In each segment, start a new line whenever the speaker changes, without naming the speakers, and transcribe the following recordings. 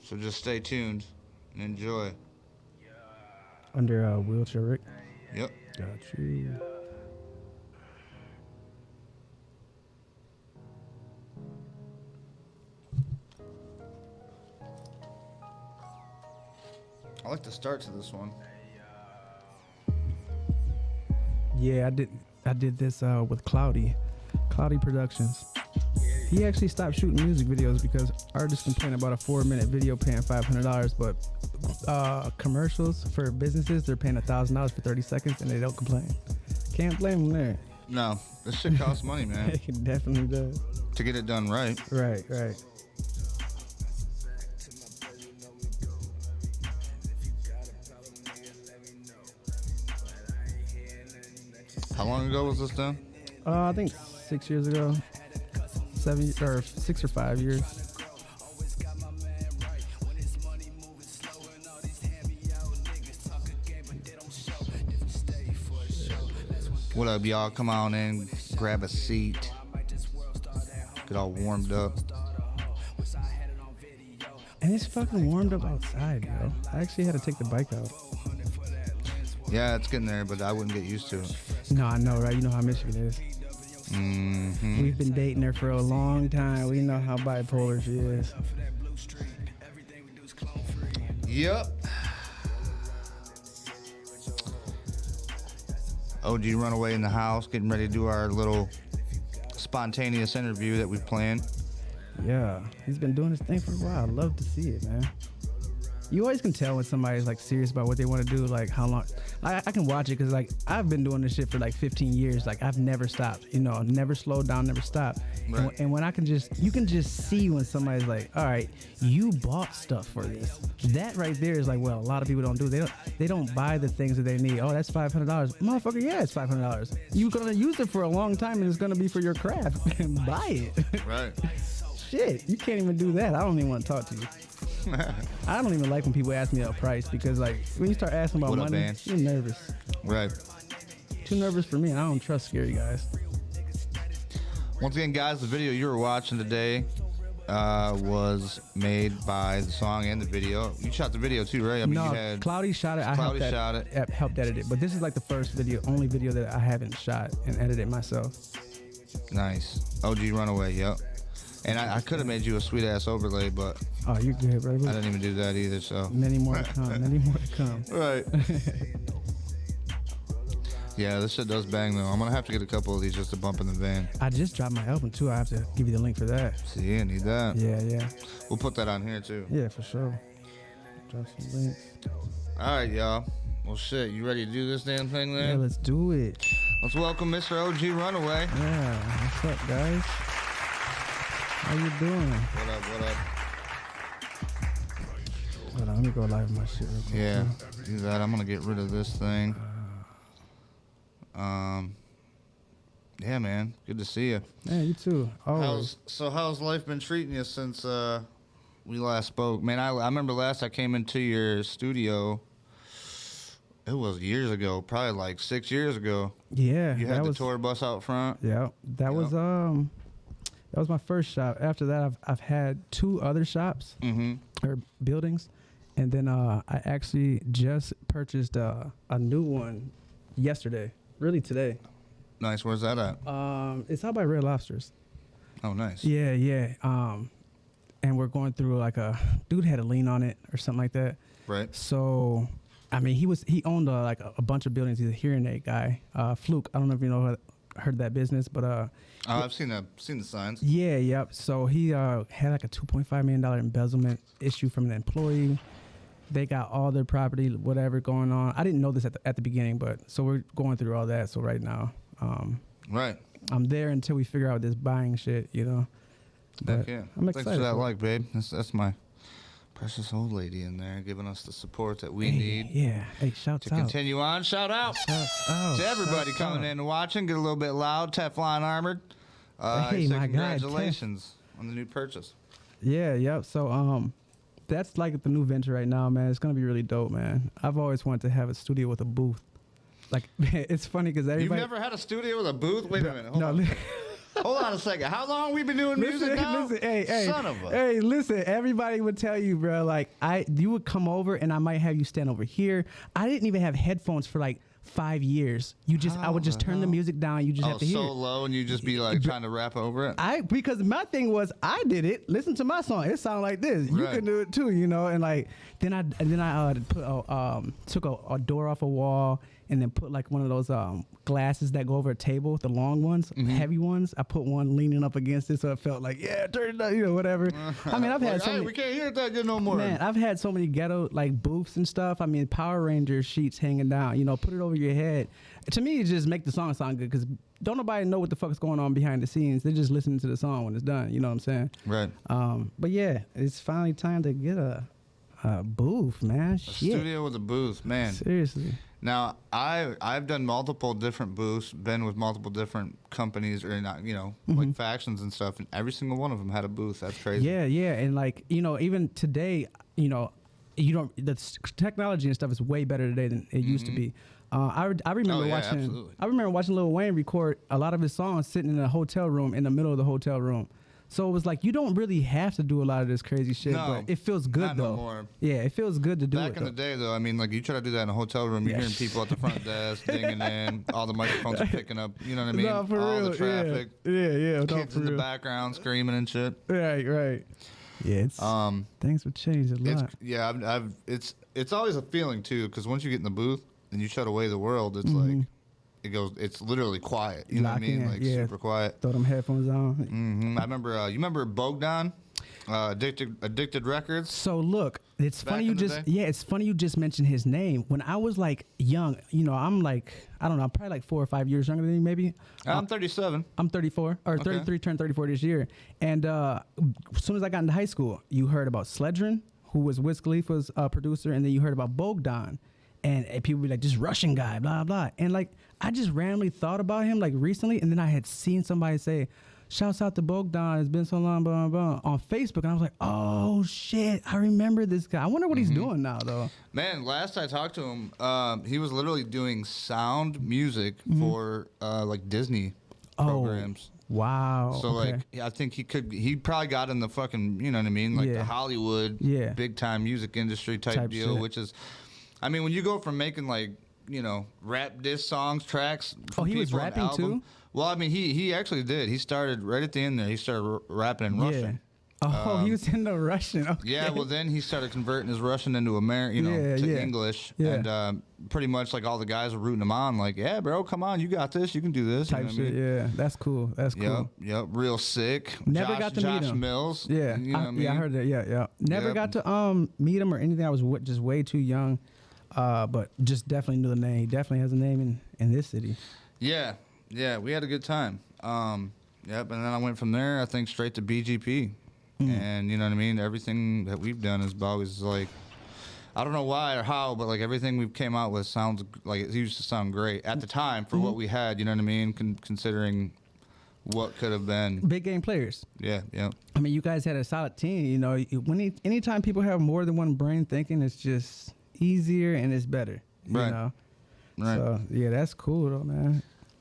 So just stay tuned and enjoy.
Under Wheelchair Rick.
Yep.
Got you.
I like the start to this one.
Yeah, I did this with Cloudy Productions. He actually stopped shooting music videos because artists complain about a 4-minute video paying $500, but commercials for businesses, they're paying $1,000 for 30 seconds and they don't complain. Can't blame them there.
No, this shit costs money, man.
It definitely does.
To get it done right.
Right.
How long ago was this done?
I think 6 years ago. 6 or 5 years.
What up, y'all? Come on in, grab a seat, get all warmed up.
And it's fucking warmed up outside, yo. I actually had to take the bike out.
Yeah, it's getting there, but I wouldn't get used to it.
No, I know, right? You know how Michigan is.
Mm-hmm.
We've been dating her for a long time. We know how bipolar she is.
Yep. OG Runaway in the house, getting ready to do our little spontaneous interview that we planned.
Yeah, he's been doing this thing for a while. I'd love to see it, man. You always can tell when somebody's like serious about what they want to do, like how long. I can watch it because like I've been doing this shit for like 15 years. Like I've never stopped, never slowed down, never stopped.
Right.
And when you can just see when somebody's like, all right, you bought stuff for this. That right there is like, well, a lot of people don't do. They don't buy the things that they need. Oh, that's $500, motherfucker. Yeah, it's $500. You're gonna use it for a long time, and it's gonna be for your craft. And buy it.
Right.
Shit, you can't even do that. I don't even want to talk to you. I don't even like when people ask me a price because, like, when you start asking about money, you're nervous.
Right.
Too nervous for me, and I don't trust scary guys.
Once again, guys, the video you were watching today was made by the song and the video. You shot the video too, right? I mean,
no,
you had
Cloudy shot it.
Cloudy shot it.
Helped edit it. But this is like the first video, only video that I haven't shot and edited myself.
Nice. OG Runaway, yep. And I could have made you a sweet ass overlay, but
oh, you're good, brother.
I didn't even do that either. So
many more to come. Many more to come.
Right. Yeah, this shit does bang though. I'm gonna have to get a couple of these just to bump in the van.
I just dropped my album too. I have to give you the link for that.
See, I need that.
Yeah.
We'll put that on here too.
Yeah, for sure. Drop some links.
All right, y'all. Well, shit, you ready to do this damn thing, then?
Yeah, let's do it.
Let's welcome Mr. OG Runaway.
Yeah, what's up, guys? How you doing?
What up?
Hold on, let me go live my shit real quick.
Yeah, do that. I'm gonna get rid of this thing. Yeah, man. Good to see you.
Yeah, you too.
How's life been treating you since we last spoke? Man, I remember last I came into your studio. It was years ago, probably like 6 years ago.
Yeah.
You had the tour bus out front.
Yeah, that was my first shop. After that, I've had 2 other shops or buildings, and then I actually just purchased a new one yesterday. Really today.
Nice. Where's that at?
It's out by Red Lobsters.
Oh, nice.
Yeah. And we're going through like a dude had a lien on it or something like that.
Right.
So, I mean, he owned like a bunch of buildings. He's a hearing aid guy. Fluke. I don't know if you know heard that business, but
I've seen the signs.
Yeah, yep. So he had like a $2.5 million embezzlement issue from an employee. They got all their property, whatever going on. I didn't know this at the beginning, but so we're going through all that. So right now,
right.
I'm there until we figure out this buying shit, But
yeah.
I'm excited.
Thanks for that, like, babe. That's my precious old lady in there, giving us the support that we need.
Yeah. Hey, shouts
to
out.
continue on. Shout out to everybody coming in and watching. Get a little bit loud. Teflon armored.
Hey, my guy.
Congratulations on the new purchase.
Yeah. Yep. So that's like the new venture right now, man. It's gonna be really dope, man. I've always wanted to have a studio with a booth. Like, it's funny because everybody.
You've never had a studio with a booth? Wait a minute. Hold on. Hold on a second. How long we been doing music now?
Listen, hey,
Son of a.
hey, listen. Everybody would tell you, bro. Like you would come over and I might have you stand over here. I didn't even have headphones for like 5 years. I would just turn the music down. You just have to hear
so
it.
low, and you just be like trying to rap over it.
Because my thing was I did it. Listen to my song. It sounded like this. You
Right.
can do it too, you know. And like then I took a door off a wall and then put like one of those glasses that go over a table, the long ones, heavy ones. I put one leaning up against it so it felt like turn it up, you know, whatever. I mean, I've had so many,
we can't hear that good no more.
man. I've had so many ghetto like booths and stuff. I mean, Power Ranger sheets hanging down. You know, put it over your head. To me, it just make the song sound good because don't nobody know what the fuck is going on behind the scenes. They're just listening to the song when it's done. You know what I'm saying?
Right.
But yeah, it's finally time to get a booth, man.
A
Shit.
studio with a booth, man.
Seriously.
Now I've done multiple different booths, been with multiple different companies or not, you know, like factions and stuff, and every single one of them had a booth. That's crazy.
Yeah, yeah, and like even today, the technology and stuff is way better today than it used to be. I remember watching.
absolutely.
I remember watching Lil Wayne record a lot of his songs sitting in a hotel room in the middle of the hotel room. So it was like you don't really have to do a lot of this crazy shit,
No,
but it feels good
not no
though.
more.
Yeah, it feels good to do
Back
it.
in the day, though, I mean, like you try to do that in a hotel room, you're
Yeah.
hearing people at the front desk dinging in, all the microphones are picking up. You know what I mean?
No, for
all
real.
the traffic,
Yeah. No,
kids
for
in the
real.
background screaming and shit.
Right. Yeah, it's things would change a lot.
It's always a feeling too, because once you get in the booth and you shut away the world, it's like it's literally quiet. You know what I
Lock
mean?
in,
Like
yeah.
super quiet.
Throw them headphones on.
I remember. You remember Bogdan, Addicted Records?
So look, it's
Back
funny you
in the
just
day?
it's funny you just mentioned his name. When I was like young, I'm like I don't know, I'm probably like 4 or 5 years younger than you, maybe.
I'm 37.
I'm 34 or 33, turned 34 this year. And as soon as I got into high school, you heard about Sledgren, who was Wiz Khalifa's producer, and then you heard about Bogdan. And people be like, this Russian guy, blah, blah. And like, I just randomly thought about him like recently. And then I had seen somebody say, shouts out to Bogdan. It's been so long, blah, blah, blah, on Facebook. And I was like, oh, shit. I remember this guy. I wonder what he's doing now, though.
Man, last I talked to him, he was literally doing sound music for like Disney programs.
Wow.
So
okay.
like, I think he probably got in the fucking, you know what I mean, like
Yeah.
the Hollywood,
Yeah.
big time music industry type deal,
shit.
which is, I mean, when you go from making like, you know, rap diss songs, tracks.
Oh, he was
people, an
rapping
album.
too?
Well, I mean, he actually did. He started right at the end there. He started rapping in Russian.
Oh, he was in the Russian. Okay.
Yeah, well, then he started converting his Russian into to English,
Yeah.
and pretty much like all the guys were rooting him on, like, yeah, bro, come on, you got this, you can do this,
Type
you know
shit.
what I mean?
Yeah, that's cool. That's cool.
Yep, real sick.
Never
Josh,
got to
Josh
meet him.
Mills.
Yeah,
you know what I mean?
yeah, I heard that. Yeah. Never
Yep.
got to meet him or anything. I was just way too young, but just definitely knew the name. He definitely has a name in this city.
Yeah, we had a good time. Yep, and then I went from there, I think, straight to BGP. And you know what I mean? Everything that we've done is always like, I don't know why or how, but like everything we've came out with sounds like it used to sound great at the time for what we had. You know what I mean? Considering what could have been.
Big game players.
Yeah.
I mean, you guys had a solid team. You know, anytime people have more than one brain thinking, it's just easier and it's better. You
Right.
know?
Right.
So yeah, that's cool though, man.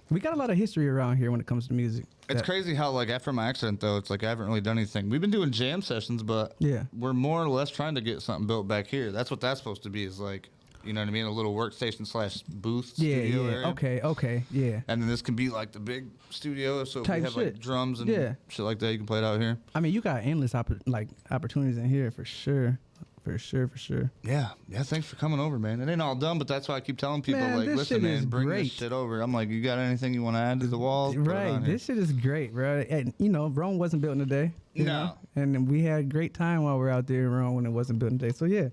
We got a lot of history around here when it comes to music.
It's crazy how, like, after my accident, though, it's like I haven't really done anything. We've been doing jam sessions, but
Yeah.
we're more or less trying to get something built back here. That's what that's supposed to be, is like, you know what I mean? A little workstation / booth studio area.
Okay, yeah.
And then this can be, like, the big studio, so if we
Type
have,
shit.
like, drums and
Yeah.
shit like that, you can play it out here.
I mean, you got endless opportunities in here for sure. For sure.
Yeah, thanks for coming over, man. It ain't all done, but that's why I keep telling people,
Man,
like,
this
listen,
shit
man,
is
bring
great.
this shit over. I'm like, you got anything you want to add to the walls? Put it
Right.
on here.
This shit is great, bro. And, Rome wasn't built in a day. You
No.
know? And we had a great time while we were out there in Rome when it wasn't built in a day. So, yeah,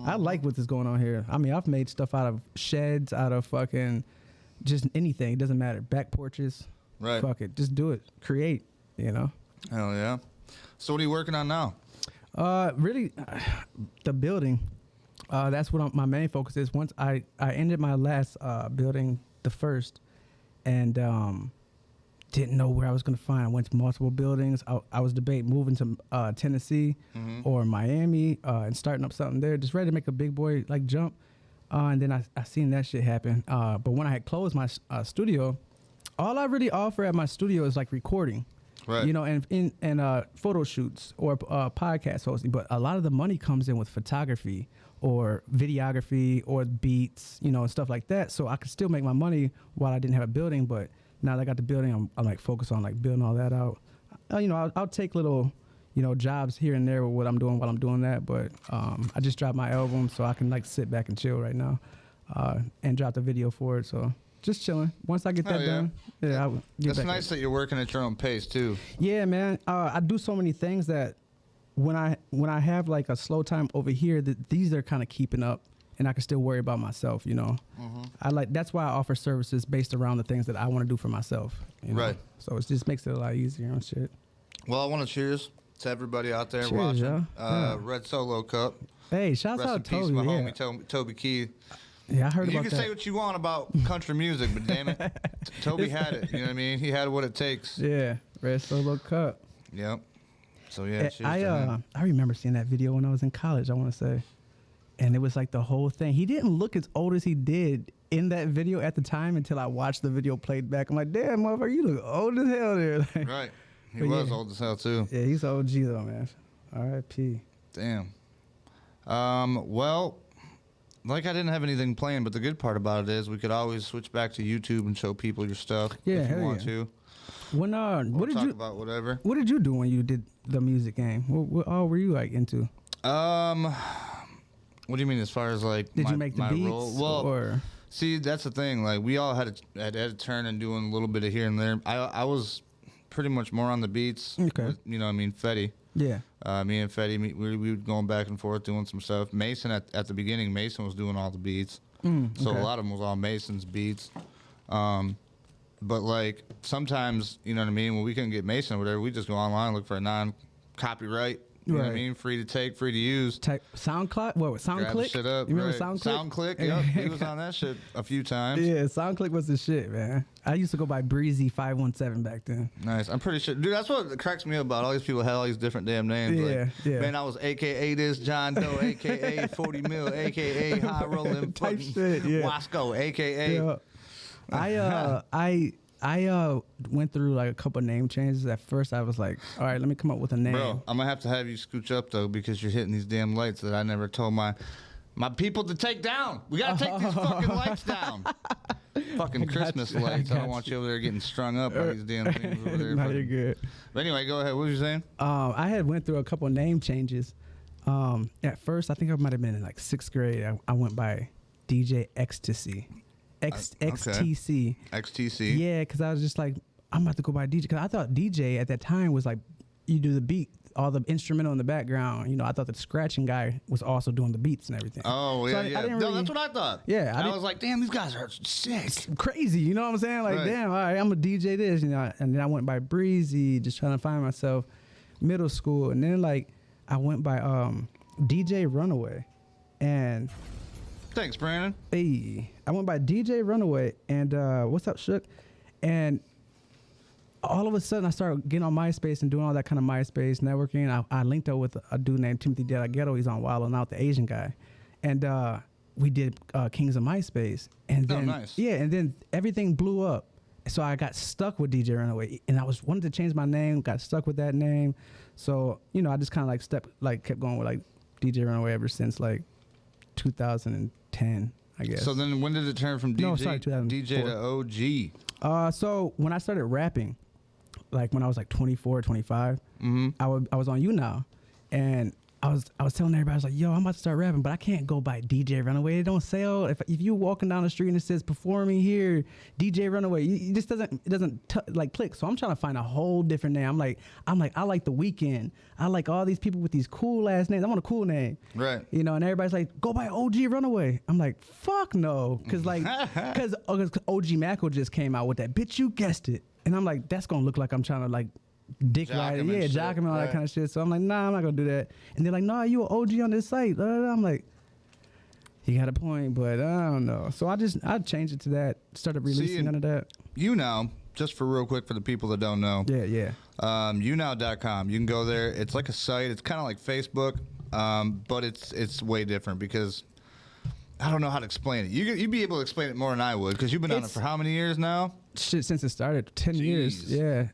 I like what's going on here. I mean, I've made stuff out of sheds, out of fucking just anything. It doesn't matter. Back porches.
Right.
Fuck it. Just do it. Create,
Hell yeah. So what are you working on now?
Really, the building. That's what my main focus is. Once I ended my last building, the first, and didn't know where I was going to find. I went to multiple buildings. I was debating moving to Tennessee or Miami and starting up something there. Just ready to make a big boy like jump. And then I seen that shit happen. But when I had closed my studio, all I really offer at my studio is like recording.
Right.
You know, and photo shoots or podcast hosting. But a lot of the money comes in with photography or videography or beats, you know, and stuff like that. So I could still make my money while I didn't have a building. But now that I got the building, I'm like focused on like building all that out. You know, I'll take little, you know, jobs here and there with what I'm doing while I'm doing that. But I just dropped my album, so I can like sit back and chill right now, and drop the video for it. So just chilling. Once I get that done, yeah, I'll get
That's
back
nice that you're working at your own pace too.
Yeah, man. I do so many things that when I have like a slow time over here, these are kind of keeping up, and I can still worry about myself. You know, that's why I offer services based around the things that I want to do for myself. You know?
Right.
So it just makes it a lot easier and shit.
Well, I want to cheers to everybody out there
Cheers,
watching.
yeah.
Red Solo Cup.
Hey, shouts
Rest in
out
peace,
Toby.
my
Yeah.
homie Toby Key.
Yeah, I heard
You
about
can
that.
say what you want about country music, but damn it, Toby had it. You know what I mean? He had what it takes.
Yeah, Red Solo Cup.
Yep. So yeah, cheers to him.
I remember seeing that video when I was in college, I want to say. And it was like the whole thing. He didn't look as old as he did in that video at the time until I watched the video played back. I'm like, damn, motherfucker, you look old as hell there. Like,
Right. He
but
was
yeah.
old as hell too.
Yeah, he's OG though, man. R.I.P.
Damn. Well, like I didn't have anything planned, but the good part about it is we could always switch back to YouTube and show people your stuff
Yeah,
if you
hell
want
yeah.
to.
When
Or
what did
talk
you
about whatever.
What did you do when you did the music game? What all were you like into?
What do you mean as far as like
Did
my,
you make the
my
beats
role? Well,
or
see, that's the thing. Like we all had a turn in doing a little bit of here and there. I was pretty much more on the beats.
Okay.
With, you know, I mean, Fetty.
yeah.
Me and Fetty, we were going back and forth doing some stuff. Mason at the beginning, Mason was doing all the beats. So
okay.
a lot of them was all Mason's beats. But like sometimes, you know what I mean, when we couldn't get Mason or whatever, we just go online and look for a non-copyright. You know what I
Right.
mean? Free to take, free to use.
Type SoundCloud. What?
Grab the
SoundClick.
shit up.
You remember
right.
SoundClick?
SoundClick, yep. He was on that shit a few times.
Yeah, SoundClick was the shit, man. I used to go by Breezy 517 back then.
Nice. I'm pretty sure. Dude, that's what cracks me up about all these people had all these different damn names.
Yeah,
like,
yeah.
Man, I was AKA this John Doe, AKA 40 Mil, AKA High Rolling
Type
fucking
shit, yeah.
Wasco, AKA.
Yeah. I went through like a couple name changes. At first, I was like, all right, let me come up with a name.
Bro, I'm going to have you scooch up, though, because you're hitting these damn lights that I never told my people to take down. We got to take these fucking lights down. Fucking Christmas lights. I don't want you over there getting strung up by these damn things over there.
No, you're good.
But anyway, go ahead. What were you saying?
I had went through a couple name changes. At first, I think I might have been in like 6th grade. I went by DJ Ecstasy. XTC.
XTC.
Yeah, because I was just like, I'm about to go by DJ. Because I thought DJ at that time was like, you do the beat, all the instrumental in the background. You know, I thought the scratching guy was also doing the beats and everything.
Oh,
So
yeah,
I
yeah.
didn't
No,
really-
that's what I thought.
Yeah,
I was like, damn, these guys are sick.
Crazy, you know what I'm saying? Like,
Right.
damn, all right, I'm a DJ this, you know. And then I went by Breezy, just trying to find myself. Middle school, and then like I went by DJ Runaway, and
Thanks, Brandon.
hey, I went by DJ Runaway, and what's up, Shook? And all of a sudden, I started getting on MySpace and doing all that kind of MySpace networking. I linked up with a dude named Timothy De La Ghetto. He's on Wild 'N Out, the Asian guy, and we did Kings of MySpace. And then,
nice.
Yeah, and then everything blew up. So I got stuck with DJ Runaway, and I wanted to change my name. Got stuck with that name, so you know I just kind of kept going with like DJ Runaway ever since like 2010, I guess.
So then when did it turn from DJ,
No, sorry, 2004.
DJ to OG?
So when I started rapping, like when I was like 24, 25, I was on You Now, and I was telling everybody, I was like, yo, I'm about to start rapping, but I can't go by DJ Runaway. It don't sell. If you walking down the street and it says performing here, DJ Runaway, it just doesn't like click. So I'm trying to find a whole different name. I'm like, I like The Weeknd. I like all these people with these cool ass names. I want a cool name.
Right.
You know, and everybody's like, go by OG Runaway. I'm like, fuck no. Cause OG Macko just came out with that. Bitch, you guessed it. And I'm like, that's gonna look like I'm trying to like dick
Jock
ride,
him and
yeah,
shit,
jock him and all
right.
that kind of shit. So I'm like, nah, I'm not gonna do that. And they're like, nah, you an OG on this site. I'm like, he got a point, but I don't know. So I changed it to that. Started releasing under that.
You Now, just for real quick for the people that don't know.
Yeah.
YouNow.com. You can go there. It's like a site. It's kind of like Facebook, but it's way different because I don't know how to explain it. You'd be able to explain it more than I would, because you've been on it for how many years now?
Shit, since it started, 10 years. Yeah.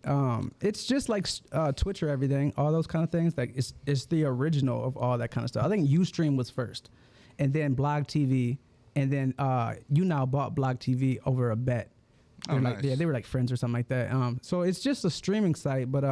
It's just like Twitch or everything, all those kind of things. Like it's the original of all that kind of stuff. I think Ustream was first, and then Blog TV, and then you now bought Blog TV over a bet.
Oh, nice.
Like, yeah, they were like friends or something like that. So it's just a streaming site, but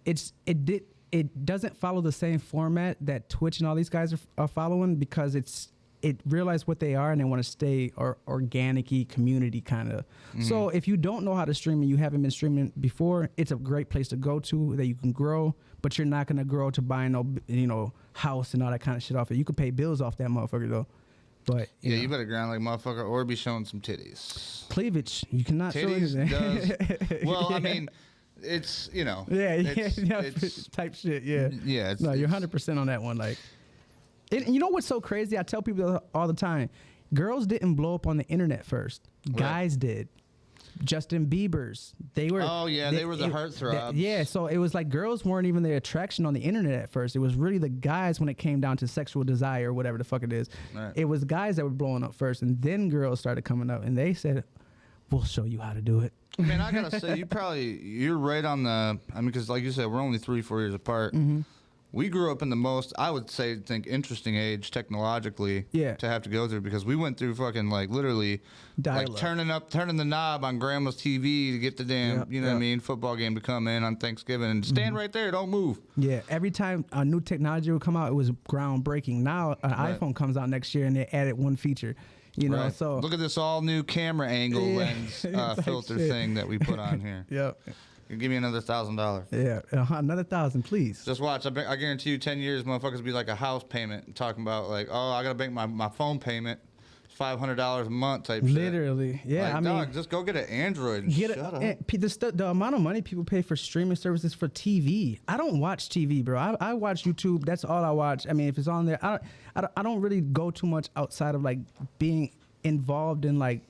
it doesn't follow the same format that Twitch and all these guys are following, because it realized what they are and they want to stay organic-y community kind of. So if you don't know how to stream and you haven't been streaming before, it's a great place to go to that you can grow, but you're not going to grow to buy no house and all that kind of shit off it. You could pay bills off that motherfucker though. But
you better grind like motherfucker or be showing some titties.
Cleavage. You cannot
titties
show anything.
Well, I mean, it's,
it's type shit. Yeah.
Yeah.
No, you're 100% on that one. Like, you know what's so crazy? I tell people all the time, girls didn't blow up on the internet first. Guys did. Justin Bieber's. They were. Oh yeah,
they were the heartthrobs.
Yeah, so it was like girls weren't even the attraction on the internet at first. It was really the guys when it came down to sexual desire or whatever the fuck it is. Right. It was guys that were blowing up first, and then girls started coming up, and they said, "We'll show you how to do it."
Man, I gotta say, you're right on the. I mean, because like you said, we're only 3-4 years apart. We grew up in the most, I would think, interesting age technologically to have to go through, because we went through fucking like literally like turning the knob on grandma's TV to get the damn, what I mean, football game to come in on Thanksgiving and stand right there, don't move. Yeah,
every time a new technology would come out, it was groundbreaking. Now an iPhone comes out next year and they added one feature. So
look at this all new camera angle lens filter thing that we put on here.
Yep.
Give me another $1,000.
Yeah, another 1,000, please.
Just watch. I guarantee you, 10 years, motherfuckers be like a house payment, talking about like, oh, I gotta make my phone payment, $500 a month type shit.
Literally, yeah.
Like, dog, just go get an Android.
The amount of money people pay for streaming services for TV. I don't watch TV, bro. I watch YouTube. That's all I watch. I mean, if it's on there, I don't really go too much outside of like being involved in like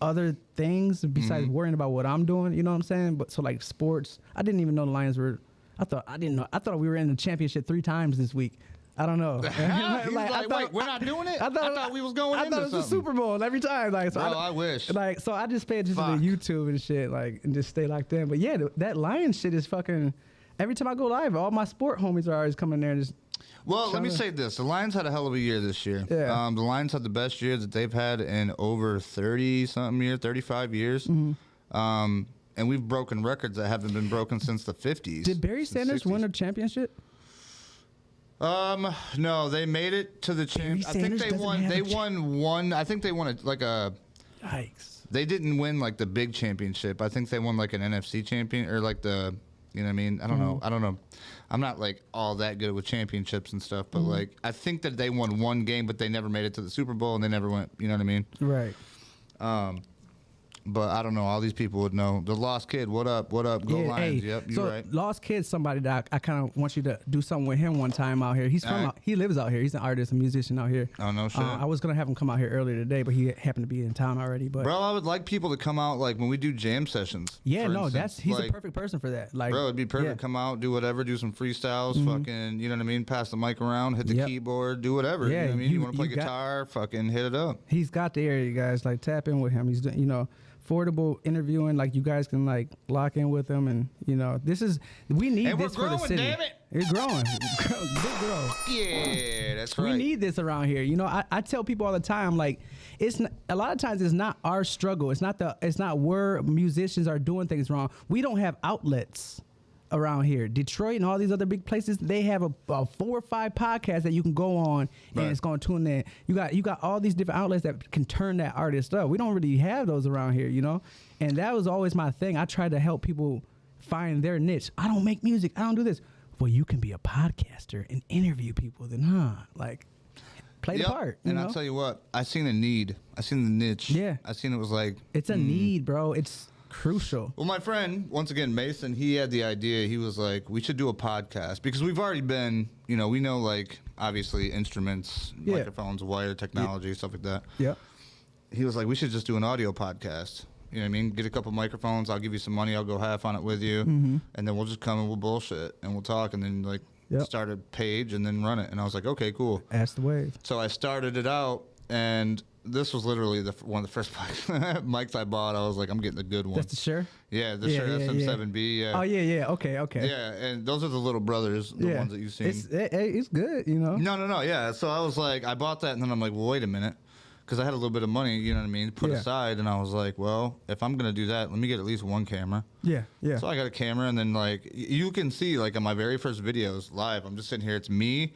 other things besides worrying about what I'm doing, you know what I'm saying? But so like sports, I didn't even know the Lions were. I thought we were in the championship 3 times this week. I don't know.
Wait, we're not doing it? I thought we was going into something. I thought it was the
Super Bowl every time. Like, so
I wish.
Like, so I just pay attention to YouTube and shit, like, and just stay locked in. But yeah, that Lions shit is fucking. Every time I go live, all my sport homies are always coming there and just.
Well, let me say this. The Lions had a hell of a year this year.
Yeah.
The Lions had the best year that they've had in over 30-something years, 35 years. And we've broken records that haven't been broken since the 50s.
Did Barry Sanders win a championship?
No, they made it to the championship. I think they won. They won one. I think they won
Yikes.
They didn't win like the big championship. I think they won like an NFC champion or like the. You know what I mean? I don't know. I'm not like all that good with championships and stuff, but like I think that they won one game, but they never made it to the Super Bowl and they never went. You know what I mean?
Right.
But I don't know. All these people would know. The Lost Kid, what up? Go Lions.
Hey,
yep, you're right.
Lost Kid's somebody that I kind of want you to do something with him one time out here. He's from he lives out here. He's an artist, a musician out here.
Oh, no shit.
I was going to have him come out here earlier today, but he happened to be in town already. But
bro, I would like people to come out like when we do jam sessions.
Yeah, no, he's the perfect person for that. Like,
bro, it'd be perfect. Come out, do whatever, do some freestyles, fucking, you know what I mean? Pass the mic around, hit the keyboard, do whatever.
Yeah,
you know what I mean? You want to play guitar, fucking hit it up.
He's got the area, guys. Like, tap in with him. He's, affordable interviewing, like you guys can like lock in with them, and we need this for the city.
Damn it.
It's growing. Big growth.
Yeah, that's right.
We need this around here. I tell people all the time, like, a lot of times it's not our struggle. It's not where musicians are doing things wrong. We don't have outlets around here. Detroit and all these other big places, they have a 4 or 5 podcasts that you can go on and it's going to tune in. You got all these different outlets that can turn that artist up. We don't really have those around here, and that was always my thing. I tried to help people find their niche. I don't make music. I don't do this. Well, you can be a podcaster and interview people. Then, play the part.
And I'll tell you what, I seen a need. I seen the niche.
Yeah.
I seen it was like.
It's a need, bro. It's crucial.
Well, my friend, once again, Mason, he had the idea. He was like, we should do a podcast because we've already been, we know, like, obviously instruments, microphones, wire technology, stuff like that.
Yeah.
He was like, we should just do an audio podcast. You know what I mean? Get a couple microphones. I'll give you some money. I'll go half on it with you. And then we'll just come and we'll bullshit and we'll talk and then, like, start a page and then run it. And I was like, okay, cool.
Ask the wave.
So I started it out. and this was literally one of the first mics I bought. I was like, I'm getting the good one.
That's the Shure?
Yeah, the Shure SM7B. Yeah.
Oh, yeah. Okay.
Yeah, and those are the little brothers, the ones that you've seen.
It's good, you know?
No. Yeah, so I was like, I bought that, and then I'm like, well, wait a minute. Because I had a little bit of money, you know what I mean, put aside, and I was like, well, if I'm going to do that, let me get at least one camera.
Yeah.
So I got a camera, and then, like, you can see, like, on my very first videos live, I'm just sitting here, it's me,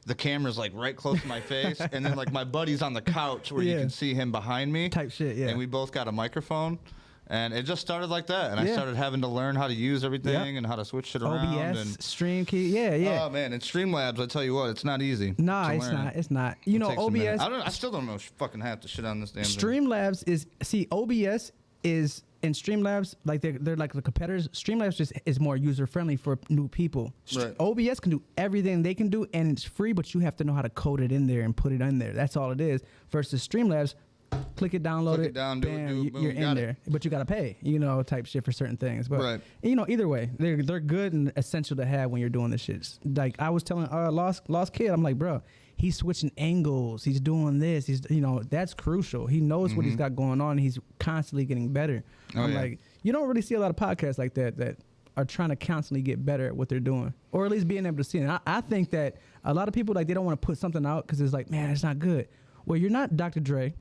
the camera's, like, right close to my face, and then, like, my buddy's on the couch where you can see him behind me.
Type shit, yeah.
And we both got a microphone. And it just started like that, and I started having to learn how to use everything and how to switch shit around.
OBS,
and
Stream Key, yeah.
Oh man, and Streamlabs, I tell you what, it's not easy.
Nah, it's not. You know, OBS.
I still don't know fucking half the shit on this damn thing.
Streamlabs OBS is in Streamlabs, like they're like the competitors. Streamlabs just is more user friendly for new people.
Right.
OBS can do everything they can do, and it's free, but you have to know how to code it in there and put it in there. That's all it is. Versus Streamlabs. Click it, download it,
down,
bam,
boom,
you're in there. But you gotta pay, you know, type shit for certain things. But you know, either way, they're good and essential to have when you're doing this shit. Like I was telling Lost Kid, I'm like, bro, he's switching angles, he's doing this, he's that's crucial. He knows what he's got going on. He's constantly getting better. I'm like, you don't really see a lot of podcasts like that are trying to constantly get better at what they're doing, or at least being able to see it. I think that a lot of people they don't want to put something out because it's like, man, it's not good. Well, you're not Dr. Dre.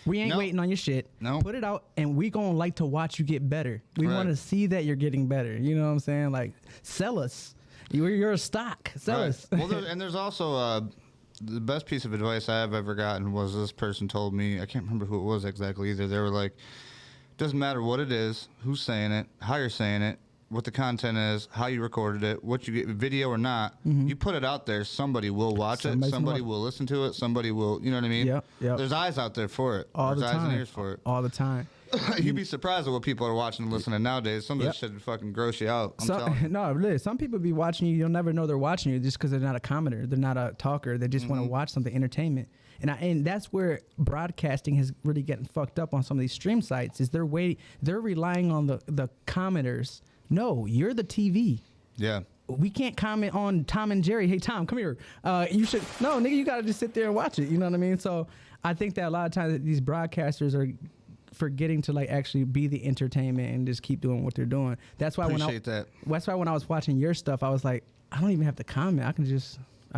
We ain't waiting on your shit.
No.
Put it out, and we gonna like to watch you get better. We want to see that you're getting better. You know what I'm saying? Like, sell us. You're a stock. Sell us.
Well, there's also the best piece of advice I've ever gotten was this person told me. I can't remember who it was exactly either. They were like, doesn't matter what it is, who's saying it, how you're saying it, what the content is, how you recorded it, what you get, video or not, you put it out there, somebody will watch it, somebody will listen to it, somebody will, you know what I mean?
Yep.
There's eyes out there for it. There's eyes and ears for it.
All the time.
You'd be surprised at what people are watching and listening nowadays. Some of this shit would fucking gross you out. I'm telling you.
No, really. Some people be watching you. You'll never know they're watching you just because they're not a commenter. They're not a talker. They just want to watch something, entertainment. And that's where broadcasting is really getting fucked up on some of these stream sites. Is they're relying on the commenters. No, you're the TV. Yeah. We can't comment on Tom and Jerry. Hey, Tom, come here. You should. No, nigga, you got to just sit there and watch it. You know what I mean? So I think that a lot of times these broadcasters are forgetting to like actually be the entertainment and just keep doing what they're doing. That's why that's why when I was watching your stuff, I was like, I don't even have to comment. I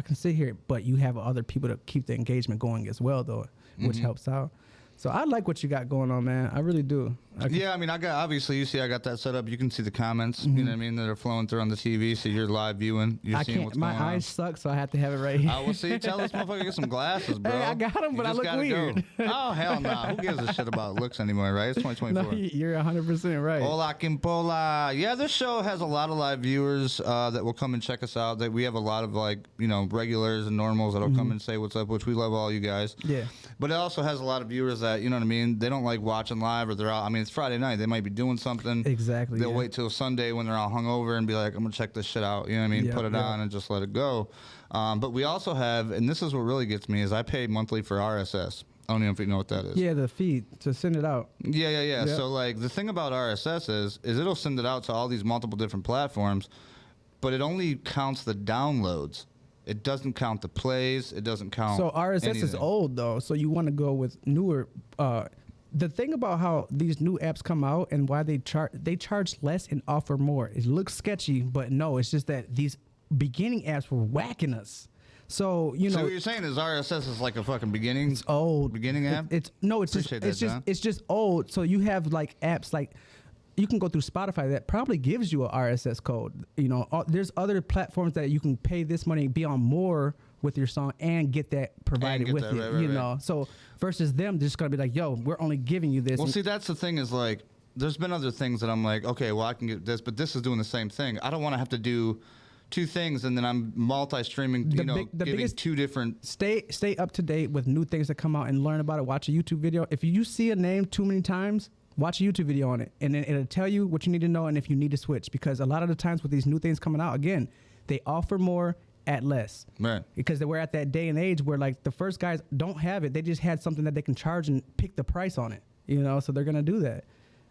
can sit here, but you have other people to keep the engagement going as well, though, which helps out. So I like what you got going on, man. I really do.
Yeah, I mean, obviously, you see I got that set up. You can see the comments, you know what I mean, that are flowing through on the TV, so you're live viewing. You're seeing what's going on.
My eyes suck, so I have to have it right here.
I will see. Tell this motherfucker to get some glasses, bro.
Hey, I got them, but I look weird.
Oh, hell no. Who gives a shit about looks anymore, right? It's 2024.
No, you're 100% right.
Hola, Kimpola. Yeah, this show has a lot of live viewers that will come and check us out. We have a lot of, like, you know, regulars and normals that will come and say what's up, which we love all you guys.
Yeah.
But it also has a lot of viewers that, you know what I mean, they don't like watching live, or they're out. I mean, it's Friday night. They might be doing something.
Exactly.
They'll wait till Sunday when they're all hungover and be like, I'm going to check this shit out. You know what I mean? Put it on and just let it go. But we also have, and this is what really gets me, is I pay monthly for RSS. I don't even know if you know what that is.
Yeah, the feed to send it out.
Yeah. Yep. So, like, the thing about RSS is it'll send it out to all these multiple different platforms, but it only counts the downloads. It doesn't count the plays. It doesn't count.
So RSS
anything.
is old though. So you want to go with newer. The thing about how these new apps come out and why they charge less and offer more. It looks sketchy, but no, it's just that these beginning apps were whacking us. So you know.
So what you're saying is RSS is like a fucking beginning.
It's old.
Beginning app.
It's just old. So you have like apps like. You can go through Spotify that probably gives you a RSS code. You know, there's other platforms that you can pay this money, be on more with your song, and get that provided with you. You know, so versus them, they're just gonna be like, "Yo, we're only giving you this."
Well, see, that's the thing is like, there's been other things that I'm like, okay, well, I can get this, but this is doing the same thing. I don't want to have to do two things and then I'm multi-streaming. Giving two different.
Stay up to date with new things that come out and learn about it. Watch a YouTube video. If you see a name too many times, watch a YouTube video on it, and then it'll tell you what you need to know and if you need to switch. Because a lot of the times with these new things coming out, again, they offer more at less. Right. Because we're at that day and age where, like, the first guys don't have it. They just had something that they can charge and pick the price on it, you know, so they're going to do that.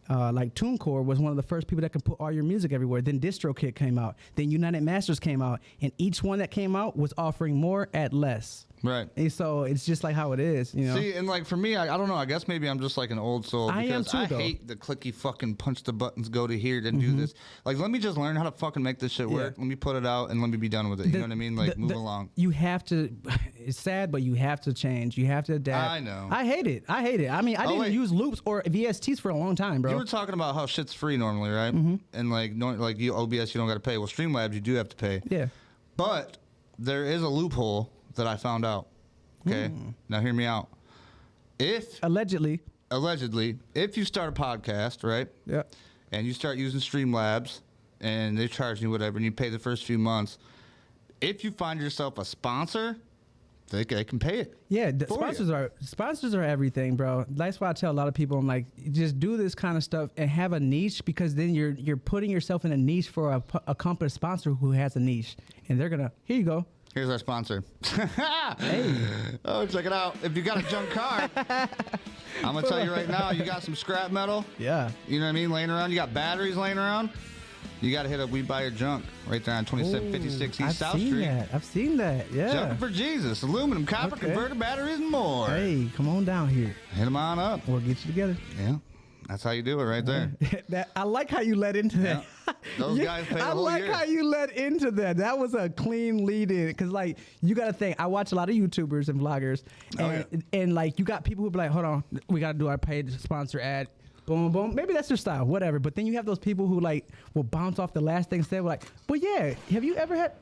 Like TuneCore was one of the first people that could put all your music everywhere. Then DistroKid came out. Then United Masters came out. And each one that came out was offering more at less.
Right.
And so it's just like how it is, you know.
See, and like for me, I don't know. I guess maybe I'm just like an old soul
I am
because
too,
I
though.
hate the clicky fucking punch the buttons, go to here, then do this. Like, let me just learn how to fucking make this shit work. Let me put it out and let me be done with it. You know what I mean? Like, move along.
You have to. It's sad, but you have to change. You have to adapt.
I know.
I hate it. I mean, I didn't use loops or VSTs for a long time, bro.
You were talking about how shit's free normally, right? And like, like you OBS, you don't got to pay. Well, Streamlabs, you do have to pay.
Yeah.
But there is a loophole that I found out. Okay, now hear me out. If
allegedly,
if you start a podcast, right?
Yeah.
And you start using Streamlabs, and they charge you whatever, and you pay the first few months. If you find yourself a sponsor, they can pay it.
Yeah, sponsors are everything, bro. That's why I tell a lot of people, I'm like, just do this kind of stuff and have a niche, because then you're putting yourself in a niche for a company sponsor who has a niche, and they're gonna here you go.
Here's our sponsor.
Hey.
Oh, check it out. If you got a junk car, I'm going to tell you right now, you got some scrap metal.
Yeah.
You know what I mean? Laying around. You got batteries laying around. You got to hit up We Buy Your Junk right there on 2756 East South Street.
I've seen that. Yeah.
Jumping for Jesus. Aluminum, copper, converter, batteries, and more.
Hey, come on down here.
Hit them on up.
We'll get you together.
Yeah. That's how you do it right there.
I like how you led into that.
Yeah. Those guys pay the whole year.
I like how you led into that. That was a clean lead in. Because, like, you got to think, I watch a lot of YouTubers and vloggers. And like, you got people who be like, hold on, we got to do our paid sponsor ad. Boom, boom. Maybe that's their style, whatever. But then you have those people who, like, will bounce off the last thing said. Like, well, yeah, have you ever had...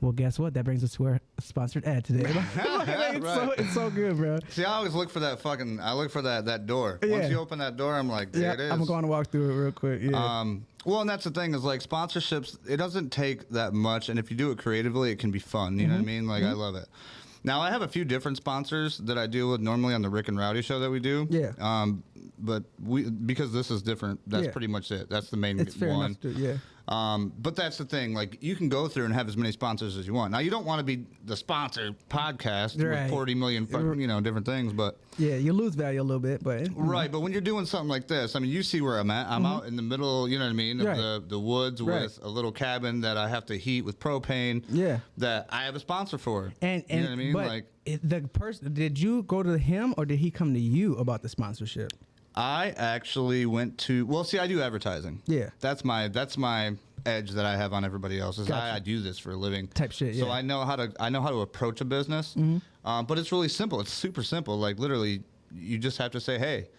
Well, guess what? That brings us to our sponsored ad today. It's so good, bro.
See, I always look for that I look for that door. Once you open that door, I'm like, there it is.
I'm going to walk through it real quick. Yeah.
Well, and that's the thing is, like, sponsorships, it doesn't take that much. And if you do it creatively, it can be fun. You know what I mean? Like, I love it. Now, I have a few different sponsors that I deal with normally on the Rick and Rowdy show that we do.
Yeah.
But because this is different, that's pretty much it. That's the main
it's fair
one.
Enough to, yeah.
But that's the thing. Like, you can go through and have as many sponsors as you want. Now, you don't want to be the sponsor podcast with 40 million, different things. But
yeah, you lose value a little bit. But
right. But when you're doing something like this, I mean, you see where I'm at. I'm out in the middle. You know what I mean? Of the woods with a little cabin that I have to heat with propane. Yeah. That I have a sponsor for.
And
you know what I mean?
But like the person, did you go to him or did he come to you about the sponsorship?
I actually went to. Well, see, I do advertising. Yeah. That's my edge that I have on everybody else. Is I do this for a living.
Type shit.
So I know how to approach a business. But it's really simple. It's super simple. Like, literally, you just have to say, hey,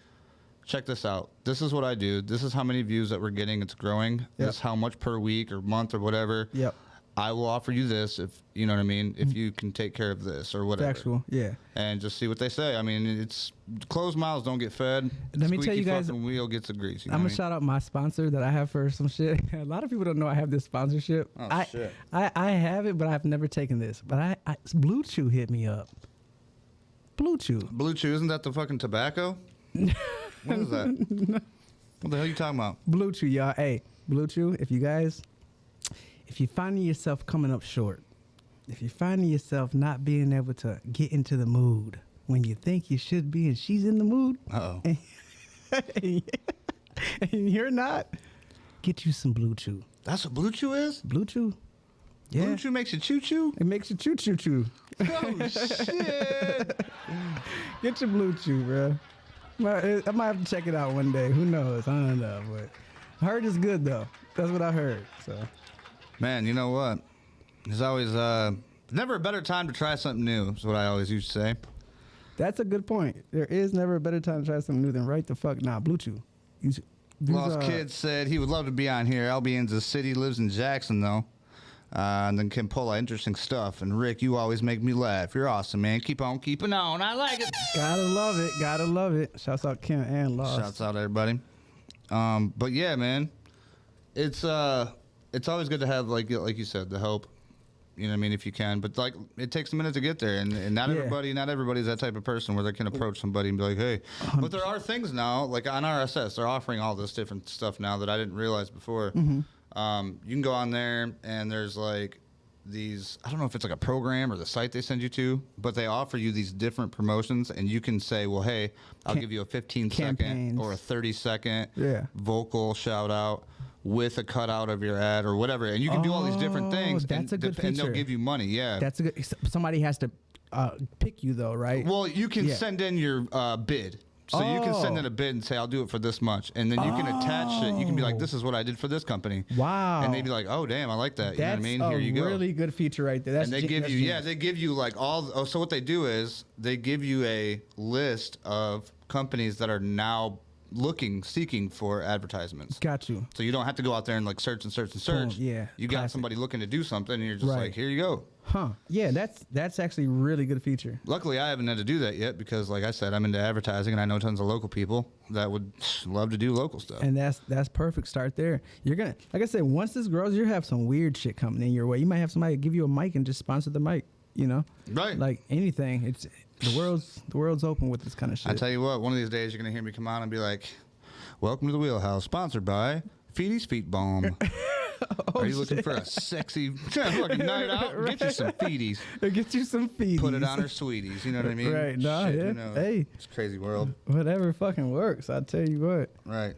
check this out. This is what I do. This is how many views that we're getting. It's growing. This is how much per week or month or whatever. Yep. I will offer you this if you know what I mean. If you can take care of this or whatever.
Factual, yeah.
And just see what they say. I mean, it's closed mouths don't get fed.
Let me tell you guys,
fucking wheel gets the grease. You know
I'm gonna shout out my sponsor that I have for some shit. A lot of people don't know I have this sponsorship.
Oh shit.
I have it, but I've never taken this. But Blue Chew hit me up. Blue Chew.
Blue Chew, isn't that the fucking tobacco? What is that? What the hell are you talking about?
Blue Chew, y'all. Hey, Blue Chew. If you're finding yourself coming up short, if you're finding yourself not being able to get into the mood when you think you should be and she's in the mood, and you're not, get you some Blue Chew.
That's what Blue Chew is?
Blue Chew. Yeah.
Blue Chew makes you choo-choo?
It makes you choo-choo-choo.
Oh, shit.
Get your Blue Chew, bro. I might have to check it out one day. Who knows? I don't know. But I heard it's good, though. That's what I heard. So.
Man, you know what? There's always never a better time to try something new, is what I always used to say.
That's a good point. There is never a better time to try something new than right the fuck now. Blue Chew.
Lost Kid said he would love to be on here. Albion's a city, lives in Jackson, though. And then can pull out interesting stuff. And Rick, you always make me laugh. You're awesome, man. Keep on keeping on. I like it.
Gotta love it. Gotta love it. Shouts out Kim and Lost.
Shouts out everybody. But yeah, man. It's always good to have, like you said, the help. You know what I mean? If you can. But, like, it takes a minute to get there. And not everybody's that type of person where they can approach somebody and be like, hey. 100%. But there are things now, like on RSS, they're offering all this different stuff now that I didn't realize before. Mm-hmm. You can go on there and there's, like, these, I don't know if it's like a program or the site they send you to, but they offer you these different promotions and you can say, well, hey, I'll give you a 15-second or a 30-second vocal shout out with a cutout of your ad or whatever, and you can do all these different things.
That's a good feature.
And they'll give you money. Yeah,
that's a good. Somebody has to pick you though, right?
Well, you can send in your bid. So you can send in a bid and say, I'll do it for this much. And then you can attach it. You can be like, this is what I did for this company.
Wow.
And they'd be like, oh, damn, I like that. You know what I mean? Here you go.
That's a really good feature right there. That's
and they give you, they give you like so what they do is they give you a list of companies that are now seeking for advertisements.
Got you.
So you don't have to go out there and like search and search and search.
Boom, yeah.
You got somebody looking to do something and you're just like, here you go.
Huh. Yeah, that's actually a really good feature.
Luckily, I haven't had to do that yet because, like I said, I'm into advertising and I know tons of local people that would love to do local stuff.
And that's perfect. Start there. You're gonna, like I said, once this grows, you have some weird shit coming in your way. You might have somebody give you a mic and just sponsor the mic. You know,
right?
Like anything. It's the world's open with this kind of shit.
I tell you what, one of these days you're gonna hear me come on and be like, "Welcome to the Wheelhouse, sponsored by Feedy's Feet Balm." Are you looking for a sexy fucking night out? Right. Get you some feeties.
Get you some feeties.
Put it on her sweeties. You know what I mean?
Right. No,
shit,
yeah.
You know,
hey.
It's a crazy world.
Whatever fucking works. I tell you what.
Right.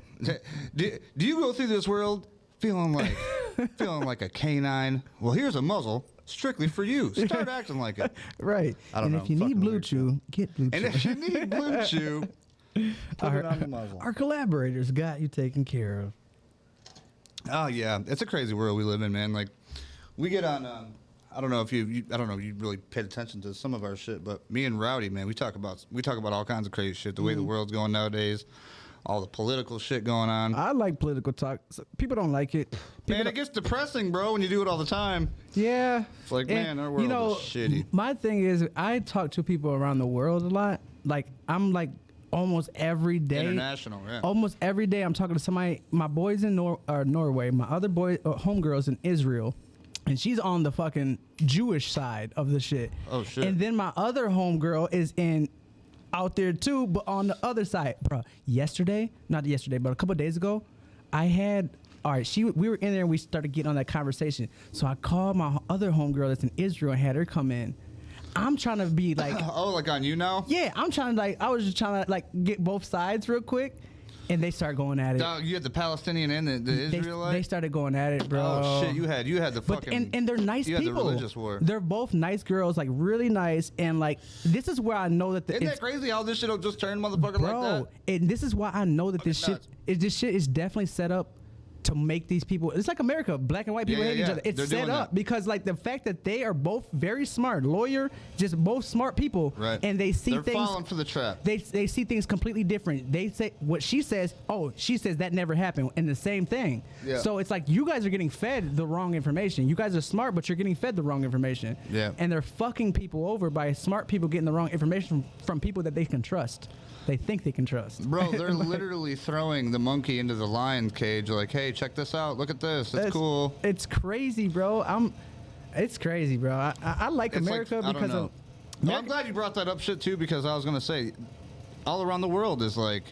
Do you go through this world feeling like a canine? Well, here's a muzzle strictly for you. Start acting like it.
Right.
I don't know.
If you need Blue Chew, get Blue Chew.
And if you need Blue Chew, put it on the muzzle.
Our collaborators got you taken care of.
Oh yeah, it's a crazy world we live in, man. Like, we get on. I don't know if you really paid attention to some of our shit, but me and Rowdy, man, we talk about all kinds of crazy shit. The way the world's going nowadays, all the political shit going on.
I like political talk. People don't like it.
Man, it gets depressing, bro, when you do it all the time.
Yeah.
It's like, man, our world is shitty.
My thing is, I talk to people around the world a lot. Like, I'm like almost every day.
International, yeah.
Almost every day I'm talking to somebody. My boy's in Norway. My other boy, homegirl's in Israel. And she's on the fucking Jewish side of the shit.
Oh, shit.
And then my other homegirl is out there too, but on the other side. Bro, not yesterday, but a couple of days ago, we were in there and we started getting on that conversation. So I called my other homegirl that's in Israel and had her come in. I'm trying to be like...
Oh, like on you now?
Yeah, I was just trying to like get both sides real quick. And they start going at it.
Dog, you had the Palestinian and the Israelite?
They started going at it, bro.
Oh, shit, you had the fucking...
And they're nice people.
You had the religious war.
They're both nice girls, like really nice. And like, this is where I know that...
Isn't that crazy how this shit will just turn motherfucker like that?
And this is why I know that this shit is definitely set up to make these people, it's like America, black and white people hate each other. It's set up because like the fact that they are both very smart, just both smart people,
right?
And they see
they're
things
falling for the trap.
They see things completely different. They say what she says. Oh, she says that never happened, and the same thing. Yeah. So it's like you guys are getting fed the wrong information. You guys are smart, but you're getting fed the wrong information.
Yeah.
And they're fucking people over by smart people getting the wrong information from people that they can trust. They think they can trust.
Bro, they're literally throwing the monkey into the lion cage like, hey, check this out. Look at this. It's cool.
It's crazy, bro. It's crazy, bro. I like America because of...
Well, I'm glad you brought that up shit, too, because I was going to say, all around the world is like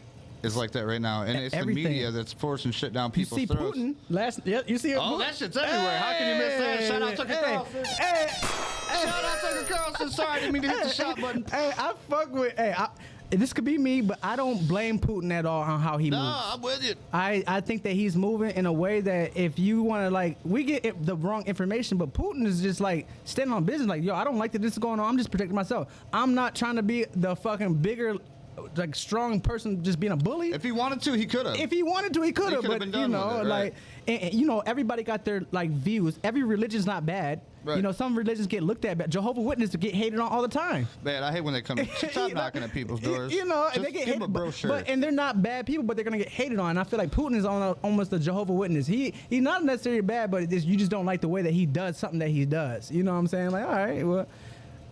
that right now. And it's
everything.
The media that's forcing shit down people's throats.
You see Putin you see it.
Oh, that shit's everywhere. How can you miss that? Shout out Tucker Carlson. Shout out Tucker Carlson. Sorry, I didn't mean to hit the shot button.
I fuck with... this could be me, but I don't blame Putin at all on how he moves.
No, I'm with you.
I think that he's moving in a way that if you want to, like, we get the wrong information, but Putin is just, like, standing on business. Like, yo, I don't like that this is going on. I'm just protecting myself. I'm not trying to be the fucking bigger, like, strong person just being a bully.
If he wanted to, he could have.
If he wanted to, he could have. But,
been done with it, right?
like, and, you know, everybody got their, like, views. Every religion's not bad. Right. You know, some religions get looked at, but Jehovah's Witnesses get hated on all the time.
Man, I hate when they come. Stop knocking at people's doors.
You know,
just
they get
give
hated,
a brochure.
and they're not bad people, but they're gonna get hated on. And I feel like Putin is almost a Jehovah's Witness. He's not necessarily bad, but you just don't like the way that he does something that he does. You know what I'm saying? Like, all right, well,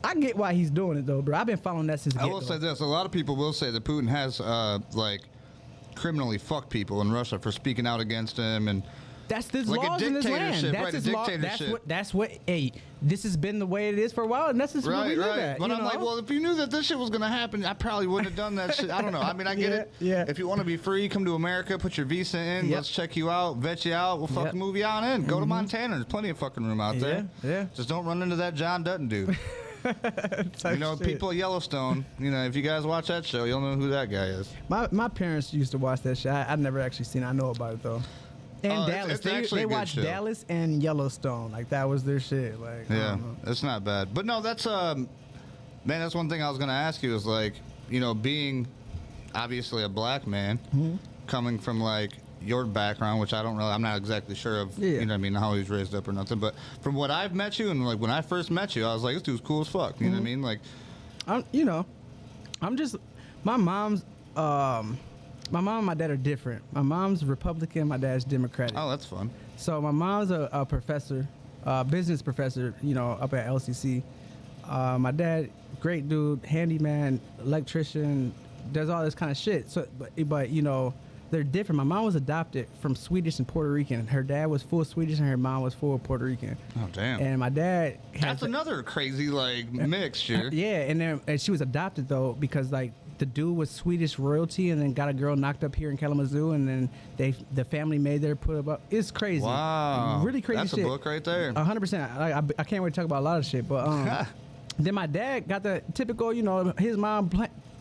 I get why he's doing it though, bro. I've been following that since.
I will say this: a lot of people will say that Putin has like criminally fucked people in Russia for speaking out against him and.
That's the laws in this land. That's his law. That's what. Hey, this has been the way it is for a while, and that's just what we live at.
But I'm like, well, if you knew that this shit was gonna happen, I probably wouldn't have done that shit. I don't know. I mean, I get it.
Yeah.
If you want to be free, come to America, put your visa in. Let's check you out, vet you out. We'll fucking move you on in. Go to Montana. There's plenty of fucking room out there.
Yeah.
Just don't run into that John Dutton dude. You know, people at Yellowstone. You know, if you guys watch that show, you'll know who that guy is.
My parents used to watch that shit. I've never actually seen it. I know about it though. And Dallas, they watched Dallas and Yellowstone, like that was their shit. Like,
yeah, it's not bad. But no, that's Man, that's one thing I was gonna ask you is like, being obviously a black man, coming from like your background, which I'm not exactly sure of,
Yeah.
you know what I mean, how he was raised up or nothing, but from what I've met you and like when I first met you, I was like, this dude's cool as fuck. You know what I mean? Like,
I'm just my mom's. My mom and my dad are different. My mom's Republican, my dad's Democratic.
oh, that's fun.
So my mom's a professor, business professor, up at LCC. My dad, great dude, handyman, electrician, does all this kind of shit. So, but they're different. My mom was adopted from Swedish and Puerto Rican. Her dad was full Swedish and her mom was full Puerto Rican.
Oh, damn.
And my dad
That's another crazy like mixture.
Yeah, and she was adopted though because like the dude was Swedish royalty and then got a girl knocked up here in Kalamazoo and then the family made their put up. It's crazy.
Wow.
Really crazy
That's
shit.
a book right there.
100%. I can't wait to talk about a lot of shit, but then my dad got the typical, his mom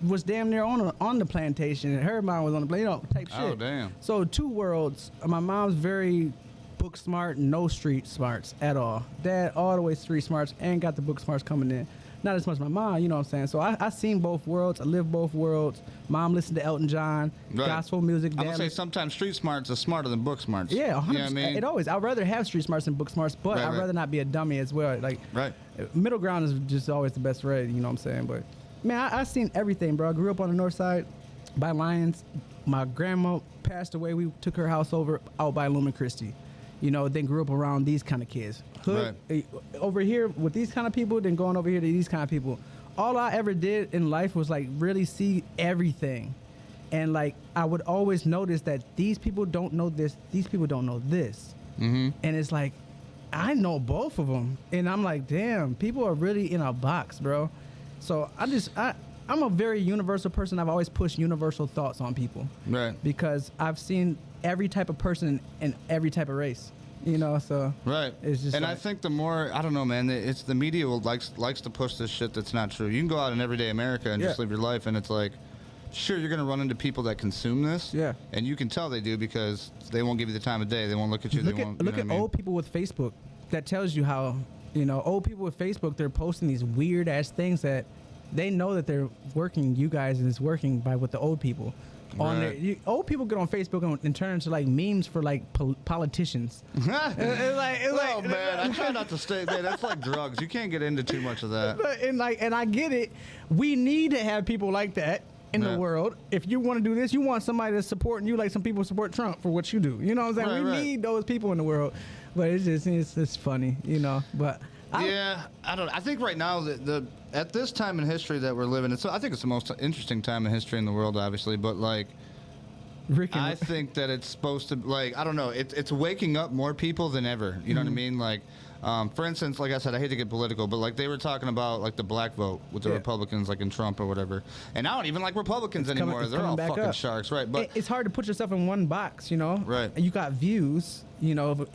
was damn near on the plantation and her mom was on the type shit.
Oh, damn.
So two worlds. My mom's very book smart, no street smarts at all. Dad all the way street smarts and got the book smarts coming in. Not as much my mom, you know what I'm saying? So I seen both worlds. I live both worlds. Mom listened to Elton John,
Right.
gospel music.
I'm gonna say sometimes street smarts are smarter than book smarts.
Yeah, 100%.
You know what I mean?
It always. I'd rather have street smarts than book smarts, but
Right,
I'd
right.
rather not be a dummy as well. Like,
Right.
middle ground is just always the best way, you know what I'm saying? But, man, I seen everything, bro. I grew up on the north side by Lions. My grandma passed away. We took her house out by Lumen Christi. Then grew up around these kind of kids. Hood, over here with these kind of people, then going over here to these kind of people. All I ever did in life was like really see everything. And like I would always notice that these people don't know this, these people don't know this. Mm-hmm. And it's like, I know both of them. And I'm like, damn, people are really in a box, bro. So I'm a very universal person. I've always pushed universal thoughts on people.
Right.
Because I've seen every type of person in every type of race. So
Right.
it's just
and
like,
I think the more, I don't know, man, it's the media likes to push this shit that's not true. You can go out in everyday America and just live your life, and it's like, sure, you're going to run into people that consume this.
Yeah.
And you can tell they do because they won't give you the time of day. They won't look at you. Look
at old people with Facebook. That tells you how, old people with Facebook, they're posting these weird ass things that they know that they're working you guys and it's working with the old people.
Right.
Old people get on Facebook and turn into like memes for like politicians.
it's like, man, I try not to stay there. That's like drugs. You can't get into too much of that.
And I get it. We need to have people like that in the world. If you want to do this, you want somebody that's supporting you like some people support Trump for what you do. You know what I'm saying? We need those people in the world. But it's funny, But
I think right now the at this time in history that we're living, I think it's the most interesting time in history in the world, obviously. But like, I think that it's supposed to, like, I don't know, it's waking up more people than ever. You know what I mean? Like, for instance, like I said, I hate to get political, but like they were talking about like the black vote with the Republicans, like in Trump or whatever. And I don't even like Republicans anymore. They're all fucking sharks, right? But
it's hard to put yourself in one box, Right. And you got views,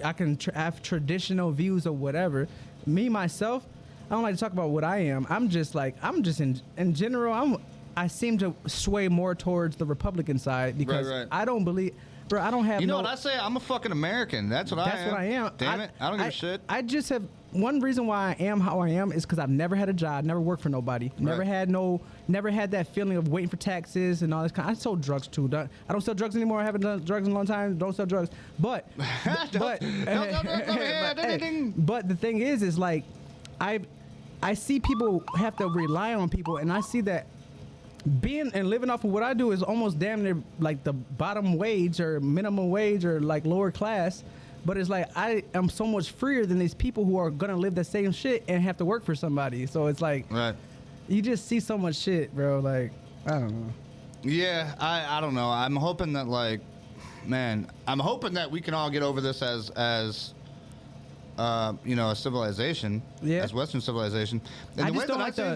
I can have traditional views or whatever. Me, myself, I don't like to talk about what I am. I'm just in general, I seem to sway more towards the Republican side because I don't believe, bro, I don't have
You know what I say? I'm a fucking American. That's what I am. Damn it. I don't give a shit.
I just have, one reason why I am how I am is because I've never had a job, never worked for nobody, never had that feeling of waiting for taxes and all this kind. I sold drugs too. I don't sell drugs anymore. I haven't done drugs in a long time. Don't sell drugs. But but the thing is like I see people have to rely on people, and I see that being and living off of what I do is almost damn near like the bottom wage or minimum wage or like lower class. But it's like I am so much freer than these people who are gonna live the same shit and have to work for somebody. So it's like, you just see so much shit, bro. Like, I don't know.
Yeah, I don't know. I'm hoping that I'm hoping that we can all get over this as a civilization, as Western civilization. And the way that I say,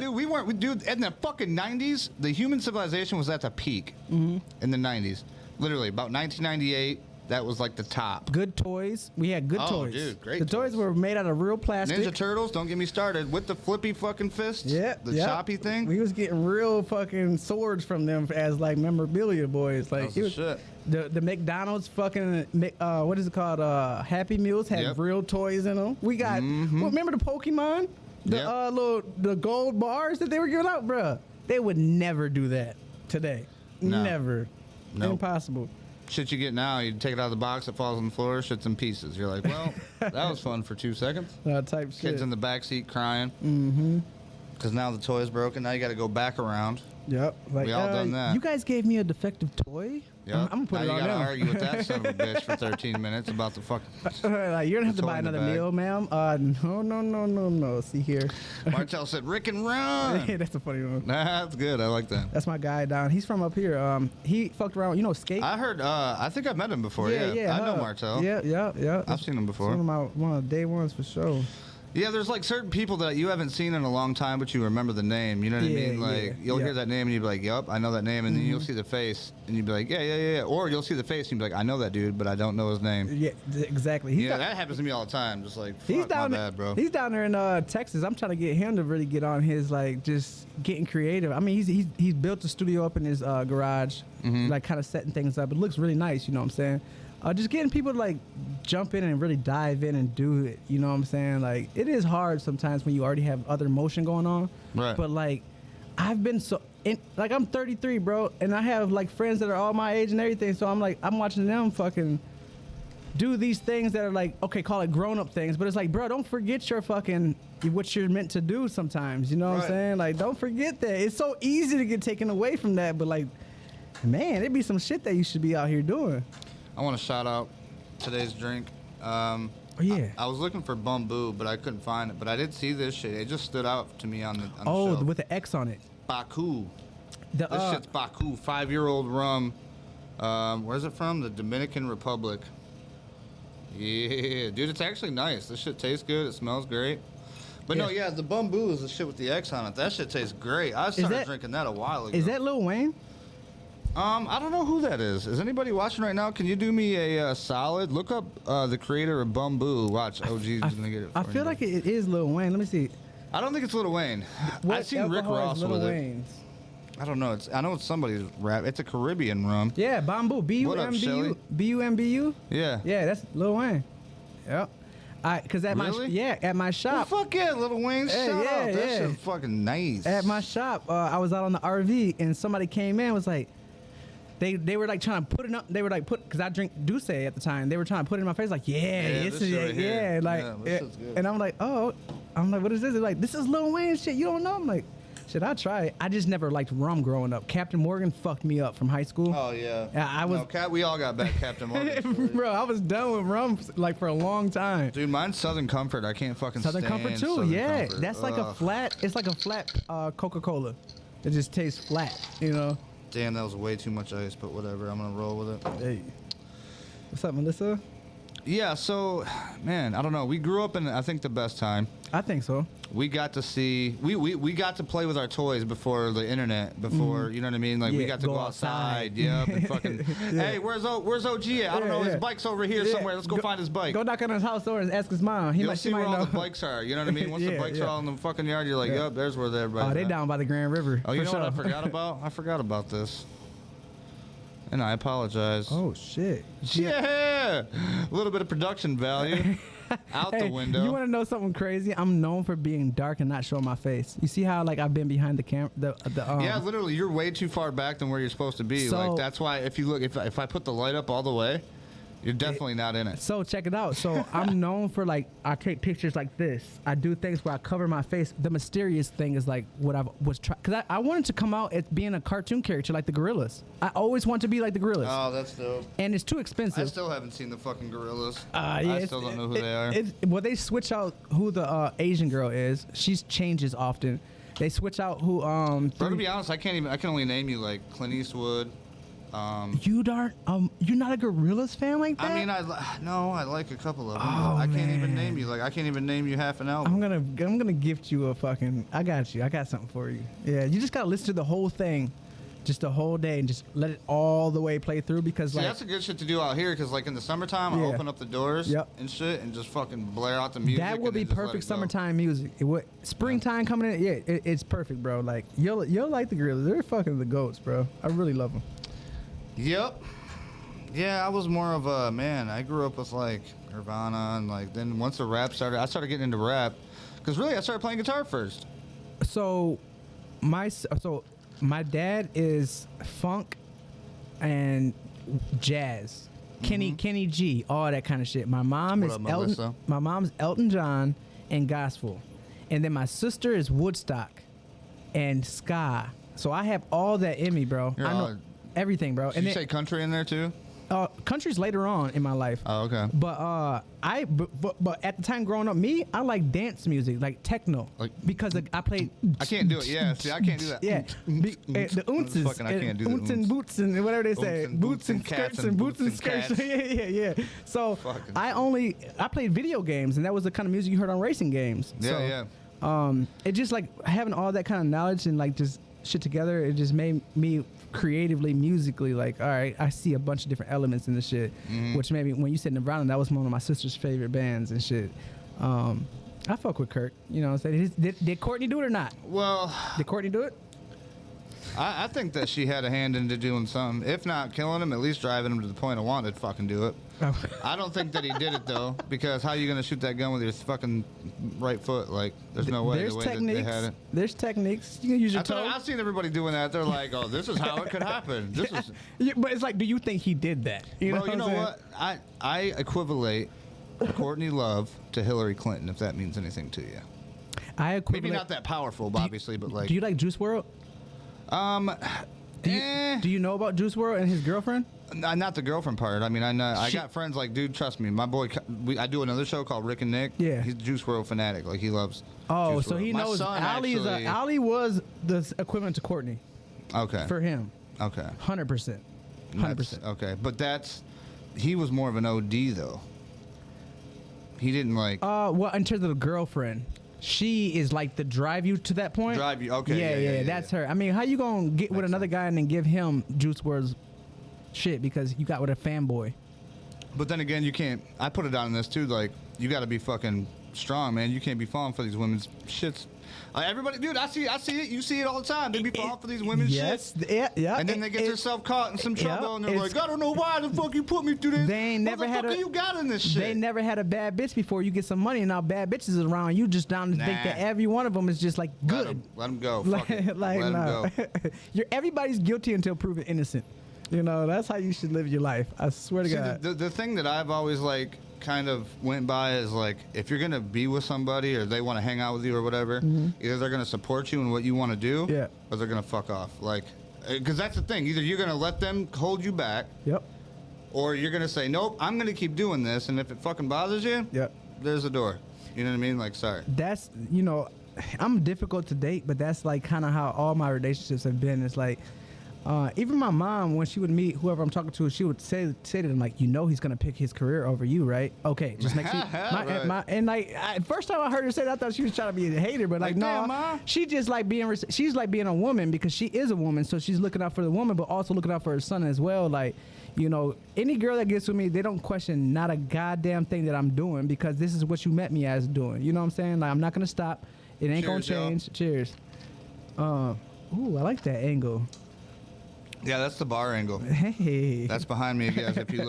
dude, in the fucking 90s, the human civilization was at the peak in the 90s. Literally, about 1998. That was like the top.
Good toys. We had good toys.
Dude, great
The toys were made out of real plastic.
Ninja Turtles, don't get me started. With the flippy fucking fists. Yeah. The choppy thing.
We was getting real fucking swords from them as like memorabilia, boys. Like,
it was shit.
The McDonald's fucking, what is it called? Happy Meals had real toys in them. We got, remember the Pokemon? The gold bars that they were giving out, bruh. They would never do that today.
No.
Never.
Nope.
Impossible.
Shit you get now, you take it out of the box, it falls on the floor, shit's in pieces. You're like, well, that was fun for 2 seconds.
Type shit.
Kids in the back seat crying.
Mm-hmm.
Because now the toy's broken. Now you got to go back around.
Yep. Like,
We all done that.
You guys gave me a defective toy?
Yeah.
I'm going to put it on
now you got to
them.
argue with that son of a bitch for 13 minutes about the fucking...
Like, you're going to have to
toy
buy
in the
another
bag.
meal, ma'am. No. See here.
Martell said, Rick and run.
Hey, that's a funny one.
That's good. I like that.
That's my guy down. He's from up here. He fucked around. You know, skate.
I heard, I think I've met him before. Yeah. I know Martell.
Yeah.
I've seen him before.
One of the day ones for sure.
Yeah, there's like certain people that you haven't seen in a long time, but you remember the name. You know what I mean? Like, you'll hear that name and you'll be like, yup, I know that name. And then you'll see the face and you'll be like, yeah. Or you'll see the face and you'll be like, I know that dude, but I don't know his name.
Yeah, exactly.
That happens to me all the time. Just like,
He's
fuck,
down
my bad, bro.
He's down there in Texas. I'm trying to get him to really get on his, like, just getting creative. I mean, he's built a studio up in his garage, like, kind of setting things up. It looks really nice, you know what I'm saying? Just getting people to, like, jump in and really dive in and do it, you know what I'm saying? Like, it is hard sometimes when you already have other motion going on.
Right.
But, like, I've been like, I'm 33, bro, and I have, like, friends that are all my age and everything, so I'm, like, I'm watching them fucking do these things that are, like, okay, call it grown-up things, but it's like, bro, don't forget your fucking, what you're meant to do sometimes, you know what I'm saying? Like, don't forget that. It's so easy to get taken away from that, but, like, man, it'd be some shit that you should be out here doing.
I want to shout out today's drink. I was looking for Bamboo, but I couldn't find it. But I did see this shit. It just stood out to me on the shelf.
With the X on it.
Baku. This shit's Baku, 5-year-old rum. Where's it from? The Dominican Republic. Yeah, dude, it's actually nice. This shit tastes good. It smells great. But the Bamboo is the shit with the X on it. That shit tastes great. I started drinking that a while ago.
Is that Lil Wayne?
I don't know who that is. Is anybody watching right now? Can you do me a solid? Look up the creator of Bamboo. Watch, OG's gonna get it.
I feel like it is Lil Wayne. Let me see.
I don't think it's Lil Wayne. I've seen Rick Ross with it. I don't know. I know it's somebody's rap. It's a Caribbean rum.
Yeah, Bamboo. B-U-M-B-U. B-U-M-B-U.
Yeah.
Yeah, that's Lil Wayne. Yep. Cause at my shop.
Well, fuck yeah, Lil Wayne. Shout out. That shit fucking nice.
At my shop, I was out on the RV and somebody came in and was like. They were like trying to put it up. They were like because I drink Douce at the time. They were trying to put it in my face like this is and I'm like what is this? They're like this is Lil Wayne shit. You don't know? I'm like shit. I try it. I just never liked rum growing up. Captain Morgan fucked me up from high school.
Oh yeah.
I was.
We all got back Captain Morgan.
Bro, I was done with rum like for a long time.
Dude, mine's Southern Comfort. I can't fucking
Southern
stand
Comfort too.
Southern
Yeah,
Comfort.
that's like a flat. It's like a flat Coca-Cola. It just tastes flat. You know.
Damn, that was way too much ice, but whatever. I'm gonna roll with it.
Hey, what's up, Melissa?
Yeah, so, man, I don't know. We grew up in, I think, the best time.
I think so.
We got to see, we got to play with our toys before the internet, before, you know what I mean? Like, we got to go outside. Yep, and fucking, hey, where's OG at? I don't know, his bike's over here somewhere. Let's go find his bike.
Go knock on his house door and ask his mom.
You'll see where all the bikes are, you know what I mean? Once the bikes are all in the fucking yard, you're like, yep, there's where everybody's
they down by the Grand River.
Oh, you know what I forgot about? I forgot about this. And I apologize.
Oh, shit.
Yeah! A little bit of production value out the window.
You want to know something crazy? I'm known for being dark and not showing my face. You see how, like, I've been behind the camera?
Yeah, literally, you're way too far back than where you're supposed to be.
So,
like, that's why if you look, if I put the light up all the way, you're definitely not in it.
So check it out. So I'm known for like I take pictures like this. I do things where I cover my face. The mysterious thing is like what I was trying because I wanted to come out as being a cartoon character like the Gorillas. I always want to be like the Gorillas.
Oh, that's dope.
And it's too expensive.
I still haven't seen the fucking Gorillas.
Yeah,
I still don't know who they are.
Well, they switch out who the Asian girl is. She changes often. They switch out who.
Bro, to be honest, I can only name you like Clint Eastwood.
You're not a Gorillas fan like that?
I mean, I like a couple of them. But I can't even name you. Like, I can't even name you half an album.
I'm gonna gift you a fucking. I got you. I got something for you. Yeah, you just gotta listen to the whole thing, just the whole day, and just let it all the way play through because like
that's a good shit to do out here because like in the summertime, I open up the doors and shit and just fucking blare out the music.
That would be perfect summertime music. It would springtime coming in. Yeah, it's perfect, bro. Like you'll like the Gorillas. They're fucking the goats, bro. I really love them.
Yep. Yeah, I was more of a man. I grew up with like Nirvana and like then once the rap started, I started getting into rap Because really, I started playing guitar first.
So my dad is funk and jazz. Kenny G, all that kind of shit. My mom
What
is
up, Melissa?
Elton. My mom's Elton John and gospel, and then my sister is Woodstock and ska. So I have all that in me, bro.
You're
I know
all-
everything, bro.
Did
And
you
then,
say country in there too?
country's later on in my life.
Oh, okay.
But but at the time growing up, I like dance music, like techno,
Like-
because I played.
I can't do it. Yeah, see, I can't do that.
Yeah, the ounces,
Fucking, I can't do the
ounce and
ounce.
boots and whatever they say,
and
boots and
cats
skirts and boots and
boots and
skirts.
cats.
yeah. So
Fucking
I played video games, and that was the kind of music you heard on racing games.
Yeah,
So, it just like having all that kind of knowledge and like just shit together. It just made me creatively, musically, like, all right, I see a bunch of different elements in the shit, which maybe when you said Nirvana, that was one of my sister's favorite bands and shit. I fuck with Kirk, you know what I'm saying? Did Courtney do it or not?
Well,
Did Courtney do it?
I think that she had a hand into doing something. If not killing him, at least driving him to the point of wanted to fucking do it.
Oh.
I don't think that he did it though, because how are you gonna shoot that gun with your fucking right foot? Like, there's no way.
There's
the way that
techniques.
they had it.
There's techniques. You can use your toe.
I've seen everybody doing that. They're like, "Oh, this is how it could happen." This is,
Yeah, but it's like, do you think he did that? You
bro. You know
I'm
what? I equivalate Courtney Love to Hillary Clinton, if that means anything to you.
saying? I equivalent.
Maybe not that powerful, obviously, but like,
Do you like Juice WRLD? Do you know about Juice WRLD and his girlfriend?
Not the girlfriend part. I mean, I know I
She-
got friends like, dude, trust me, my boy. I do another show called Rick and Nick.
Yeah.
He's a Juice WRLD fanatic. Like, he loves.
Oh,
Juice
so
WRLD.
he
My
knows
son
Ali
actually-
Ali was the equivalent to Courtney
Okay.
for him.
Okay.
100%. 100%.
Okay, but he was more of an OD though. He didn't like
Well, in terms of the girlfriend, she is like the drive you to that point.
drive you. Okay.
Yeah, that's her. I mean, how you gonna get with
Makes
another
sense.
guy and then give him Juice WRLD's shit because you got with a fanboy?
But then again, you can't. I put it on this too. Like, you got to be fucking strong, man. You can't be falling for these women's shits. Everybody, dude, I see it. You see it all the time. They be falling for these women's
Yes,
shit.
yeah.
And then they get themselves caught in some trouble, and they're
it's-
like, I don't know why the fuck you put me through this.
They ain't never had
Motherfucker,
a-
you got in this shit.
They never had a bad bitch before you get some money, and now bad bitches is around. You just down to think
Nah.
that every one of them is just like good.
Let them go. Fuck it.
Like,
Let 'em
nah.
go.
Everybody's guilty until proven innocent. You know, that's how you should live your life. I swear to
See,
God.
the thing that I've always like kind of went by is like, if you're gonna be with somebody or they want to hang out with you or whatever, either they're gonna support you in what you want to do,
Yeah.
or they're gonna fuck off. Like, because that's the thing. Either you're gonna let them hold you back,
Yep.
or you're gonna say, nope, I'm gonna keep doing this, and if it fucking bothers you,
Yep.
there's a door. You know what I mean? Like, sorry.
That's, you know, I'm difficult to date, but that's like kind of how all my relationships have been. It's like, even my mom, when she would meet whoever I'm talking to, she would say to them, like, you know, he's going to pick his career over you, right? Okay, just make sure.
Right.
And like, first time I heard her say that, I thought she was trying to be a hater, but like,
Like,
no,
damn, Ma.
she just like she's like being a woman because she is a woman. So she's looking out for the woman, but also looking out for her son as well. Like, you know, any girl that gets with me, they don't question not a goddamn thing that I'm doing because this is what you met me as doing. You know what I'm saying? Like, I'm not going to stop. It ain't going to
Cheers, y'all.
change. Cheers. Ooh, I like that angle.
Yeah, that's the bar angle.
Hey.
That's behind me, guys. If you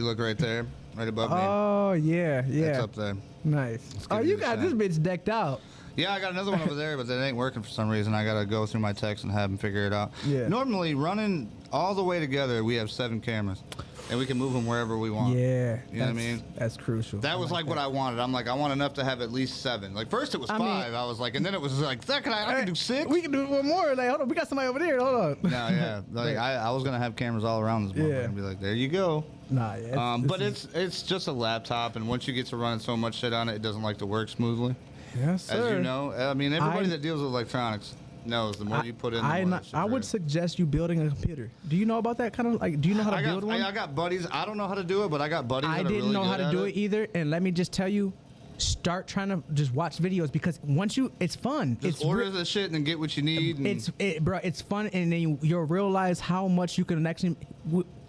look right there, right above me,
Oh yeah, yeah.
it's up there.
Nice. Oh,
give
you
you the
got this
shot.
bitch decked out.
Yeah, I got another one over there, but that ain't working for some reason. I gotta go through my text and have them figure it out.
Yeah.
Normally, running all the way together, we have 7 cameras, and we can move them wherever we want.
Yeah.
You know what I mean?
That's crucial.
That was like what I wanted. I'm like, I want enough to have at least 7. Like, first it was 5. I was like, and then it was like, I can do 6.
We can do one more. Like, hold on, we got somebody over there. Hold on.
No, yeah. Like, I was gonna have cameras all around this motherfucker
Yeah.
and be like, there you go.
Nah, yeah.
But it's just a laptop, and once you get to running so much shit on it, it doesn't like to work smoothly.
yes, sir.
As you know, I mean, everybody
I-
that deals with electronics knows the more you put in, the more that shit
I would
works.
suggest you building a computer. Do you know about that kind of like? Do you know how to build one?
I got buddies. I don't know how to do it, but I got buddies
I
that are
didn't
really
know how
good
to
at
do it either, and let me just tell you, start trying to just watch videos because once it's fun.
Just
it's
order the shit and then get what you need. And
Bro, it's fun, and then you'll realize how much you can actually.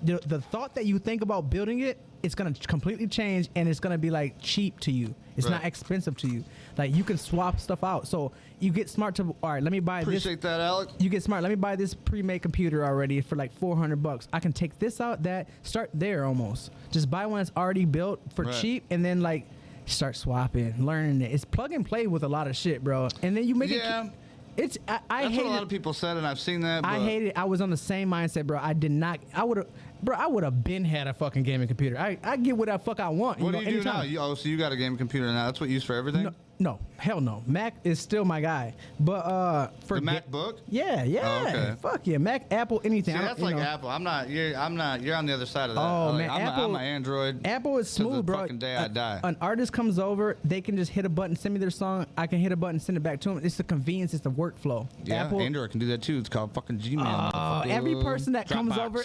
The thought that you think about building it, it's gonna completely change, and it's gonna be like cheap to you. It's not
Right.
expensive to you. Like you can swap stuff out. So you get smart to. All right, let me buy this.
appreciate that, Alec.
You get smart. Let me buy this pre-made computer already for like $400. I can take this out, that start there almost. Just buy one that's already built for
Right.
cheap, and then like start swapping, learning it. It's plug and play with a lot of shit, bro. And then you make it. It's I
That's
hate
what a lot of people said, and I've seen that. But
I hate it. I was on the same mindset, bro. I did not. I would have been had a fucking gaming computer. I get what the fuck I want.
What do you do now? So you got a gaming computer now? That's what you use for everything?
No, hell no. Mac is still my guy. But for
the MacBook?
Yeah.
Oh, okay.
Fuck yeah, Mac, Apple, anything.
See, that's like Apple. I'm not. You're on the other side of that.
Oh man,
I'm an Android.
Apple is smooth,
the
bro.
Fucking day I die.
An artist comes over, they can just hit a button, send me their song. I can hit a button, send it back to them. It's the convenience, it's the workflow.
Yeah,
Apple,
Android can do that too. It's called fucking Gmail.
Every person that comes over,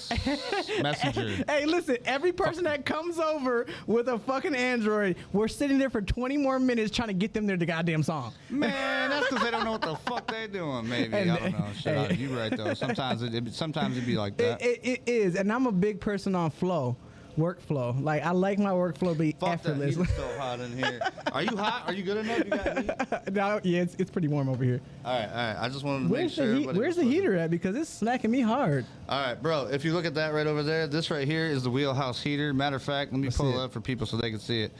Messenger.
Hey, listen, every person that comes over with a fucking Android, we're sitting there for 20 more minutes trying to get them their goddamn song.
Man, that's because they don't know what the fuck they doing. Maybe I don't know. Shit, you right though. Sometimes it'd be like that.
It is, and I'm a big person on workflow. Like I like my workflow to be effortless.
It's so hot in here. Are you hot? Are you good enough? You got heat?
No, yeah, it's pretty warm over here.
All right. I just wanted to make sure.
Where's the heater at? Because it's smacking me hard.
All right, bro. If you look at that right over there, this right here is the Wheelhouse heater. Matter of fact, let me pull it up for people so they can see it.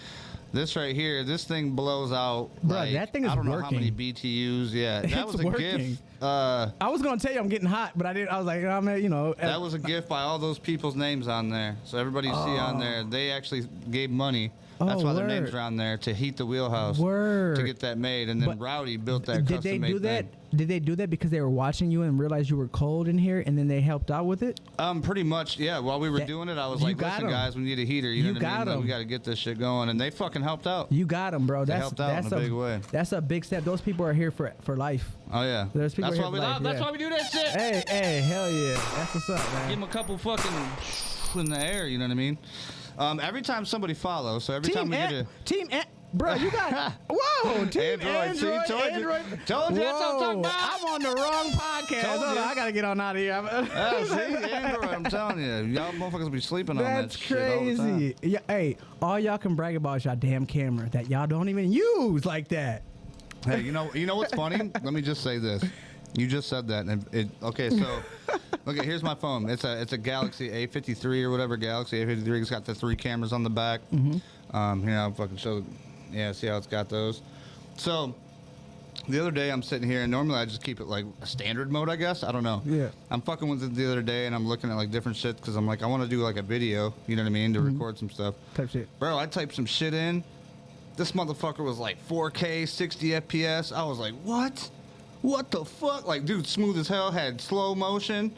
This right here, this thing blows out.
Bro,
like,
that thing is
I don't know
working.
how many BTUs. Yeah, that was a gift.
I was gonna tell you I'm getting hot, but I didn't. I was like, oh, man, you know.
That was a gift by all those people's names on there. So everybody you see on there, they actually gave money. That's why their names are on there, to heat the Wheelhouse. To get that made. And then Rowdy built that custom-made thing.
Did they do that? Did they do that because they were watching you and realized you were cold in here, and then they helped out with it?
Pretty much, yeah. While we were doing it, I was like, listen, guys, we need a heater. You know what I mean? Like, we got to get this shit going. And they fucking helped out.
You got them, bro.
They helped out in a big way.
That's a big step. Those people are here for life.
Oh, yeah.
That's
why we love. That's why we do that shit.
Hey, hell yeah. That's what's up, man.
Give them a couple fucking in the air, you know what I mean? Every time somebody follows, so every time we get a...
Bro, you got... Whoa, Team
Android. See, told you that's what I'm talking about.
I'm on the wrong podcast. Hold on, I got to get on out of here.
See, Android, I'm telling you. Y'all motherfuckers be sleeping on that shit all the time.
That's crazy. Yeah, hey, all y'all can brag about is y'all damn camera that y'all don't even use like that.
Hey, you know what's funny? Let me just say this. You just said that. And okay, so... Okay, here's my phone. It's a Galaxy A53 or whatever. Galaxy A53. It's got the 3 cameras on the back. Mm-hmm. Here, I'll fucking show... Yeah, see how it's got those? So, the other day I'm sitting here, and normally I just keep it like standard mode, I guess. I don't know.
Yeah.
I'm fucking with it the other day, and I'm looking at like different shit because I'm like, I want to do like a video, you know what I mean, to record some stuff.
Type shit.
Bro, I typed some shit in. This motherfucker was like 4K, 60 FPS. I was like, what? What the fuck? Like, dude, smooth as hell, had slow motion.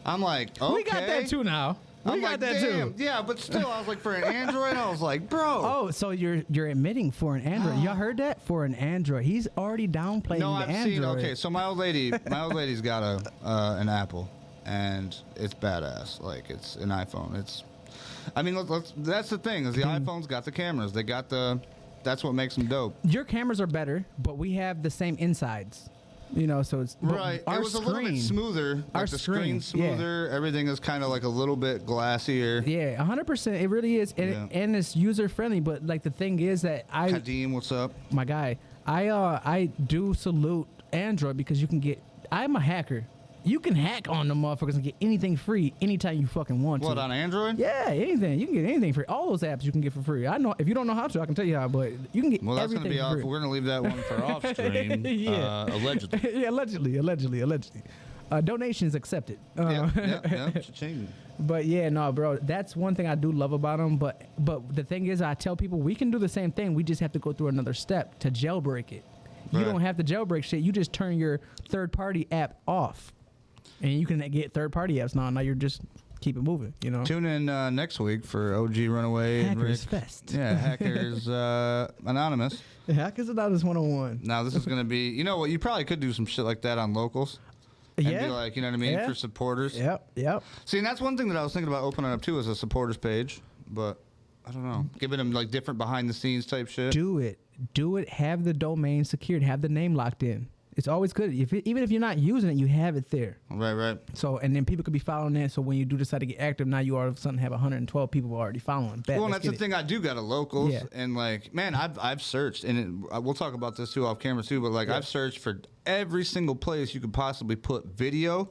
I'm like, okay.
We got that too now. We got that too.
Yeah, but still, I was like, for an Android, I was like, bro.
Oh, so you're admitting for an Android. Y'all heard that? For an Android. He's already downplaying
no,
the
I've
Android.
seen, okay, so my old lady's got an Apple, and it's badass. Like, it's an iPhone. That's the thing, is the iPhone's got the cameras. They got that's what makes them dope.
Your cameras are better, but we have the same insides. You know, so it's
right. It was a little bit smoother. Like the screen's smoother. Yeah. Everything is kind of like a little bit glassier.
Yeah, 100%. It really is, and it's user friendly. But like the thing is that
Kadeem, what's up?
My guy, I do salute Android because you can get. I'm a hacker. You can hack on the motherfuckers and get anything free anytime you fucking want to.
What, on Android?
Yeah, anything. You can get anything free. All those apps you can get for free. I know if you don't know how to, I can tell you how, but you can get
well, that's
everything
gonna be off.
free.
We're gonna leave that one for off stream. Allegedly.
Yeah, allegedly. Donations accepted.
Yeah. Cha-ching.
But yeah, no, bro. That's one thing I do love about them. But the thing is, I tell people we can do the same thing. We just have to go through another step to jailbreak it. You don't have to jailbreak shit. You just turn your third-party app off. And you can get third-party apps now. Now you're just keep it moving, you know.
Tune in next week for OG Runaway
Hackers
and Rick.
Fest.
Yeah, Hackers Anonymous.
Hackers Anonymous 101.
Now this is gonna be. You know what? You probably could do some shit like that on locals. And be like, you know what I mean, for supporters.
Yep.
See, and that's one thing that I was thinking about opening up too, is a supporters page. But I don't know, giving them like different behind the scenes type shit.
Do it. Have the domain secured. Have the name locked in. It's always good. Even if you're not using it, you have it there.
Right.
So, and then people could be following that. So when you do decide to get active, now you all of a sudden have 112 people already following.
Well, and that's the thing. I do got a locals, and like, man, I've searched, and we'll talk about this too off camera too. But like, I've searched for every single place you could possibly put video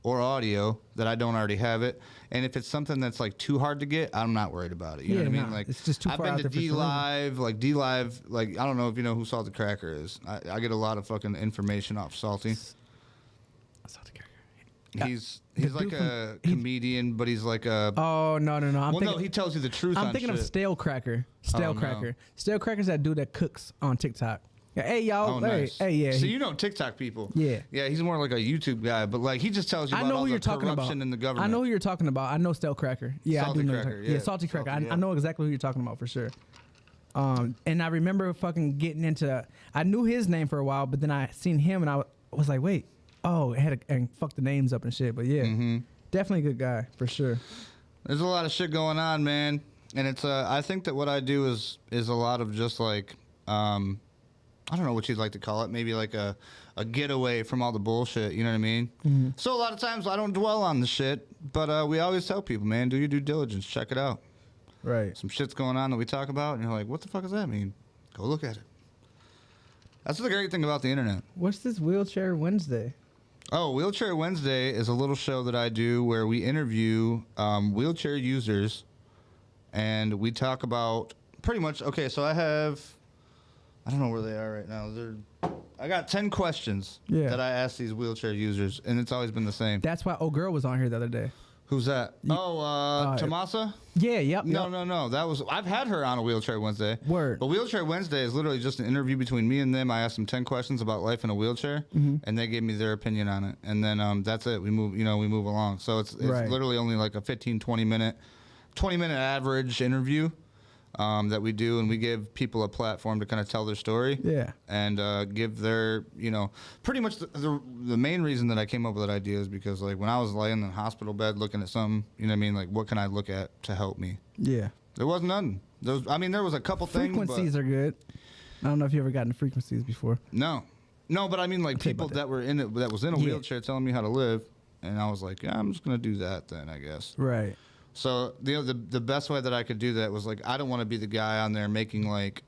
or audio that I don't already have it. And if it's something that's like too hard to get, I'm not worried about it. You know what I mean?
Nah,
Like
it's just too
I've
far
been
out
to
there for
D
Selena.
Live, like I don't know if you know who Salty Cracker is. I get a lot of fucking information off Salty.
Salty Cracker.
He's
The
like
dude
a
from-
comedian, but he's like a.
Oh no!
No, he tells you the truth.
I'm
on
thinking of
shit.
Stale Cracker. Stale
Oh, no.
Cracker. Stale Cracker's that dude that cooks on TikTok. Yeah, hey y'all,
Oh,
hey,
nice.
hey, yeah.
So you know TikTok people.
Yeah.
Yeah, he's more like a YouTube guy, but like he just tells you
I
about
know
all
who
the
you're talking
corruption
about.
in the government.
I know who you're talking about. I know Stale Cracker. Yeah,
Salty
I do know.
Cracker,
Yeah,
yeah.
Salty Cracker.
Salty,
I
yeah.
know exactly who you're talking about for sure. And I remember fucking getting into. I knew his name for a while, but then I seen him and I was like, wait, oh, it had and fuck the names up and shit. But yeah, definitely a good guy for sure.
There's a lot of shit going on, man, and it's. I think that what I do is a lot of just like. I don't know what you'd like to call it. Maybe like a getaway from all the bullshit. You know what I mean? So a lot of times I don't dwell on the shit, but we always tell people, man, do your due diligence. Check it out.
Right.
Some shit's going on that we talk about, and you're like, what the fuck does that mean? Go look at it. That's the great thing about the internet.
What's this Wheelchair Wednesday?
Oh, Wheelchair Wednesday is a little show that I do where we interview wheelchair users, and we talk about pretty much. Okay, so I don't know where they are right now. I got 10 questions that I ask these wheelchair users, and it's always been the same.
That's why old girl was on here the other day.
Who's that? Tomasa?
Yeah, yep.
No. I've had her on a Wheelchair Wednesday.
Word.
But Wheelchair Wednesday is literally just an interview between me and them. I asked them 10 questions about life in a wheelchair, and they gave me their opinion on it. And then that's it. We move along. So it's
Right.
literally only like a 20 minute average interview that we do, and we give people a platform to kind of tell their story.
Yeah.
And give their, pretty much the main reason that I came up with that idea is because, like, when I was laying in the hospital bed looking at something, you know what I mean? Like, what can I look at to help me?
Yeah.
There was none. There was a couple
Frequencies
things.
are good. I don't know if you ever gotten frequencies before.
No, but I mean, like, people that were in it, that was in a wheelchair telling me how to live. And I was like, yeah, I'm just going to do that then, I guess.
Right.
So the best way that I could do that was, like, I don't want to be the guy on there making, like,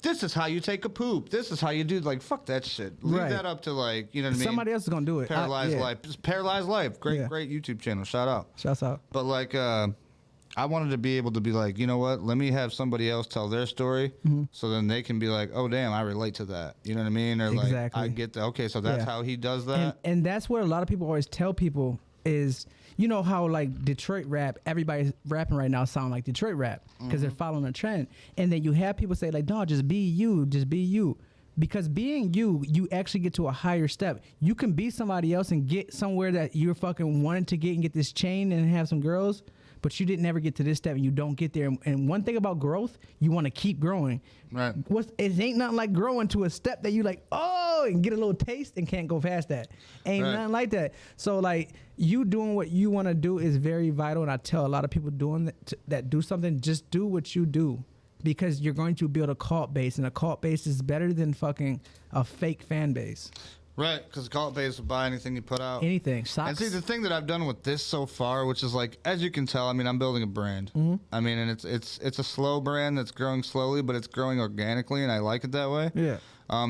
this is how you take a poop. This is how you do, like, fuck that shit. Leave that up to, like, you know what I mean?
Somebody else is going to do it.
Paralyzed Life. Just Paralyzed Life. Great YouTube channel. Shout out.
Shouts out.
But, like, I wanted to be able to be like, you know what? Let me have somebody else tell their story, so then they can be like, oh, damn, I relate to that. You know what I mean? Or
Exactly.
like, I get that. Okay, so that's how he does that.
And that's what a lot of people always tell people is, you know how like Detroit rap, everybody's rapping right now sound like Detroit rap because they're following a trend. And then you have people say like, no, just be you, just be you. Because being you actually get to a higher step. You can be somebody else and get somewhere that you're fucking wanting to get and get this chain and have some girls, but you didn't ever get to this step and you don't get there. And one thing about growth, you want to keep growing.
Right.
It ain't nothing like growing to a step that you like, oh, and get a little taste and can't go past that. Ain't nothing like that. So like you doing what you want to do is very vital. And I tell a lot of people doing that do something, just do what you do. Because you're going to build a cult base, and a cult base is better than fucking a fake fan base.
Right, because the cult base will buy anything you put out.
Anything. Socks.
And see, the thing that I've done with this so far, which is like, as you can tell, I mean, I'm building a brand. I mean, and it's a slow brand that's growing slowly, but it's growing organically, and I like it that way.
Yeah.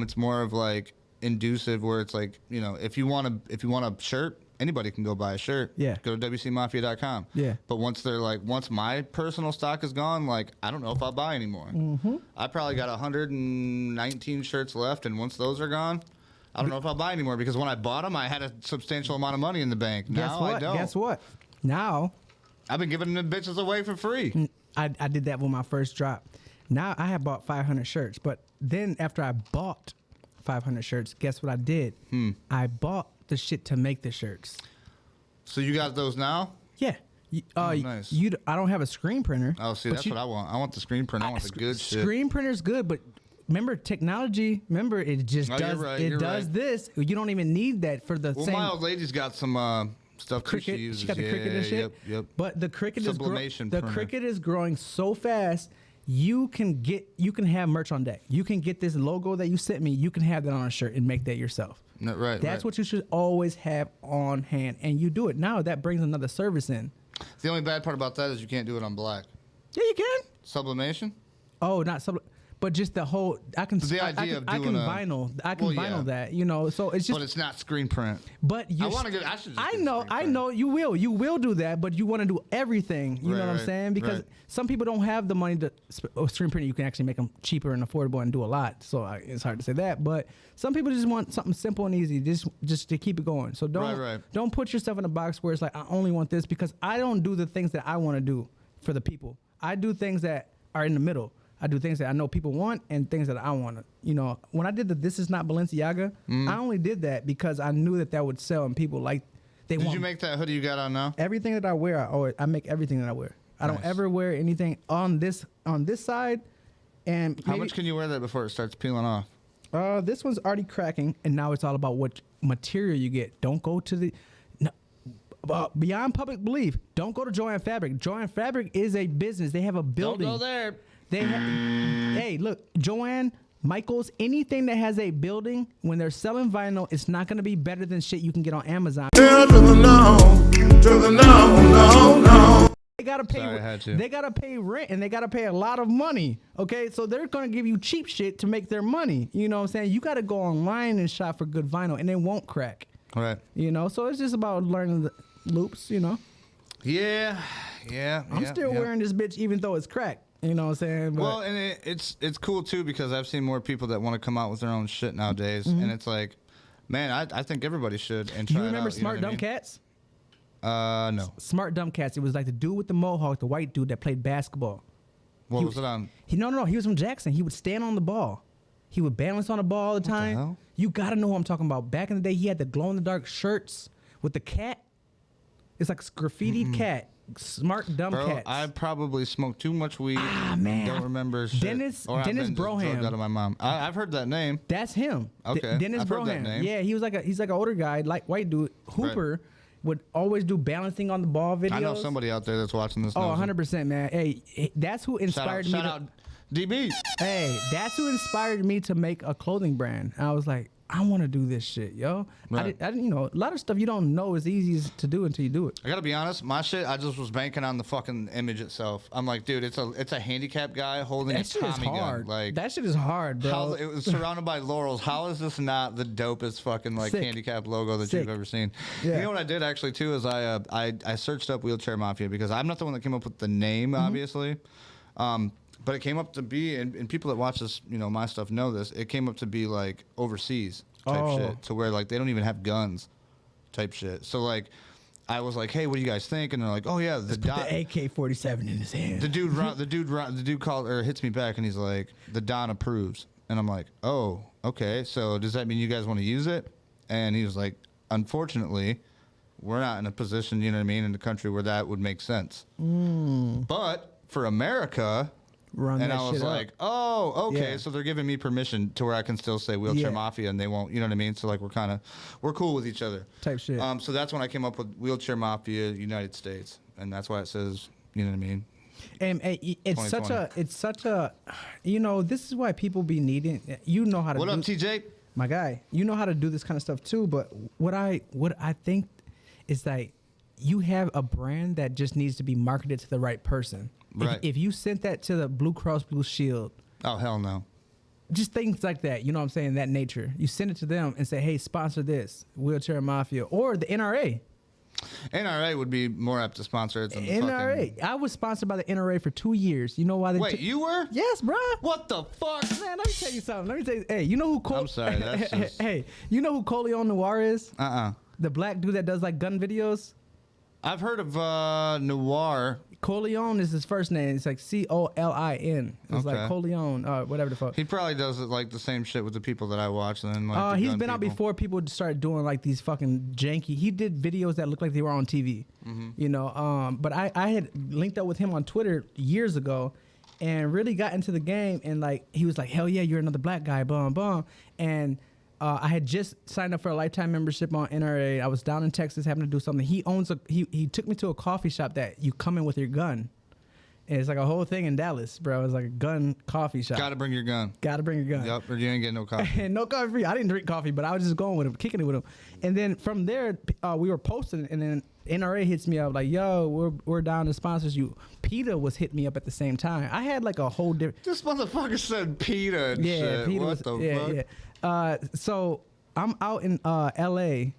It's more of like inducive, where it's like, you know, if you want a shirt, anybody can go buy a shirt.
Yeah.
Go to WCMafia.com.
Yeah.
But once my personal stock is gone, like, I don't know if I'll buy anymore. I probably got 119 shirts left, and once those are gone, I don't know if I'll buy anymore, because when I bought them, I had a substantial amount of money in the bank. Now I don't.
Guess what? Now,
I've been giving them bitches away for free.
I did that with my first drop. Now I have bought 500 shirts, but then after I bought 500 shirts, guess what I did? I bought the shit to make the shirts.
So you got those now?
Yeah.
Nice.
I don't have a screen printer.
Oh, see, that's what I want. I want the screen print. I want the good shit.
Screen printer's good, but remember technology. Remember it just does.
You're right,
it does this. You don't even need that for the
Well,
same.
my old lady's got some stuff
Cricut.
she uses.
She got the Cricut and shit.
Yep.
But the Cricut
Sublimation
the
printer.
Cricut is growing so fast. You can have merch on deck. You can get this logo that you sent me. You can have that on a shirt and make that yourself.
No, right.
That's what you should always have on hand, and you do it now. That brings another service in.
The only bad part about that is you can't do it on black.
Yeah, you can.
Sublimation?
Oh, not sub. But just the whole, I can
The idea of doing
vinyl that, you know. So it's just.
But it's not screen print.
But you. I know. You will do that, but you want to do everything. You know what I'm saying? Because some people don't have the money to screen print. You can actually make them cheaper and affordable and do a lot. So it's hard to say that. But some people just want something simple and easy, just to keep it going. So don't put yourself in a box where it's like, I only want this, because I don't do the things that I want to do for the people. I do things that are in the middle. I do things that I know people want and things that I want to, you know. When I did the This Is Not Balenciaga, I only did that because I knew that would sell and people want. Did you
make that hoodie you got on now?
Everything that I wear, I make everything that I wear. I don't ever wear anything on this side. And
how much can you wear that before it starts peeling off?
This one's already cracking, and now it's all about what material you get. Don't go to the beyond public belief. Don't go to Joann Fabric. Joann Fabric is a business. They have a building.
Don't go there.
Hey, look, Joann, Michaels, anything that has a building, when they're selling vinyl, it's not going to be better than shit you can get on Amazon. No. They gotta pay. They gotta pay rent, and they gotta pay a lot of money. Okay, so they're gonna give you cheap shit to make their money. You know what I'm saying? You gotta go online and shop for good vinyl, and it won't crack.
Right.
You know, so it's just about learning the loops. You know.
Yeah.
I'm still wearing this bitch even though it's cracked. You know what I'm saying? But
well, and it's cool too, because I've seen more people that want to come out with their own shit nowadays, and it's like, man, I think everybody should. And try
you remember
it out,
Smart Dumb Cats?
No.
Smart Dumb Cats. It was like the dude with the mohawk, the white dude that played basketball.
What was it on?
No. He was from Jackson. He would stand on the ball. He would balance on the ball all the time.
What the hell?
You gotta know who I'm talking about. Back in the day, he had the glow in the dark shirts with the cat. It's like a graffitied cat. Smart Dumb Cats.
I probably smoked too much weed.
Man.
Don't remember shit.
Dennis Broham.
Out of my mom. I've heard that name.
That's him.
Okay.
Dennis
I've
Broham.
heard that name.
Yeah, he's like an older guy, like white dude. Hooper would always do balancing on the ball videos.
I know somebody out there that's watching this.
Oh, 100%, man. Hey, that's who inspired me.
Shout out DB.
Hey, that's who inspired me to make a clothing brand. And I was like, I want to do this shit, yo.
Right.
I didn't, you know, a lot of stuff you don't know is easy to do until you do it.
I gotta be honest, my shit, I just was banking on the fucking image itself. I'm like, dude, it's a handicapped guy holding a Tommy gun. Like,
that shit is hard, bro.
It was surrounded by laurels. How is this not the dopest fucking like handicapped logo that you've ever seen? Yeah. You know what I did actually too is I searched up Wheelchair Mafia, because I'm not the one that came up with the name, obviously. But it came up to be, and people that watch this, you know, my stuff know this, it came up to be like overseas type shit, to where like they don't even have guns type shit. So like I was like, hey, what do you guys think? And they're like, oh yeah, the
AK-47 in his hand.
The dude called or hits me back, and he's like, the Don approves. And I'm like, oh, okay. So does that mean you guys want to use it? And he was like, unfortunately, we're not in a position, you know what I mean, in the country where that would make sense. But for America, and I was like, oh, okay. Yeah. So they're giving me permission to where I can still say Wheelchair Mafia, and they won't, you know what I mean? So like we're cool with each other.
Type shit.
So that's when I came up with Wheelchair Mafia United States, and that's why it says, you know what I mean?
And it's such a, you know, this is why people be needing, you know how to
What up, TJ?
My guy, you know how to do this kind of stuff too, but what I think is that you have a brand that just needs to be marketed to the right person.
Right.
If you sent that to the Blue Cross Blue Shield.
Oh, hell no.
Just things like that, you know what I'm saying, that nature. You send it to them and say, hey, sponsor this, Wheelchair Mafia, or the NRA.
NRA would be more apt to sponsor it than the
NRA. I was sponsored by the NRA for 2 years. You know why?
Wait, you were?
Yes, bro.
What the fuck?
Man, let me tell you something. Hey, you know who
I'm sorry, that's just...
Hey, you know who Coleon Noir is? The black dude that does like gun videos?
I've heard of Noir.
Coleon is his first name. It's like Colin. It's like Coleon, whatever the fuck.
He probably does it like the same shit with the people that I watch. And then like
he's been out before people started doing like these fucking janky. He did videos that looked like they were on TV, you know. But I had linked up with him on Twitter years ago, and really got into the game. And like he was like, hell yeah, you're another black guy, bum. And I had just signed up for a lifetime membership on NRA. I was down in Texas having to do something. He took me to a coffee shop that you come in with your gun. And it's like a whole thing in Dallas, bro. It's like a gun coffee shop.
Gotta bring your gun.
Yep,
or you ain't getting no coffee.
And no coffee free. I didn't drink coffee, but I was just going with him, kicking it with him. And then from there, we were posting, and then NRA hits me up like, yo, we're down to sponsors you. PETA was hitting me up at the same time. I had like a whole different.
This motherfucker said PETA and shit.
PETA
What the fuck?
So I'm out in LA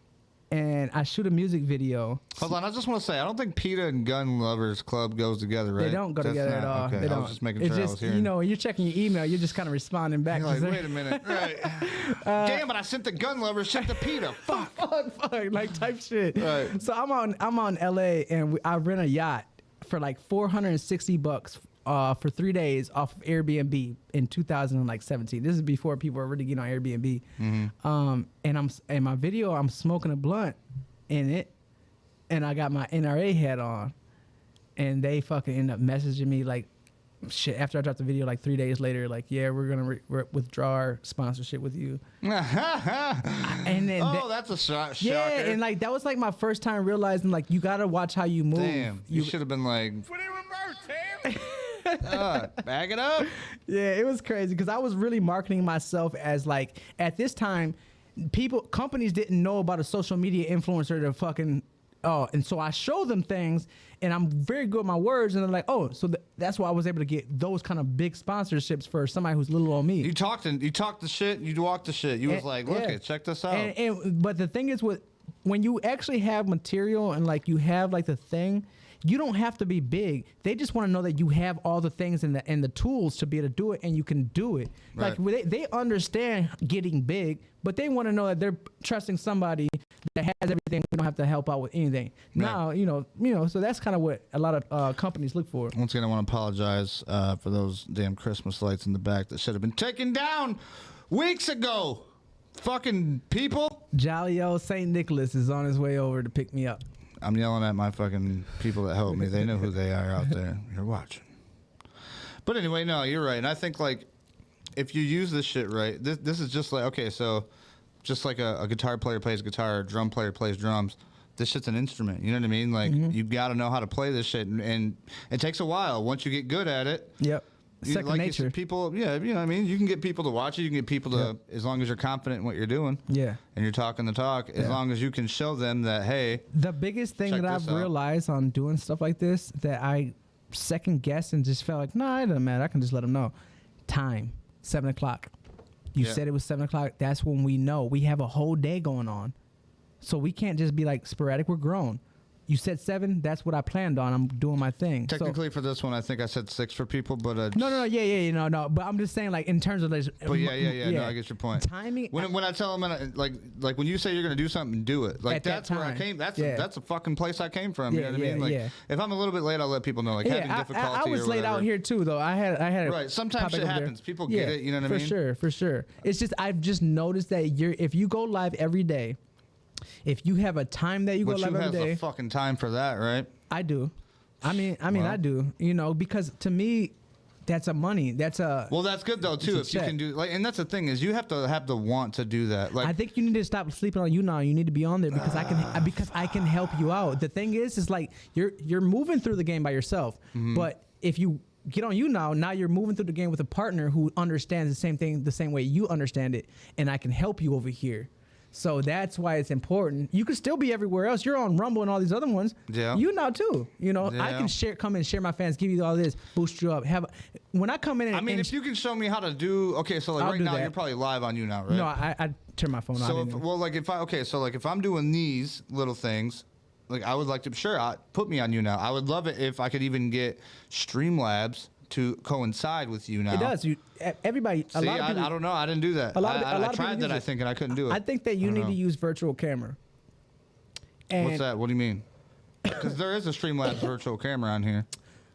and I shoot a music video.
Hold on, I just want to say, I don't think PETA and Gun Lovers Club goes together, right?
They don't go together at all.
Okay,
They don't.
I was just making sure I was hearing.
You know, when you're checking your email, you're just kind of responding back.
You're like, wait a minute. Right. Damn it, I sent the Gun Lovers, sent the PETA. Fuck.
fuck, like type shit.
Right.
So I'm on LA and I rent a yacht for like $460 for 3 days off of Airbnb in 2017. This is before people were really getting on Airbnb.
Mm-hmm.
And in my video, I'm smoking a blunt in it, and I got my NRA hat on, and they fucking end up messaging me like, shit. After I dropped the video, like 3 days later, like, yeah, we're gonna withdraw our sponsorship with you. And then
that's a shocker.
Yeah, and like that was like my first time realizing like you gotta watch how you move.
Damn, you should have been like, back it up.
Yeah, it was crazy because I was really marketing myself as like at this time, companies didn't know about a social media influencer to fucking. Oh, and so I show them things, and I'm very good with my words, and they're like, oh, so that's why I was able to get those kind of big sponsorships for somebody who's little on me.
You talked the shit, you walked the shit. You was like, look it, check this out.
But the thing is, when you actually have material and like you have like the thing, you don't have to be big. They just want to know that you have all the things and the tools to be able to do it, and you can do it.
Right.
Like they understand getting big, but they want to know that they're trusting somebody that has everything. We don't have to help out with anything.
Right.
Now, you know. So that's kind of what a lot of companies look for.
Once again, I want to apologize for those damn Christmas lights in the back that should have been taken down weeks ago. Fucking people.
Jolly old St. Nicholas is on his way over to pick me up.
I'm yelling at my fucking people that help me. They know who they are out there. You're watching. But anyway, no, you're right. And I think, like, if you use this shit right, this is just like, okay, so just like a guitar player plays guitar, a drum player plays drums. This shit's an instrument. You know what I mean? Like, you've got to know how to play this shit. And it takes a while. Once you get good at it.
Yep. Second nature.
You said, people, yeah, you know what I mean? You can get people to watch it. You can get people to, as long as you're confident in what you're doing.
Yeah.
And you're talking the talk, as long as you can show them that, hey.
The biggest thing that I've realized on doing stuff like this that I second guessed and just felt like, nah, it doesn't matter. I can just let them know. Time, 7 o'clock. You said it was 7 o'clock. That's when we know. We have a whole day going on. So we can't just be like sporadic. We're grown. You said 7. That's what I planned on. I'm doing my thing.
Technically, for this one, I think I said 6 for people, but
no. But I'm just saying, like in terms of this.
But yeah. No, I get your point.
Timing.
When I tell them, like when you say you're gonna do something, do it. Like that's where I came. That's a fucking place I came from. You know what I mean? Like if I'm a little bit late, I'll let people know. Like having difficulty. I was
late out here too, though. I had.
Right. Sometimes shit happens. People get it. You know what I mean?
For sure. It's just I've just noticed that if you go live every day. If you have a time that you go live every day,
has the fucking time for that, right?
I do. I mean, I do. You know, because to me, that's a money. That's a
well, that's good though too. If you can do like, and that's the thing is, you have to have the want to do that. Like,
I think you need to stop sleeping on you now. You need to be on there because I can help you out. The thing is like you're moving through the game by yourself, but if you get on you now you're moving through the game with a partner who understands the same thing the same way you understand it, and I can help you over here. So that's why it's important. You can still be everywhere else. You're on Rumble and all these other ones. Yeah. You now too. You know, I can come and share my fans, give you all this, boost you up. When I come in and
if you can show me how to do, okay, so like right now you're probably live on you now, right?
No, I turn my phone on.
So if I'm doing these little things, like I would like to, put me on you now. I would love it if I could even get Streamlabs to coincide with you now.
It does. Everybody.
See, a lot of people, I don't know. I didn't do that. I tried that, I think, and I couldn't do it.
I think that you need to use virtual camera. And
what's that? What do you mean? Because there is a Streamlabs virtual camera on here.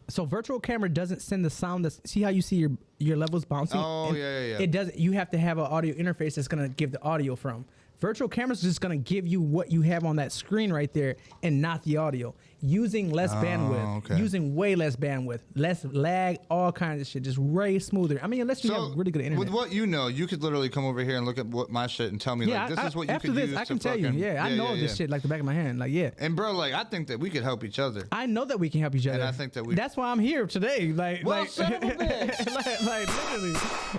So virtual camera doesn't send the sound. See how you see your levels bouncing?
Oh, yeah.
It doesn't. You have to have an audio interface that's going to give the audio from. Virtual camera is just going to give you what you have on that screen right there and not the audio. using less bandwidth,
okay.
using way less bandwidth, less lag, all kinds of shit, just way smoother. I mean, unless you have really good internet.
With what you know, you could literally come over here and look at what my shit and tell me like this is what you
after
could
this,
use.
I can
to
tell
fucking,
you. Yeah, I know this shit like the back of my hand. Like, yeah.
And bro, like I think that we could help each other.
I know that we can help each other.
And I think that we.
That's why I'm here today. Like,
well, son of a bitch.
like literally.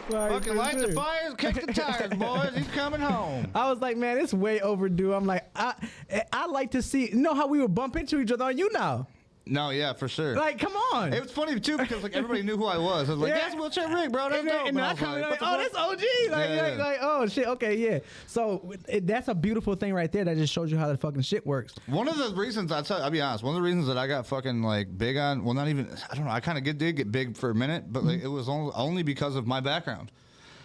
Fucking light the fires, kick the tires, boys. He's coming home.
I was like, man, it's way overdue. I'm like, I like to see. You know how we would bump into each other on you now.
No, yeah, for sure.
Like, come on.
It was funny too because like everybody knew who I was. I was like, that's Wheelchair Rick, bro. That's dope.
And I come like, oh, that's OG. Like, oh shit. Okay, yeah. So that's a beautiful thing right there. That just shows you how the fucking shit works.
One of the reasons I'll be honest. One of the reasons that I got fucking like big on. Well, not even. I don't know. I kind of did get big for a minute, but like it was only because of my background.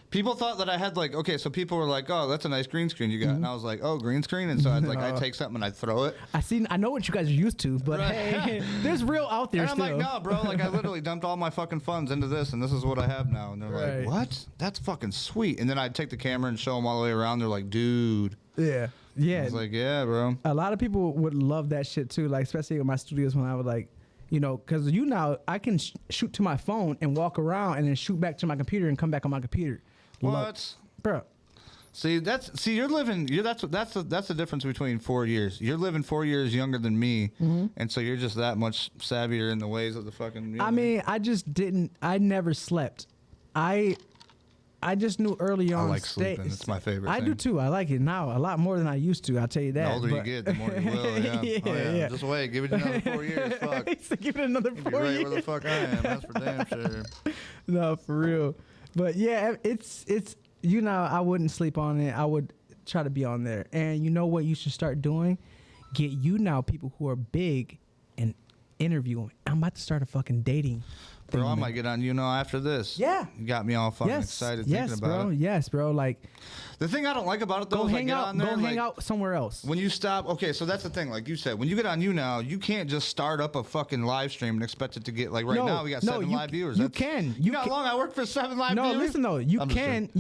People thought that I had like, okay, so people were like, oh, that's a nice green screen you got. And I was like, oh, green screen? And so I'd take something and I'd throw it.
I know what you guys are used to, but hey, there's real out there
and I'm
still.
like, no, bro, like I literally dumped all my fucking funds into this and this is what I have now. And they're like, what? That's fucking sweet. And then I'd take the camera and show them all the way around. They're like, dude.
Yeah. Yeah.
I was like, yeah, bro.
A lot of people would love that shit too, like especially in my studios when I would like, you know, because now I can shoot to my phone and walk around and then shoot back to my computer and come back on my computer.
What,
bro?
You're living. That's the difference between 4 years. You're living 4 years younger than me, and so you're just that much savvier in the ways of the fucking. You know?
I mean, I never slept. I just knew early on.
I like sleeping. It's my favorite.
I do too. I like it now a lot more than I used to. I'll tell you that.
The older you get, the more you will. Yeah.
Yeah.
Just wait. Give it another 4 years. Fuck.
Give it another 4
right
years.
where the fuck I am. That's for damn sure.
No, for real. But yeah, it's you know, I wouldn't sleep on it. I would try to be on there. And you know what you should start doing? Get people who are big and interview them. I'm about to start a fucking dating thing.
Bro, I might get on after this.
Yeah.
You got me all fucking excited thinking about it.
Yes, bro. Like,
the thing I don't like about it though is I get on there.
Go hang out somewhere else.
When you stop, okay, so that's the thing. Like you said, when you get on now, you can't just start up a fucking live stream and expect it to get like now we got 7 live viewers.
You can.
You know how long I work for 7 live viewers?
No, listen though, you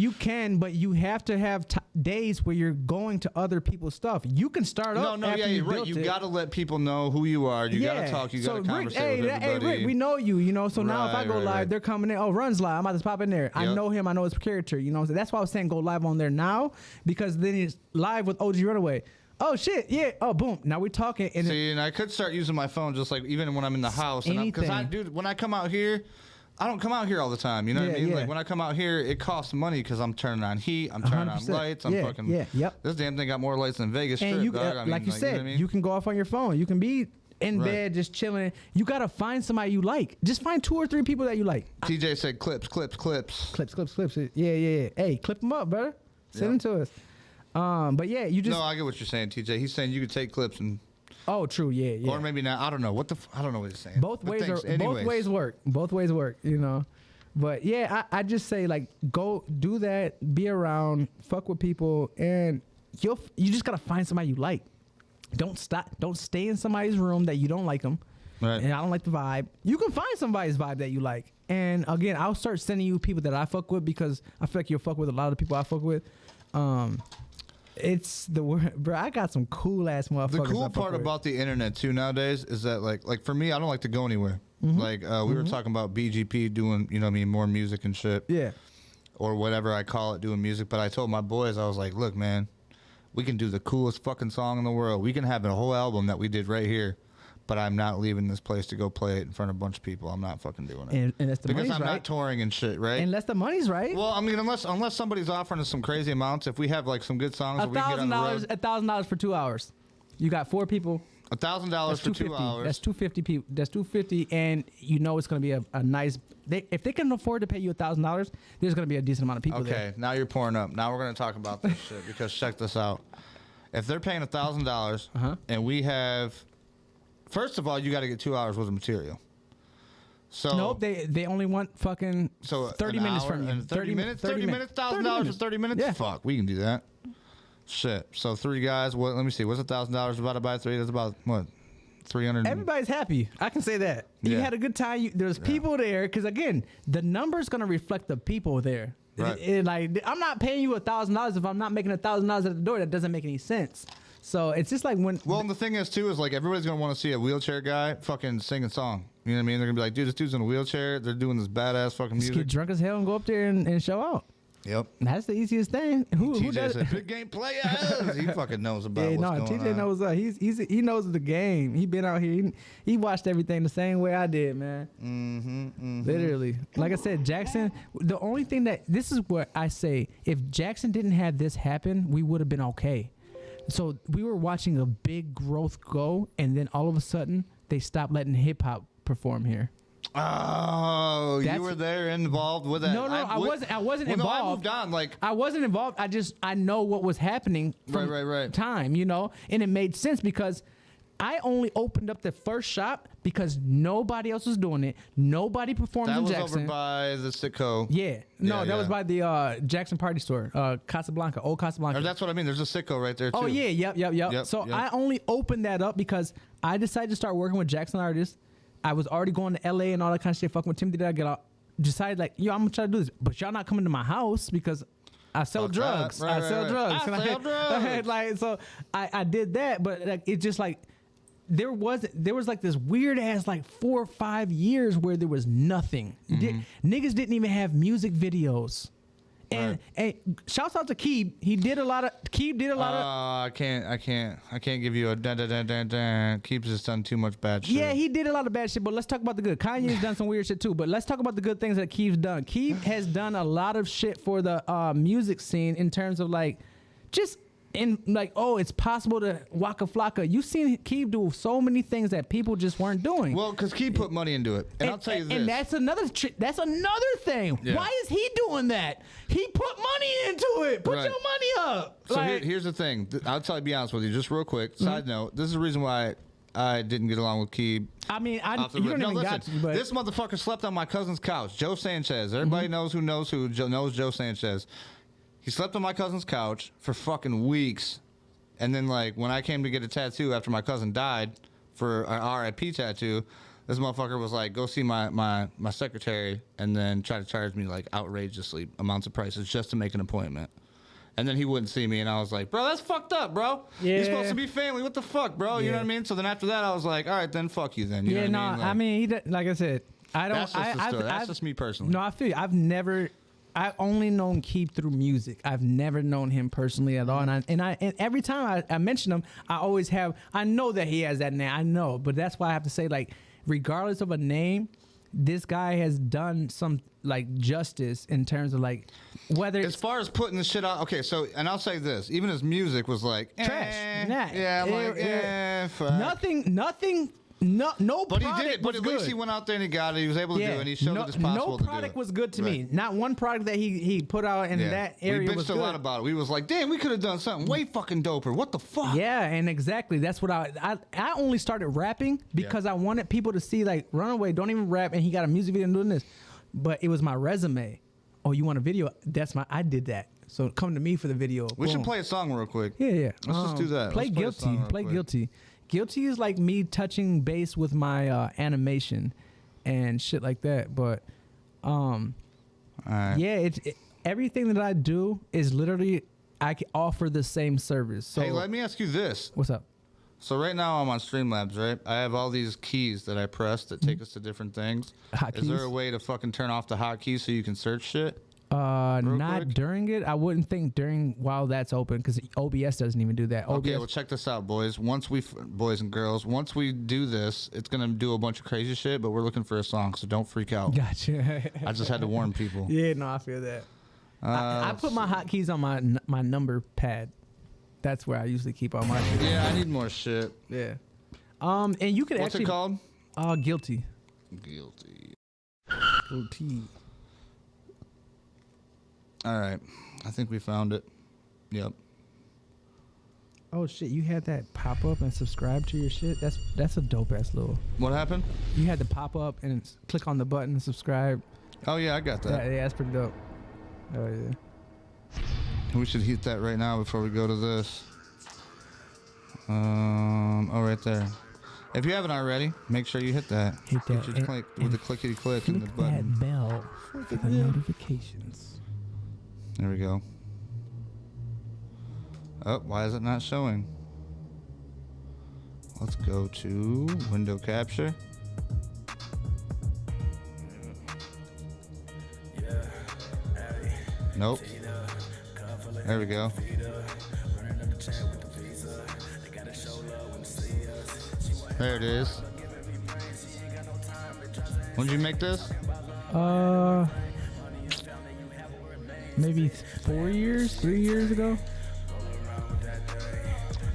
can, but you have to have days where you're going to other people's stuff. You can start up.
No, you're right. You got to let people know who you are. You got to talk. You got to converse with everybody. Hey, Rick,
we know you. You know, so now if I go live, they're coming in. Oh, Run's live. I'm about to pop in there. I know him. I know his character. You know, so that's why I was saying go live on there now, because then it's live with OG Runaway. Oh shit, yeah. Oh, boom. Now we're talking.
And I could start using my phone just like even when I'm in the house. Because when I come out here, I don't come out here all the time. You know what I mean? Like when I come out here, it costs money because I'm turning on heat. I'm turning on lights. I'm fucking. This damn thing got more lights than Vegas Strip,
and
dog.
Like you said, you can go off on your phone. You can be in bed just chilling. You gotta find somebody you like. Just find 2 or 3 people that you like.
TJ said clips.
Yeah. Hey, clip them up, brother. Send them to us. But yeah, you just.
No, I get what you're saying, TJ. He's saying you could take clips and.
Oh, true. Yeah.
Or maybe not. I don't know. I don't know what he's saying.
Both ways work. Both ways work. You know. But yeah, I just say like go do that. Be around. Fuck with people, and you just gotta find somebody you like. Don't stay in somebody's room that you don't like them.
Right.
And I don't like the vibe. You can find somebody's vibe that you like. And again, I'll start sending you people that I fuck with because I feel like you'll fuck with a lot of the people I fuck with. It's the word, bro. I got some cool ass motherfuckers.
The cool part about the internet too nowadays is that like for me, I don't like to go anywhere. Like we were talking about BGP doing, you know what I mean, more music and shit.
Yeah.
Or whatever I call it, doing music. But I told my boys, I was like, look, man, we can do the coolest fucking song in the world. We can have a whole album that we did right here. But I'm not leaving this place to go play it in front of a bunch of people. I'm not fucking doing it.
And that's the
because
money's
I'm
right.
not touring and shit, right?
Unless the money's right.
Well, I mean, unless somebody's offering us some crazy amounts, if we have like some good songs, that we can get on the road.
$1,000 for 2 hours. You got 4 people.
$1,000 for 2 hours.
That's $250 people. That's $250, and you know it's going to be a nice. If they can afford to pay you $1,000, there's going to be a decent amount of people there.
Okay, now you're pouring up. Now we're going to talk about this shit because check this out. If they're paying $1,000 and we have. First of all, you got to get 2 hours worth of material. So
nope, they only want fucking 30 minutes from you.
30 minutes, $1,000 for 30 minutes.
Yeah.
Fuck, we can do that. Shit. So 3 guys. What? Let me see. What's $1,000 divided by 3? That's about what? 300.
Everybody's happy. I can say that. You had a good time. There's people there because again, the number's gonna reflect the people there.
Right.
Like I'm not paying you $1,000 if I'm not making $1,000 at the door. That doesn't make any sense. So it's just like when.
Well, and the thing is too is like everybody's gonna want to see a wheelchair guy fucking sing a song. You know what I mean? They're gonna be like, dude, this dude's in a wheelchair. They're doing this badass fucking
just
music.
get drunk as hell and go up there and show out.
Yep.
That's the easiest thing. Who
TJ
does
said, big game players. He fucking knows about what's going
TJ
on.
knows. He knows the game. He been out here. He watched everything the same way I did, man. Literally. Like I said, Jackson. The only thing this is what I say. If Jackson didn't have this happen, we would have been okay. So we were watching a big growth go, and then all of a sudden they stopped letting hip hop perform here.
Oh, you were there involved with that?
No, I wasn't involved.
No, I moved on. Like
I wasn't involved. I know what was happening from
right.
time, you know, and it made sense because I only opened up the first shop because nobody else was doing it. Nobody performed in Jackson.
That was over by the Sitco.
Yeah. No, that was by the Jackson Party Store, Casablanca, Old Casablanca.
Or that's what I mean. There's a Sitco right there, too.
Oh, yeah. Yep. So I only opened that up because I decided to start working with Jackson artists. I was already going to LA and all that kind of shit. Fucking with Timothy, I get out. Decided like, yo, I'm gonna try to do this, but y'all not coming to my house because I sell drugs. I sell drugs. Like, so I did that, but like it just like there was like this weird ass like 4 or 5 years where there was nothing. Niggas didn't even have music videos. And shouts out to Keeb. Keeb did a lot of.
I can't give you a dun. Keeb's just done too much bad shit.
Yeah, he did a lot of bad shit, but let's talk about the good. Kanye's done some weird shit too, but let's talk about the good things that Keeb's done. Keeb has done a lot of shit for the music scene in terms of like, just in like, oh, it's possible to Waka Flocka. You've seen Keeb do so many things that people just weren't doing.
Well, because Keeb put money into it, and I'll tell you this.
And that's another thing. Yeah. Why is he doing that? He put money into it. Put your money up.
So here's the thing. I'll be honest with you, just real quick. Side note. This is the reason why I didn't get along with Keeb.
I mean, you don't even got to. But
this motherfucker slept on my cousin's couch. Joe Sanchez. Everybody knows who knows Joe Sanchez. He slept on my cousin's couch for fucking weeks. And then, like, when I came to get a tattoo after my cousin died for an RIP tattoo, this motherfucker was like, go see my secretary, and then try to charge me, like, outrageously amounts of prices just to make an appointment. And then he wouldn't see me, and I was like, bro, that's fucked up, bro. Yeah. You're supposed to be family. What the fuck, bro? You know what I mean? So then after that, I was like, all right, then fuck you then. You know what I mean?
Like I said, I don't.
That's just the story. That's just me personally.
No, I feel you. I've only known Keeb through music. I've never known him personally at all. And every time I mention him, I know that he has that name. I know, but that's why I have to say, like, regardless of a name, this guy has done some like justice in terms of like whether
as far as putting the shit out. Okay, so and I'll say this: even his music was like
trash.
Fuck.
Nothing. No,
but he did it. But at least he went out there and he got it. He was able to do it. And he showed that it's possible to do it.
No product was good to me. Not one product that he put out in that area was good.
We bitched a lot about it. We was like, damn, we could have done something way fucking doper. What the fuck?
Yeah, and exactly. That's what I only started rapping because I wanted people to see like Runaway don't even rap and he got a music video doing this. But it was my resume. Oh, you want a video? I did that. So come to me for the video.
We should play a song real quick.
Yeah.
Let's just do that.
Play Guilty. Play Guilty. Guilty is like me touching base with my animation and shit like that. But everything that I do is literally I can offer the same service. So
hey, let me ask you this.
What's up?
So right now I'm on Streamlabs, right? I have all these keys that I press that take us to different things. Is there a way to fucking turn off the hotkeys so you can search shit?
Not quick? During it. I wouldn't think while that's open because OBS doesn't even do that.
Okay, well check this out, boys. Boys and girls, once we do this, it's gonna do a bunch of crazy shit. But we're looking for a song, so don't freak out.
Gotcha.
I just had to warn people.
Yeah, no, I feel that. I put my hotkeys on my number pad. That's where I usually keep all my shit.
Yeah, I need more shit.
Yeah. And you could
What's
actually.
What's it called?
Guilty.
Guilty. All right, I think we found it. Yep.
Oh shit! You had that pop up and subscribe to your shit. That's a dope ass little.
What happened?
You had the pop up and click on the button and subscribe.
Oh yeah, I got that.
Yeah, that's pretty dope. Oh yeah.
We should hit that right now before we go to this. Right there. If you haven't already, make sure you hit that.
Hit that.
Get your click with the clickety click and the button.
That bell for the notifications.
There we go. Oh, why is it not showing? Let's go to window capture. Nope. There we go. There it is. When did you make this?
Maybe 3 years ago.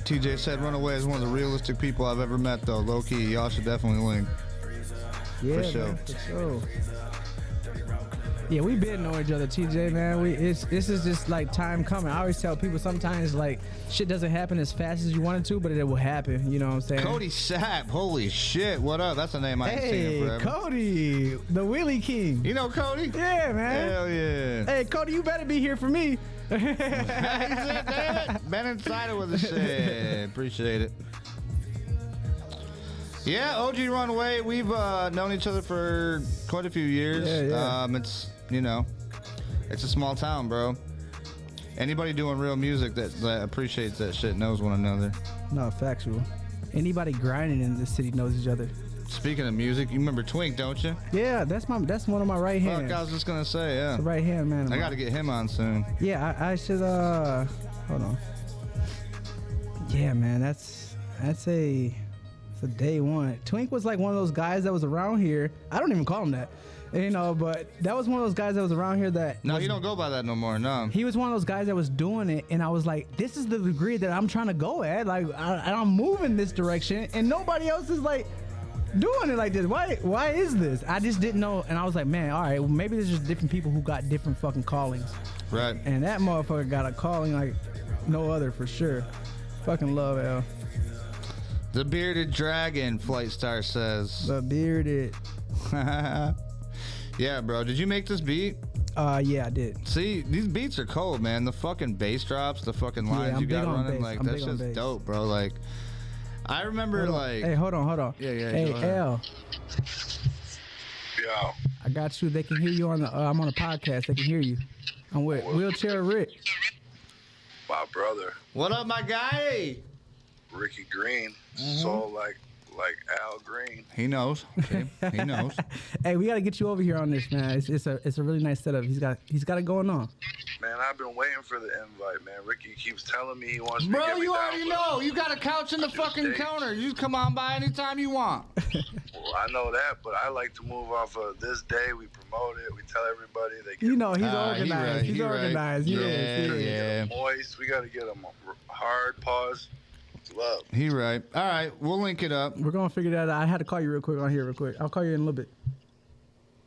TJ said Runaway is one of the realistic people I've ever met, though. Low key, y'all should definitely link.
Yeah,
for sure.
Man, for sure. Yeah, we been know each other, TJ, man. This is just like time coming. I always tell people sometimes like shit doesn't happen as fast as you want it to, but it will happen. You know what I'm saying?
Cody Sapp, holy shit, what up? That's a name I ain't seen in forever.
Cody, the Wheelie King.
You know Cody?
Yeah, man.
Hell yeah.
Hey, Cody, you better be here for me.
Damn it. Been inside it with the shit. Appreciate it. Yeah, OG Runaway. We've known each other for quite a few years.
Yeah.
It's, you know, it's a small town, bro. Anybody doing real music that appreciates that shit knows one another.
No, factual. Anybody grinding in this city knows each other.
Speaking of music, you remember Twink, don't you?
Yeah, that's one of my right hands.
Fuck, I was just gonna say, yeah.
The right hand man.
I gotta get him on soon.
Yeah, I should hold on. Yeah, man, that's a day one. Twink was like one of those guys that was around here. I don't even call him that. You know, but that was one of those guys that was around here that...
No, he don't go by that no more, no.
He was one of those guys that was doing it, and I was like, this is the degree that I'm trying to go at. Like, I'm moving this direction, and nobody else is like doing it like this. Why is this? I just didn't know, and I was like, man, all right, well, maybe there's just different people who got different fucking callings.
Right.
And that motherfucker got a calling like no other for sure. Fucking love L.
The Bearded Dragon, Flight Star says.
The Bearded.
Yeah, bro. Did you make this beat?
Yeah, I did.
See, these beats are cold, man. The fucking bass drops, the fucking lines you got running, like that's just dope, bro. Like, I remember, like.
Hey, hold on.
Yeah.
Hey, L.
Yo.
I got you. They can hear you on the. I'm on a podcast. They can hear you. I'm with Wheelchair Rick.
My brother.
What up, my guy?
Ricky Green. So like Al Green.
He knows. Okay. He knows.
Hey, we got to get you over here on this, man. It's a really nice setup. He's got it going on.
Man, I've been waiting for the invite, man. Ricky keeps telling me he wants me to
Bro,
get me
you
down
already
with
know.
him.
You got a couch in the fucking
dates.
counter. You come on by anytime you want.
Well, I know that, but I like to move off of this day. We promote it. We tell everybody they get
You know, he's organized.
right,
He's
he right.
organized. He is.
Yeah.
moist. We got to get them hard pause. Love.
He right. All right, we'll link it up.
We're going to figure that out. I had to call you real quick on here real quick. I'll call you in a little bit.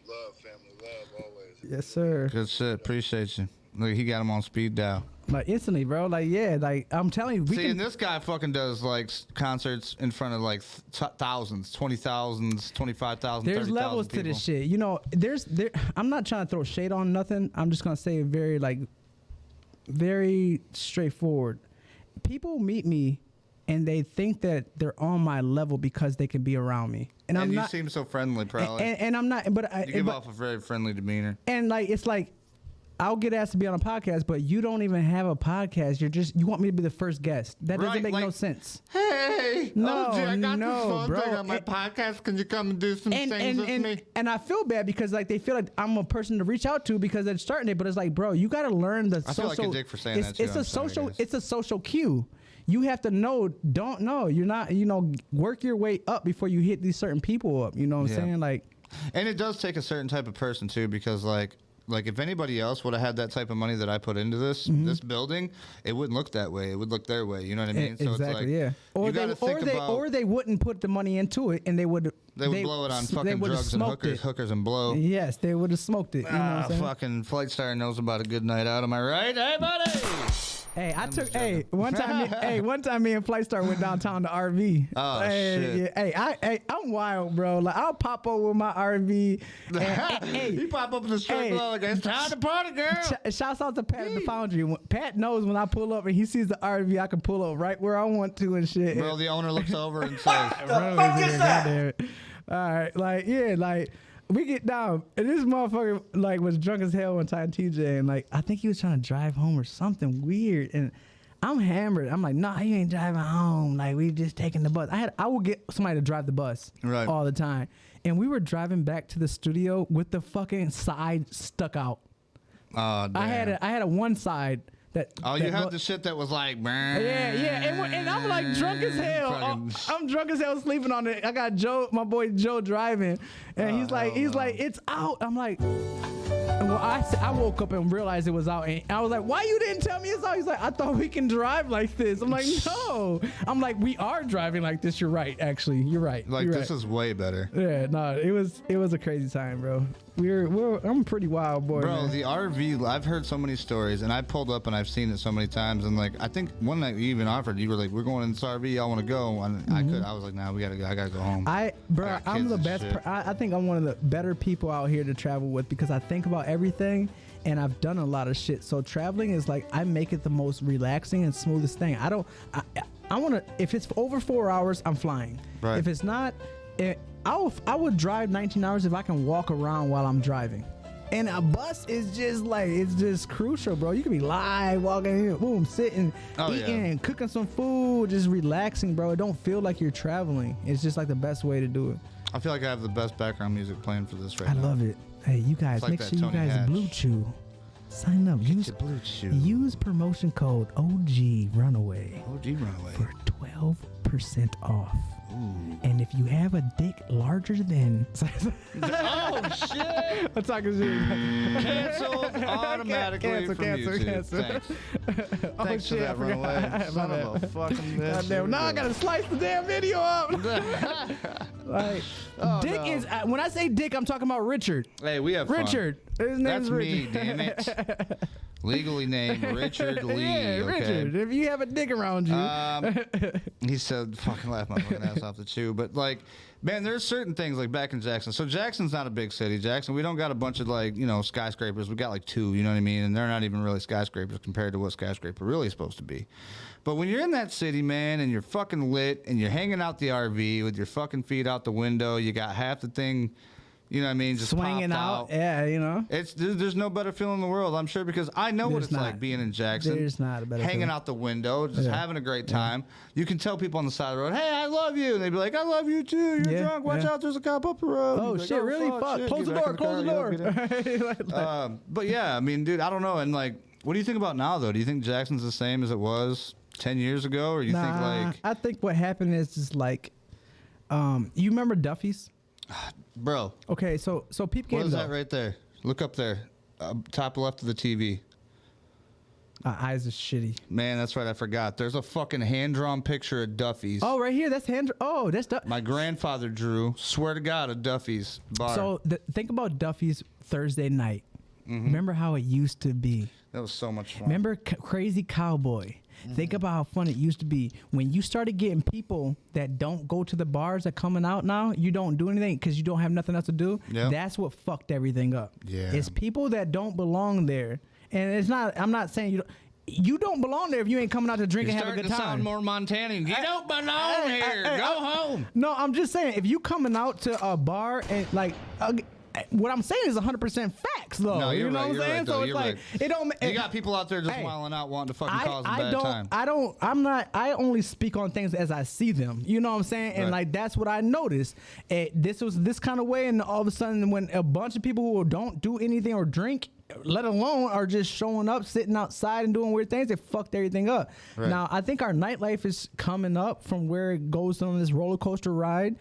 Love, family. Love, always.
Yes, sir.
Good shit. Appreciate you. Look, he got him on speed dial.
Like, instantly, bro. Like, yeah. Like, I'm telling you.
See, and this guy fucking does, like, concerts in front of, like, thousands, 20,000s, 25,000,
There's levels to this shit. You know, I'm not trying to throw shade on nothing. I'm just going to say very straightforward. People meet me and they think that they're on my level because they can be around me. And I'm
you
not.
seem so friendly, probably.
And I'm not. But
you give off a very friendly demeanor.
And like, it's like, I'll get asked to be on a podcast, but you don't even have a podcast. You want me to be the first guest. That doesn't make no sense.
Hey,
No,
I got
no,
this fun
bro.
thing on my podcast. Can you come and do some things with me?
And I feel bad because like they feel like I'm a person to reach out to because they're starting it, but it's like, bro, you got to learn the
I
social.
feel like a dick for saying that too.
It's a social cue. You have to know, don't know. You're not, work your way up before you hit these certain people up. You know what I'm saying? Like,
and it does take a certain type of person too, because like if anybody else would have had that type of money that I put into this building, it wouldn't look that way. It would look their way. You know what I mean? So
exactly.
it's like,
yeah. Or they wouldn't put the money into it, and they would
blow it on fucking drugs and hookers and blow.
Yes, they would have smoked it. You know what I'm saying?
Fucking Flight Star knows about a good night out. Am I right? Hey, buddy.
Hey, one time me and Flight Star went downtown to RV.
Oh,
shit. Yeah. Hey, I'm wild, bro. Like, I'll pop up with my RV.
You pop up in the strip club like, it's time to party, girl.
Shouts out to Pat at the Foundry. Pat knows when I pull up and he sees the RV, I can pull up right where I want to and shit.
Bro, the owner looks over and says,
all right, like, we get down, and this motherfucker like was drunk as hell one time, TJ, and like I think he was trying to drive home or something weird, and I'm hammered. I'm like, nah, you ain't driving home. Like, we just taking the bus. I would get somebody to drive the bus all the time. And we were driving back to the studio with the fucking side stuck out.
Oh, damn.
I had a one side that.
Oh, you had the shit that was like, man.
Yeah. And I'm like drunk as hell. I'm drunk as hell sleeping on it. I got my boy Joe driving, and he's like, it's out. I'm like. Well, I woke up and realized it was out, and I was like, "Why you didn't tell me it's out?" He's like, "I thought we can drive like this." I'm like, "No." I'm like, "We are driving like this." You're right. Actually, you're right.
Like, this is way better.
Yeah, no, it was a crazy time, bro. I'm a pretty wild boy,
bro.
Man.
The RV, I've heard so many stories, and I pulled up and I've seen it so many times. And like, I think one night you even offered, you were like, "We're going in this RV. Y'all want to go?" And I was like, "Nah, we gotta go. I gotta go home."
I'm the best. I think I'm one of the better people out here to travel with because I think about everything. And I've done a lot of shit. So traveling is like, I make it the most relaxing and smoothest thing. I want to, if it's over 4 hours, I'm flying.
Right.
If it's not, I would drive 19 hours if I can walk around while I'm driving. And a bus is just like, it's just crucial, bro. You can be live, walking in, boom, sitting, eating, cooking some food, just relaxing, bro. It don't feel like you're traveling. It's just like the best way to do it.
I feel like I have the best background music playing for this right now.
I love it. Hey, you guys,
like
make sure you guys
Hatch.
Blue Chew. Sign up. Use promotion code OG Runaway.
OG Runaway.
For 12% off.
Ooh.
And if you have a dick larger than...
Oh, shit.
I'm talking shit.
Canceled automatically from YouTube. Thanks. Thanks for that, Runaway. Son of a fucking bitch.
Goddamn, now I gotta slice the damn video up. Like, dick is... when I say dick, I'm talking about Richard.
Hey, we have fun.
Richard. His name's
That's
Richard.
me, damn it. Legally named Richard Lee.
Yeah,
okay?
Richard. If you have a dick around you.
He said, fucking laugh my fucking ass off the chew. But like, man, there's certain things like back in Jackson. So Jackson's not a big city. Jackson, we don't got a bunch of like, skyscrapers. We got like 2, you know what I mean? And they're not even really skyscrapers compared to what skyscraper really is supposed to be. But when you're in that city, man, and you're fucking lit and you're hanging out the RV with your fucking feet out the window, you got half the thing, you know what I mean, just
swinging out. Yeah,
there's no better feeling in the world, I'm sure, because I know what it's like being in Jackson.
There's not a better
hanging
feeling.
out the window, just having a great time. You can tell people on the side of the road, "Hey, I love you," and they'd be like, "I love you too. You're drunk. Watch out, there's a cop up the road."
Oh shit, really? Fuck.
Shit.
Close the door. Close the door.
But yeah, I mean, dude, I don't know. And like, what do you think about now, though? Do you think Jackson's the same as it was 10 years ago, or you think like?
I think what happened is just like, you remember Duffy's?
Bro.
Okay, so peep game.
What is that right there? Look up there, top left of the TV.
Eyes are shitty.
Man, that's right. I forgot. There's a fucking hand-drawn picture of Duffy's.
Oh, right here. That's that's Duffy.
My grandfather drew. Swear to God, a Duffy's bar.
So think about Duffy's Thursday night. Mm-hmm. Remember how it used to be.
That was so much fun.
Remember Crazy Cowboy. Think about how fun it used to be. When you started getting people that don't go to the bars that coming out now, you don't do anything because you don't have nothing else to do.
Yep.
That's what fucked everything up.
Yeah.
It's people that don't belong there. And it's not, I'm not saying you don't belong there if you ain't coming out to drink and have a good time.
You're starting to sound more Montanian. You don't belong here. Go home.
No, I'm just saying, if you coming out to a bar and like... what I'm saying is 100% facts, though.
No, you're
you know
right.
what I'm saying?
Right,
so it's
you're
like
right.
it don't.
You got people out there just wilding out, wanting to fucking cause a bad time.
I only speak on things as I see them. You know what I'm saying? And like that's what I noticed. This was this kind of way, and all of a sudden, when a bunch of people who don't do anything or drink, let alone are just showing up, sitting outside and doing weird things, they fucked everything up. Right. Now I think our nightlife is coming up from where it goes on this roller coaster ride,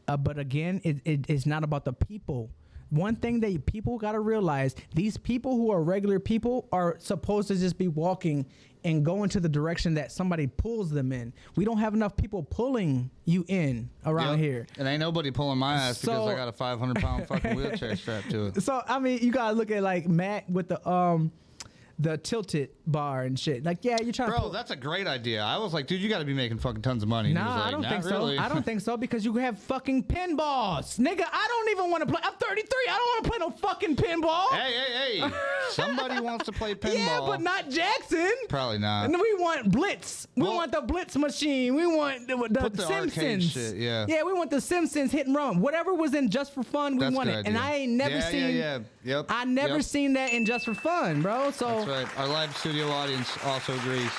but again, it's not about the people. One thing that people got to realize, these people who are regular people are supposed to just be walking and go into the direction that somebody pulls them in. We don't have enough people pulling you in around here.
And ain't nobody pulling my ass because I got a 500-pound fucking wheelchair strapped to it.
So, I mean, you got to look at like Matt with the tilted bar and shit. Like, yeah, you're trying to...
Bro, that's a great idea. I was like, dude, you got to be making fucking tons of money.
Nah,
like,
I don't think
really.
so. I don't think so because you have fucking pinballs. Nigga, I don't even want to play. I'm 33. I don't want to play no fucking pinball.
Hey. Somebody wants to play pinball.
Yeah, but not Jackson.
Probably not.
And we want Blitz. We want the Blitz machine. We want the Simpsons.
Shit, yeah.
Yeah, we want the Simpsons hit and run. Whatever was in Just for Fun, we want it. And I ain't never seen...
Yep.
I never seen that in Just for Fun, bro. So
that's right. Our live studio audience also agrees.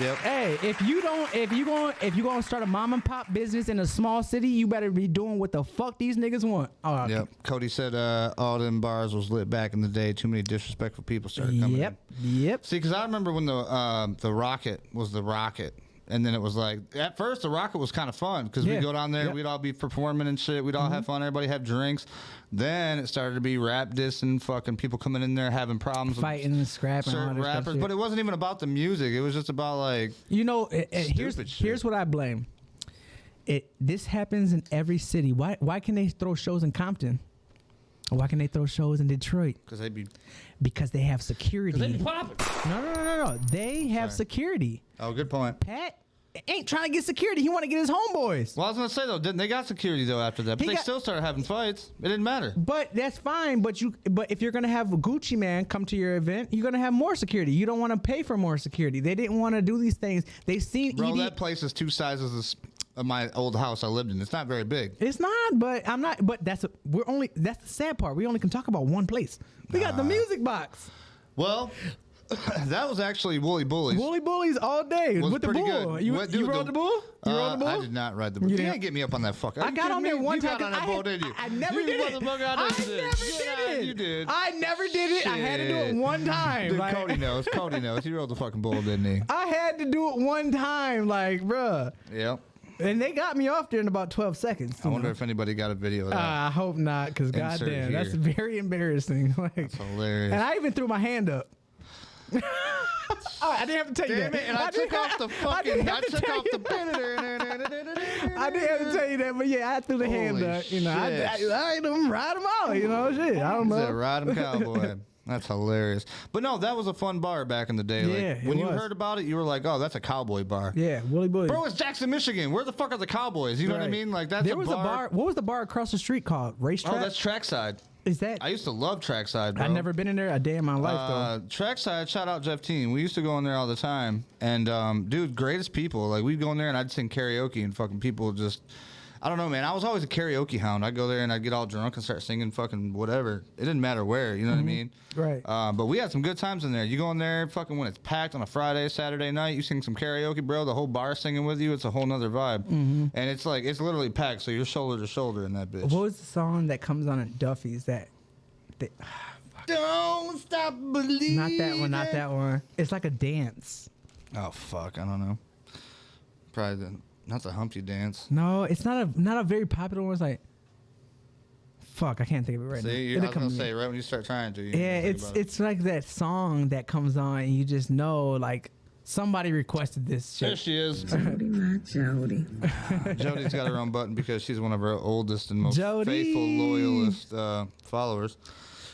Yep.
Hey, if you gonna start a mom and pop business in a small city, you better be doing what the fuck these niggas want.
Yep. Cody said all them bars was lit back in the day. Too many disrespectful people started coming in.
Yep.
See, because I remember when the Rocket was the Rocket. And then it was like, at first, the Rocket was kind of fun because we'd go down there, we'd all be performing and shit. We'd all have fun. Everybody have drinks. Then it started to be rap dissing, fucking people coming in there having problems.
Fighting and scrapping.
Certain
all this
rappers.
shit.
But it wasn't even about the music. It was just about like,
here's what I blame. This happens in every city. Why can they throw shows in Compton? Why can they throw shows in Detroit? Because they have security.
They be popping.
No. They have security.
Oh, good point.
Pat ain't trying to get security. He want to get his homeboys.
Well, I was gonna say though, didn't they got security though after that? But they still started having fights. It didn't matter.
But that's fine. But if you're gonna have a Gucci man come to your event, you're gonna have more security. You don't want to pay for more security. They didn't want to do these things. They seen.
Bro, that place is 2 sizes of my old house I lived in. It's not very big.
It's not, but I'm not. But that's the sad part. We only can talk about one place. We got the music box.
Well, that was actually Woolly Bullies.
Woolly Bullies all day with the
pretty
bull.
good.
You rode the bull? You rode the bull?
I did not ride the bull. You didn't get me up on that fucker.
I got on there one time.
You got on that bull, didn't you?
I never did it.
You did.
I never did it. I had to do it one time.
Dude, Cody knows. He rode the fucking bull, didn't he?
I had to do it one time, like, bruh.
Yep.
And they got me off there in about 12 seconons.
I wonder if anybody got a video of that.
I hope not, because goddamn, that's very embarrassing.
That's hilarious.
And I even threw my hand up. I didn't have to tell you that.
Damn it, and I took off the fucking. I took off the.
I didn't have to tell you that, but yeah, I threw the hand up. You know, I ride them out. You know, shit. I don't know.
Ride 'em cowboy. That's hilarious. But no, that was a fun bar back in the day.
Yeah,
like, when you heard about it, you were like, "Oh, that's a cowboy bar."
Yeah, Woolly Bully.
Bro, it's Jackson, Michigan. Where the fuck are the Cowboys? You know what I mean? Like that's
there was a bar. What was the bar across the street called? Racetrack.
Oh, that's Trackside.
Is that?
I used to love Trackside, bro.
I've never been in there a day in my life though.
Trackside, shout out Jeff Teen. We used to go in there all the time, and dude, greatest people. Like we'd go in there and I'd sing karaoke, and fucking people just. I don't know, man. I was always a karaoke hound. I'd go there and I'd get all drunk and start singing fucking whatever. It didn't matter where, you know what I mean?
Right.
But we had some good times in there. You go in there, fucking when it's packed on a Friday, Saturday night, you sing some karaoke, bro. The whole bar singing with you. It's a whole nother vibe. And it's like, it's literally packed, so you're shoulder to shoulder in that bitch.
What was the song that comes on at Duffy's that
Don't stop believing.
Not that one. It's like a dance.
Oh, fuck. I don't know. Probably not the Humpty Dance.
No, it's not a very popular one. It's like, fuck, I can't think of it right now.
See, I was gonna say right when you start trying to.
Yeah, it's like that song that comes on, and you just know, like somebody requested this shit.
There she is.
Jody, my Jody.
Jody's got her own button because she's one of our oldest and most faithful, loyalist followers.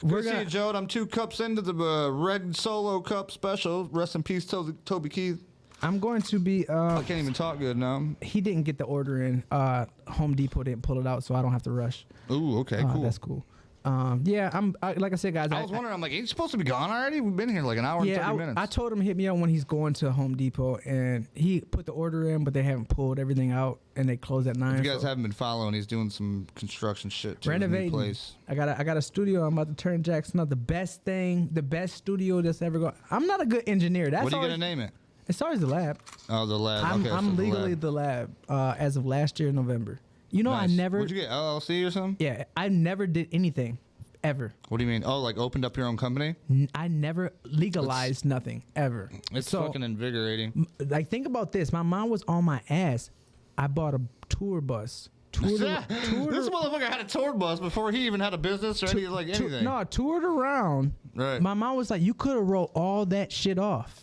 We're gonna see you, Jode. I'm 2 cups into the Red Solo Cup special. Rest in peace, Toby Keith.
I'm going to be.
I can't even talk good now.
He didn't get the order in. Home Depot didn't pull it out, so I don't have to rush.
Ooh, okay, cool.
That's cool. Yeah, like I said, guys.
I was wondering. I'm like, ain't you supposed to be gone already? We've been here like an hour and 30 minutes.
I told him to hit me up when he's going to Home Depot, and he put the order in, but they haven't pulled everything out, and they close at 9.
If you guys haven't been following, he's doing some construction shit to his new place.
I got a studio. I'm about to turn Jackson up. The best studio that's ever going. I'm not a good engineer.
What are you gonna name it?
It's always the lab.
Oh, the lab.
I'm legally the lab as of last year in November. You know,
nice.
I never.
Would you get LLC or something?
Yeah, I never did anything, ever.
What do you mean? Oh, like opened up your own company?
I never legalized nothing ever.
It's fucking invigorating.
Like, think about this. My mom was on my ass. I bought a tour bus.
This motherfucker had a tour bus before he even had a business or anything.
No, toured around.
Right.
My mom was like, "You could have wrote all that shit off."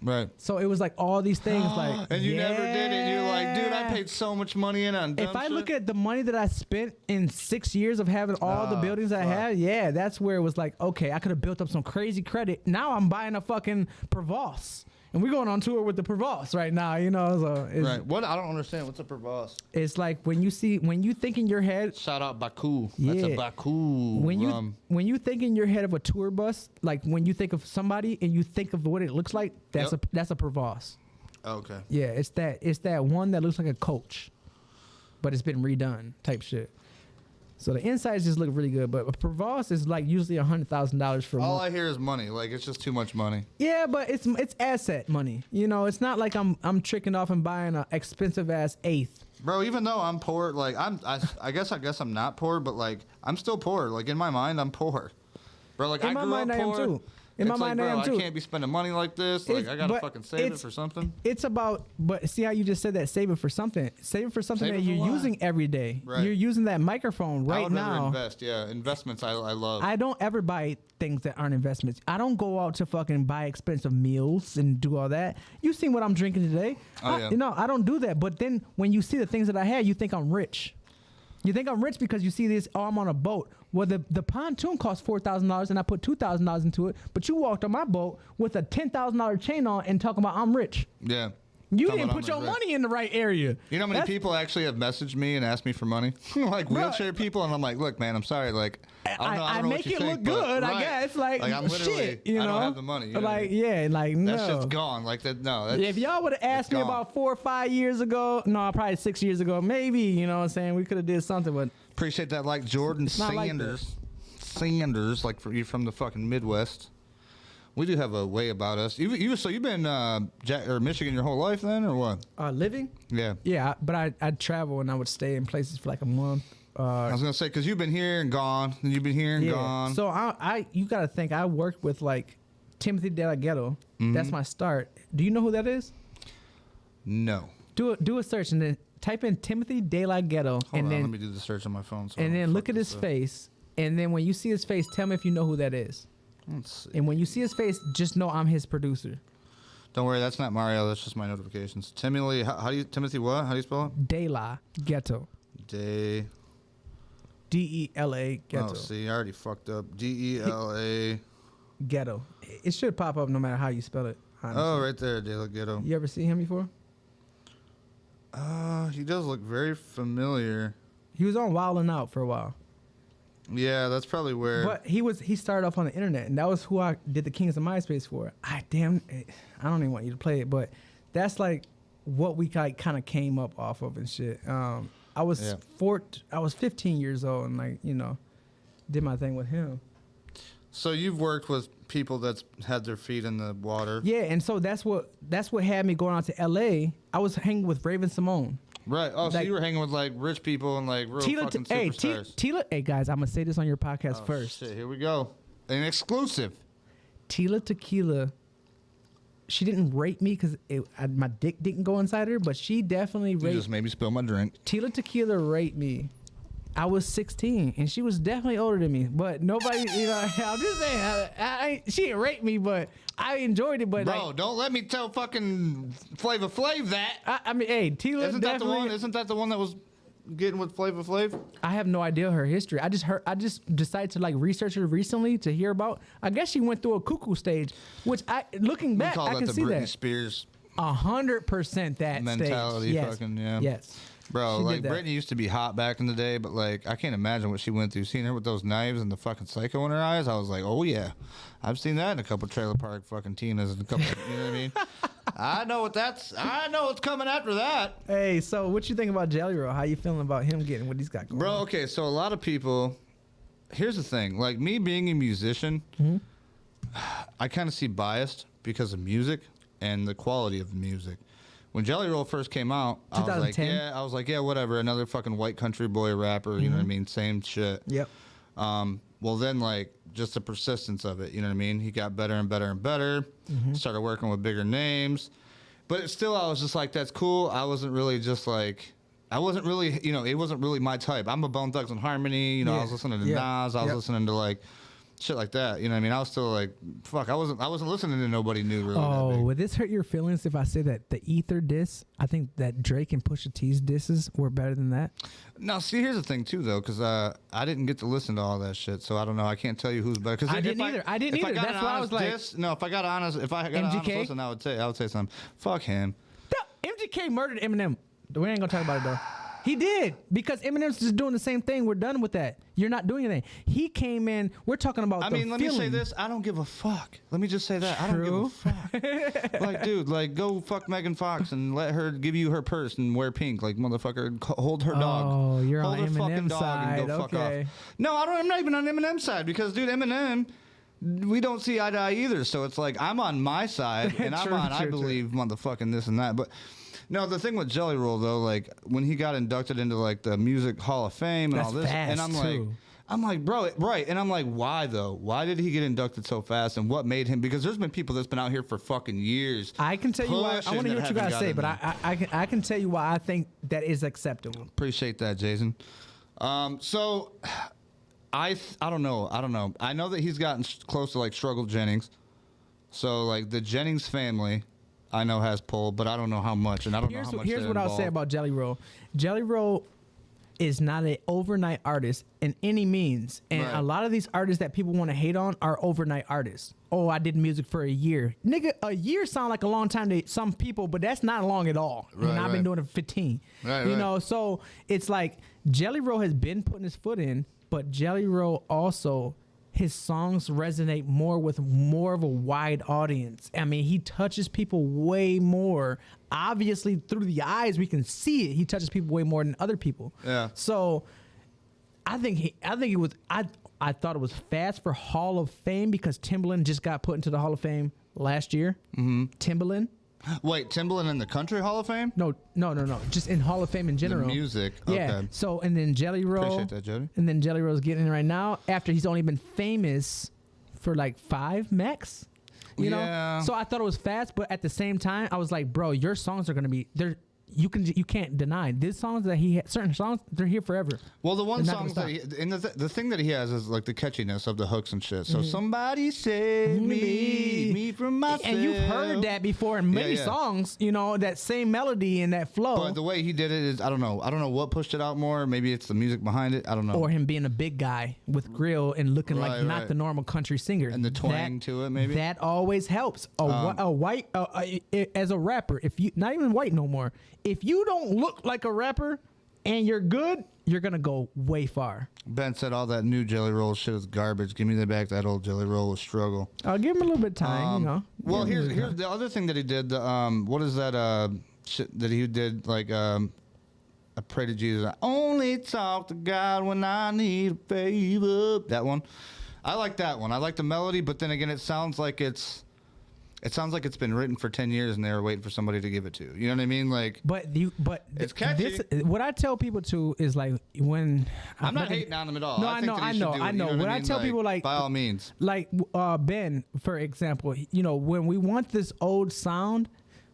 Right.
So it was like all these things like.
And you never did it. You're like, dude, I paid so much money in on dumb
If I
shit.
look at the money that I spent in 6 years of having all the buildings I had, yeah, that's where it was like, okay, I could have built up some crazy credit. Now I'm buying a fucking Provost. And we're going on tour with the Provost right now, you know. So it's,
right. What? I don't understand. What's a Provost?
It's like when you think in your head.
Shout out Baku.
Yeah.
That's a Baku.
When you think in your head of a tour bus, like when you think of somebody and you think of what it looks like, that's a Provost.
Okay.
Yeah, it's that one that looks like a coach, but it's been redone type shit. So the insides just look really good, but Prevost is like usually $100,000 for
All
one.
I hear is money. Like it's just too much money.
Yeah, but it's asset money. You know, it's not like I'm tricking off and buying an expensive ass eighth.
Bro, even though I'm poor, like I guess I'm not poor, but like I'm still poor. Like in my mind, I'm poor. Bro, like
In
I
my
grew
mind,
up
I am
poor.
too. In my
It's
mind,
like,
I
bro,
am too.
I can't be spending money like this. Like I gotta
but
fucking save it for something.
It's about, but see how you just said that, save it for something. Save it for something
Save
that
it for
you're
what?
using every day.
Right.
You're using that microphone
I
right
would rather
now.
invest. Yeah, investments I love.
I don't ever buy things that aren't investments. I don't go out to fucking buy expensive meals and do all that. You seen what I'm drinking today?
Oh, yeah.
You know, I don't do that. But then when you see the things that I had, you think I'm rich. You think I'm rich because you see this, oh, I'm on a boat. Well, the pontoon cost $4,000 and I put $2,000 into it, but you walked on my boat with a $10,000 chain on and talking about I'm rich.
Yeah.
You
Talking
didn't
about
put your
I'm rich.
money in the right area.
You know how many people actually have messaged me and asked me for money? Like
Bro,
wheelchair people, and I'm like, look, man, I'm sorry. Like, I don't know, I
I
don't know
make
what you
it
think,
look
but-
good, I
right.
guess. Like
I'm literally,
shit, you know?
I don't have the money. You know what I
like,
mean?
yeah, like, no.
That shit's gone. Like that. No. That's,
If y'all would have asked
it's
me
gone.
about 4 or 5 years ago, no, probably 6 years ago, maybe, you know what I'm saying? We could have did something, but
Appreciate that, like Jordan
not like
Sanders. Sanders, like for you from the fucking Midwest. We do have a way about us. So you've been Michigan your whole life then, or what?
living?
Yeah.
Yeah, but I'd travel and I would stay in places for like a month.
I was gonna say because you've been here and gone, and you've been here and
Yeah.
gone.
So you got to think I worked with like Timothy De La Ghetto.
Mm-hmm.
That's my start. Do you know who that is?
No.
Do a search and then type in Timothy De La Ghetto
Hold
and
on,
then
let me do the search on my phone. So I
and
don't
then look
fuck
at his
this up.
face, and then when you see his face, tell me if you know who that is.
Let's see.
And when you see his face, just know I'm his producer.
Don't worry, that's not Mario. That's just my notifications. Timothy, how do you Timothy? What? How do you spell it?
De La Ghetto.
Day.
DELA Ghetto.
Oh, see, I already fucked up. DELA.
Ghetto. It should pop up no matter how you spell it. Honestly.
Oh, right there, De La Ghetto.
You ever see him before?
He does look very familiar.
He was on Wild 'N Out for a while.
Yeah, that's probably where.
But he started off on the internet, and that was who I did the Kings of MySpace for. I don't even want you to play it, but that's like what we like kind of came up off of and shit. I was
Yeah.
I was 15 years old and like, you know, did my thing with him.
So you've worked with people that's had their feet in the water.
Yeah, and so that's what had me going out to LA. I was hanging with Raven Simone.
Right. Oh, so
Like-
you were hanging with like rich people and like real fucking superstars.
Tila, hey guys, I'm gonna say this on your podcast
Oh,
first.
Shit, here we go. An exclusive.
Tila Tequila, she didn't rape me because my dick didn't go inside her, but she definitely
You
raped.
just made me spill my drink.
Tila Tequila raped me. I was 16, and she was definitely older than me. But nobody, you know, I'm just saying, she didn't rape me, but I enjoyed it. But
Bro,
like,
don't let me tell fucking Flavor Flav that.
I mean, hey, Tila
Isn't that the
definitely.
one? Isn't that the one that was getting with Flavor Flav?
I have no idea her history. I just decided to like research her recently to hear about. I guess she went through a cuckoo stage, which looking
We
back,
call
I
that
can
the
see
Britney
that.
Spears
100% that
mentality.
stage. Yes.
Fucking yeah.
Yes.
Bro,
She
like
did that.
Britney used to be hot back in the day, but like I can't imagine what she went through. Seeing her with those knives and the fucking psycho in her eyes, I was like, oh yeah, I've seen that in a couple trailer park fucking Tinas and a couple. You know what I mean? I know what's coming after that.
Hey, so what you think about Jelly Roll? How you feeling about him getting what he's got going
Bro,
on?
okay, so a lot of people. Here's the thing, like me being a musician, I kind of see biased because of music and the quality of the music. When Jelly Roll first came out, I was like, yeah, whatever, another fucking white country boy rapper, you know what I mean? Same shit.
Yep.
Well, then, like, just the persistence of it, you know what I mean? He got better and better and better, started working with bigger names. But still, I was just like, that's cool. I wasn't really just like, I wasn't really, you know, it wasn't really my type. I'm a Bone Thugs and Harmony, you know, I was listening to Nas, I was listening to, like, shit like that, you know what I mean? I was still like, fuck, I wasn't listening to nobody new really that
Oh,
big.
would this hurt your feelings if I say that the Ether diss? I think that Drake and Pusha T's disses were better than that.
Now, see, here's the thing, too, though, because I didn't get to listen to all that shit, so I don't know. I can't tell you who's better. Cause
I didn't either. That's why I was like,
if I got honest
MGK?
listen, I would say something. Fuck him.
MGK murdered Eminem. We ain't gonna talk about it though. He did, because Eminem's just doing the same thing. We're done with that. You're not doing anything. He came in. We're talking about.
I mean, let me say this. I don't give a fuck. Let me just say that. I don't give a fuck. Like, dude, like, go fuck Megan Fox and let her give you her purse and wear pink. Like, motherfucker, hold her dog.
Oh, you're
hold
on
her fucking
Eminem's
dog
side.
and go fuck
Okay.
off. No, I'm not even on Eminem's side because, dude, Eminem. We don't see eye to eye either, so it's like I'm on my side and I'm on I believe motherfucking this and that. But no, the thing with Jelly Roll though, like when he got inducted into like the Music Hall of Fame and all this, and I'm like, bro, right? And I'm like, why though? Why did he get inducted so fast? And what made him? Because there's been people that's been out here for fucking years.
I can tell you why. I want to hear what you gotta say, but I can tell you why I think that is acceptable.
Appreciate that, Jason. So. I don't know. I know that he's gotten close to like Struggle Jennings. So like the Jennings family, I know has pull, but I don't know how much, and I don't know how much.
Here's what I'll say about Jelly Roll. Jelly Roll is not an overnight artist in any means, and a lot of these artists that people want to hate on are overnight artists. Oh, I did music for a year, nigga. A year sound like a long time to some people, but that's not long at all. Right, and I've been doing it for 15. You know, so it's like Jelly Roll has been putting his foot in. But Jelly Roll also, his songs resonate more with more of a wide audience. I mean, he touches people way more. Obviously, through the eyes, we can see it. He touches people way more than other people. Yeah. So, I thought it was fast for Hall of Fame because Timbaland just got put into the Hall of Fame last year. Mm-hmm. Timbaland.
Wait, Timbaland in the Country Hall of Fame?
No. Just in Hall of Fame in general.
The music.
Yeah.
Okay.
So, and then Jelly Roll.
Appreciate that, Jody.
And then Jelly Roll's getting in right now after he's only been famous for like 5 max. You know? So I thought it was fast, but at the same time, I was like, bro, your songs are going to be, you can't deny these songs that he had, certain songs, they're here forever.
Well, the one songs that the thing that he has is like the catchiness of the hooks and shit. So somebody save me from myself.
And you've heard that before in many songs, you know, that same melody and that flow.
But the way he did it is, I don't know what pushed it out more. Maybe it's the music behind it. I don't know.
Or him being a big guy with grill and looking like not the normal country singer.
And the twang to it, maybe.
That always helps. A white, as a rapper, if you, not even white no more, if you don't look like a rapper and you're good, you're going to go way far.
Ben said all that new Jelly Roll shit is garbage. Give me back that old Jelly Roll with Struggle.
I'll give him a little bit of time, you know.
Well, here's the other thing that he did. What is that shit that he did? Like, I pray to Jesus. I only talk to God when I need a favor. That one. I like that one. I like the melody, but then again, it sounds like it's been written for 10 years and they were waiting for somebody to give it to. You know what I mean? Like,
but
it's catchy.
What I tell people to is like when
I'm not hating on them at all.
No, I know. What I tell people, like,
by all means,
like Ben, for example, you know, when we want this old sound,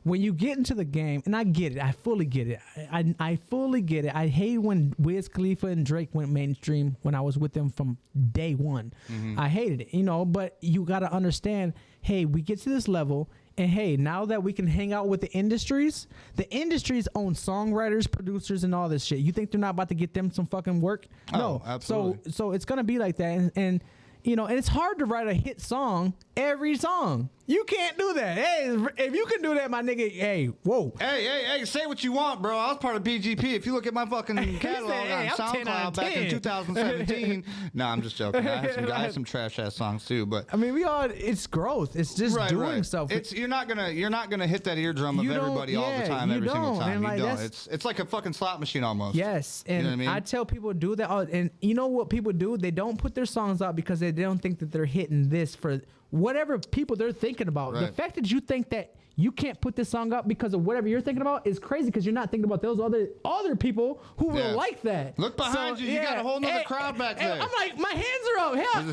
when you get into the game, and I get it, I fully get it. I fully get it. I hate when Wiz Khalifa and Drake went mainstream when I was with them from day one. Mm-hmm. I hated it, you know, but you got to understand, hey, we get to this level, and hey, now that we can hang out with the industries own songwriters, producers, and all this shit. You think they're not about to get them some fucking work? No. Absolutely. So it's going to be like that. And you know, and it's hard to write a hit song every song. You can't do that. Hey, if you can do that, my nigga, hey, whoa.
Hey, say what you want, bro. I was part of BGP. If you look at my fucking catalog on SoundCloud back in 2017. No, I'm just joking. I had some trash ass songs too, but
I mean, it's growth. It's just doing stuff.
You're not gonna hit that eardrum of everybody all the time, every single time. You don't. It's like a fucking slot machine almost.
Yes, and you know what I mean? I tell people to do that, and you know what people do? They don't put their songs out because they don't think that they're hitting this for whatever people they're thinking about. Right. The fact that you think that you can't put this song up because of whatever you're thinking about is crazy because you're not thinking about those other people who will like that.
Look behind you. You got a whole nother crowd back there.
I'm like, my hands are up. Hell,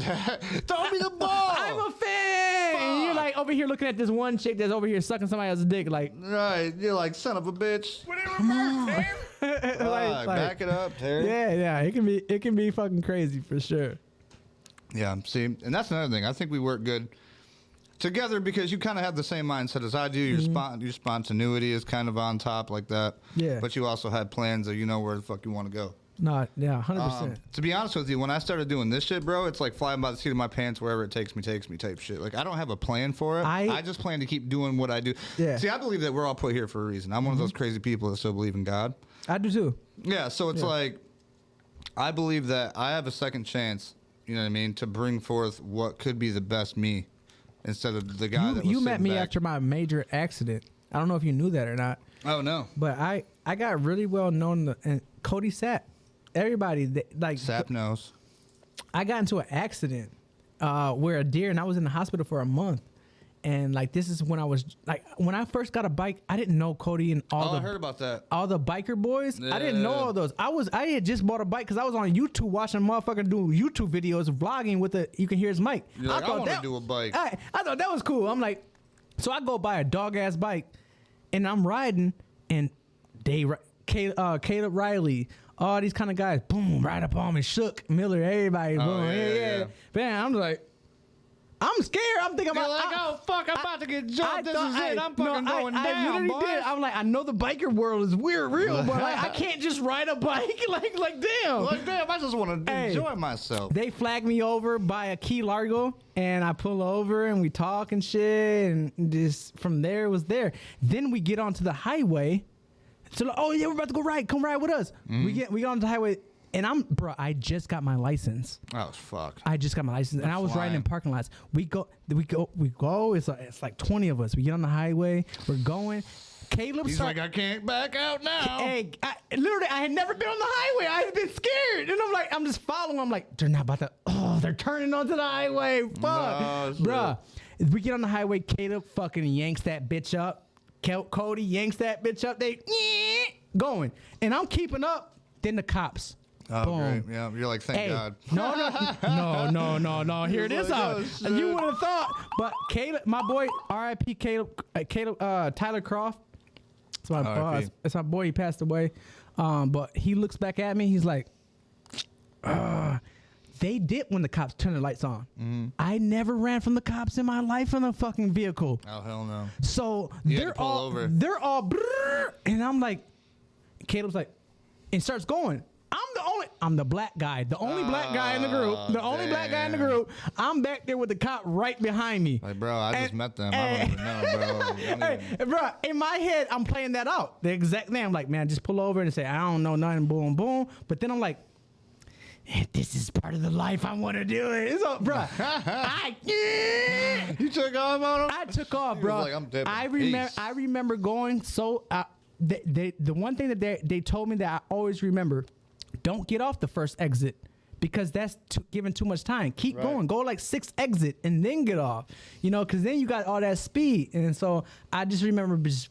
throw me the ball.
I'm a fan. And you're like over here looking at this one chick that's over here sucking somebody else's dick. Like,
right. You're like, son of a bitch.
Come on.
Back it up, Terry.
Yeah. It can be fucking crazy for sure.
Yeah, see, and that's another thing. I think we work good together because you kind of have the same mindset as I do. Your spontaneity is kind of on top like that. Yeah. But you also had plans that you know where the fuck you want to go.
No, yeah, 100%.
To be honest with you, when I started doing this shit, bro, it's like flying by the seat of my pants wherever it takes me type shit. Like, I don't have a plan for it. I just plan to keep doing what I do. Yeah. See, I believe that we're all put here for a reason. I'm one of those crazy people that still believe in God.
I do too.
Yeah, so it's like, I believe that I have a second chance, you know what I mean, to bring forth what could be the best me instead of the guy that was
You met
sitting
me
back.
after my major accident. I don't know if you knew that or not.
Oh, no.
But I got really well known, and Cody Sapp. Everybody, like...
Sap knows.
I got into an accident where a deer, and I was in the hospital for a month. And like this is when I was like when I first got a bike, I didn't know Cody and
I heard about that.
all the biker boys.
Yeah.
I didn't know all those. I had just bought a bike because I was on YouTube watching a motherfucker do YouTube videos, vlogging with you can hear his mic.
You're like, I want to do a bike.
I thought that was cool. I'm like, so I go buy a dog ass bike, and I'm riding, and Caleb Riley, all these kind of guys, boom, right up on me, Shook Miller, everybody, boom, yeah. Man, I'm like. I'm scared. I'm thinking
You're
about
like, oh, fuck, I'm about to get jumped. This is it. I'm fucking going
I
down,
literally
boys.
did. I'm like, I know the biker world is real, but like, I can't just ride a bike. like damn.
Like, damn, I just want to enjoy myself.
They flag me over by a Key Largo, and I pull over, and we talk and shit, and just from there it was there. Then we get onto the highway. So, like, oh, yeah, we're about to go ride. Come ride with us. We get onto the highway. And I just got my license.
Oh, fuck.
I just got my license, and I was riding in parking lots. We go. It's like 20 of us. We get on the highway. We're going.
He's like, I can't back out now.
Hey, I had never been on the highway. I had been scared, and I'm just following. I'm like, they're not about to. Oh, they're turning onto the highway. Fuck,
No,
bruh. We get on the highway. Caleb fucking yanks that bitch up. Cody yanks that bitch up. They going, and I'm keeping up. Then the cops.
Oh,
boom.
great. Yeah, you're like, thank God.
No. Here it is.
Oh,
You would have thought, but Caleb, my boy, R.I.P. Tyler Croft. It's my boss. It's my boy. He passed away. But he looks back at me. He's like, they did when the cops turned the lights on. Mm-hmm. I never ran from the cops in my life in a fucking vehicle.
Oh, hell no.
So they're all, and I'm like, Caleb's like, and starts going. I'm the black guy, the only black guy in the group, black guy in the group. I'm back there with the cop right behind me.
Like, bro, I just met them. I don't even know, bro.
Bro, in my head, I'm playing that out. The exact thing. I'm like, man, just pull over and say, I don't know nothing, boom, boom. But then I'm like, this is part of the life. I want to do it. So, bro,
you took off on him?
I took off, bro.
Like, I'm dead.
I remember going so. The one thing that they told me that I always remember. Don't get off the first exit because that's giving too much time. Keep going. Go like 6 exit and then get off. Because then you got all that speed. And so I just remember just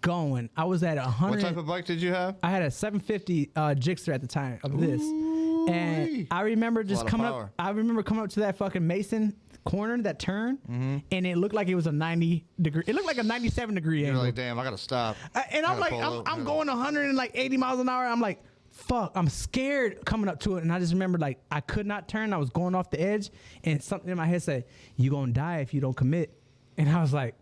going. I was at 100.
What type of bike did you have?
I had a 750 Gixxer at the time of this. And I remember just coming up. I remember coming up to that fucking Mason corner, that turn, and it looked like it was a 90 degree. It looked like a 97 degree angle.
You're like, damn, I gotta stop.
And I'm like, I'm going 180 miles an hour. I'm like, fuck, I'm scared coming up to it. And I just remember, like, I could not turn. I was going off the edge, and something in my head said, you gonna die if you don't commit. And I was like,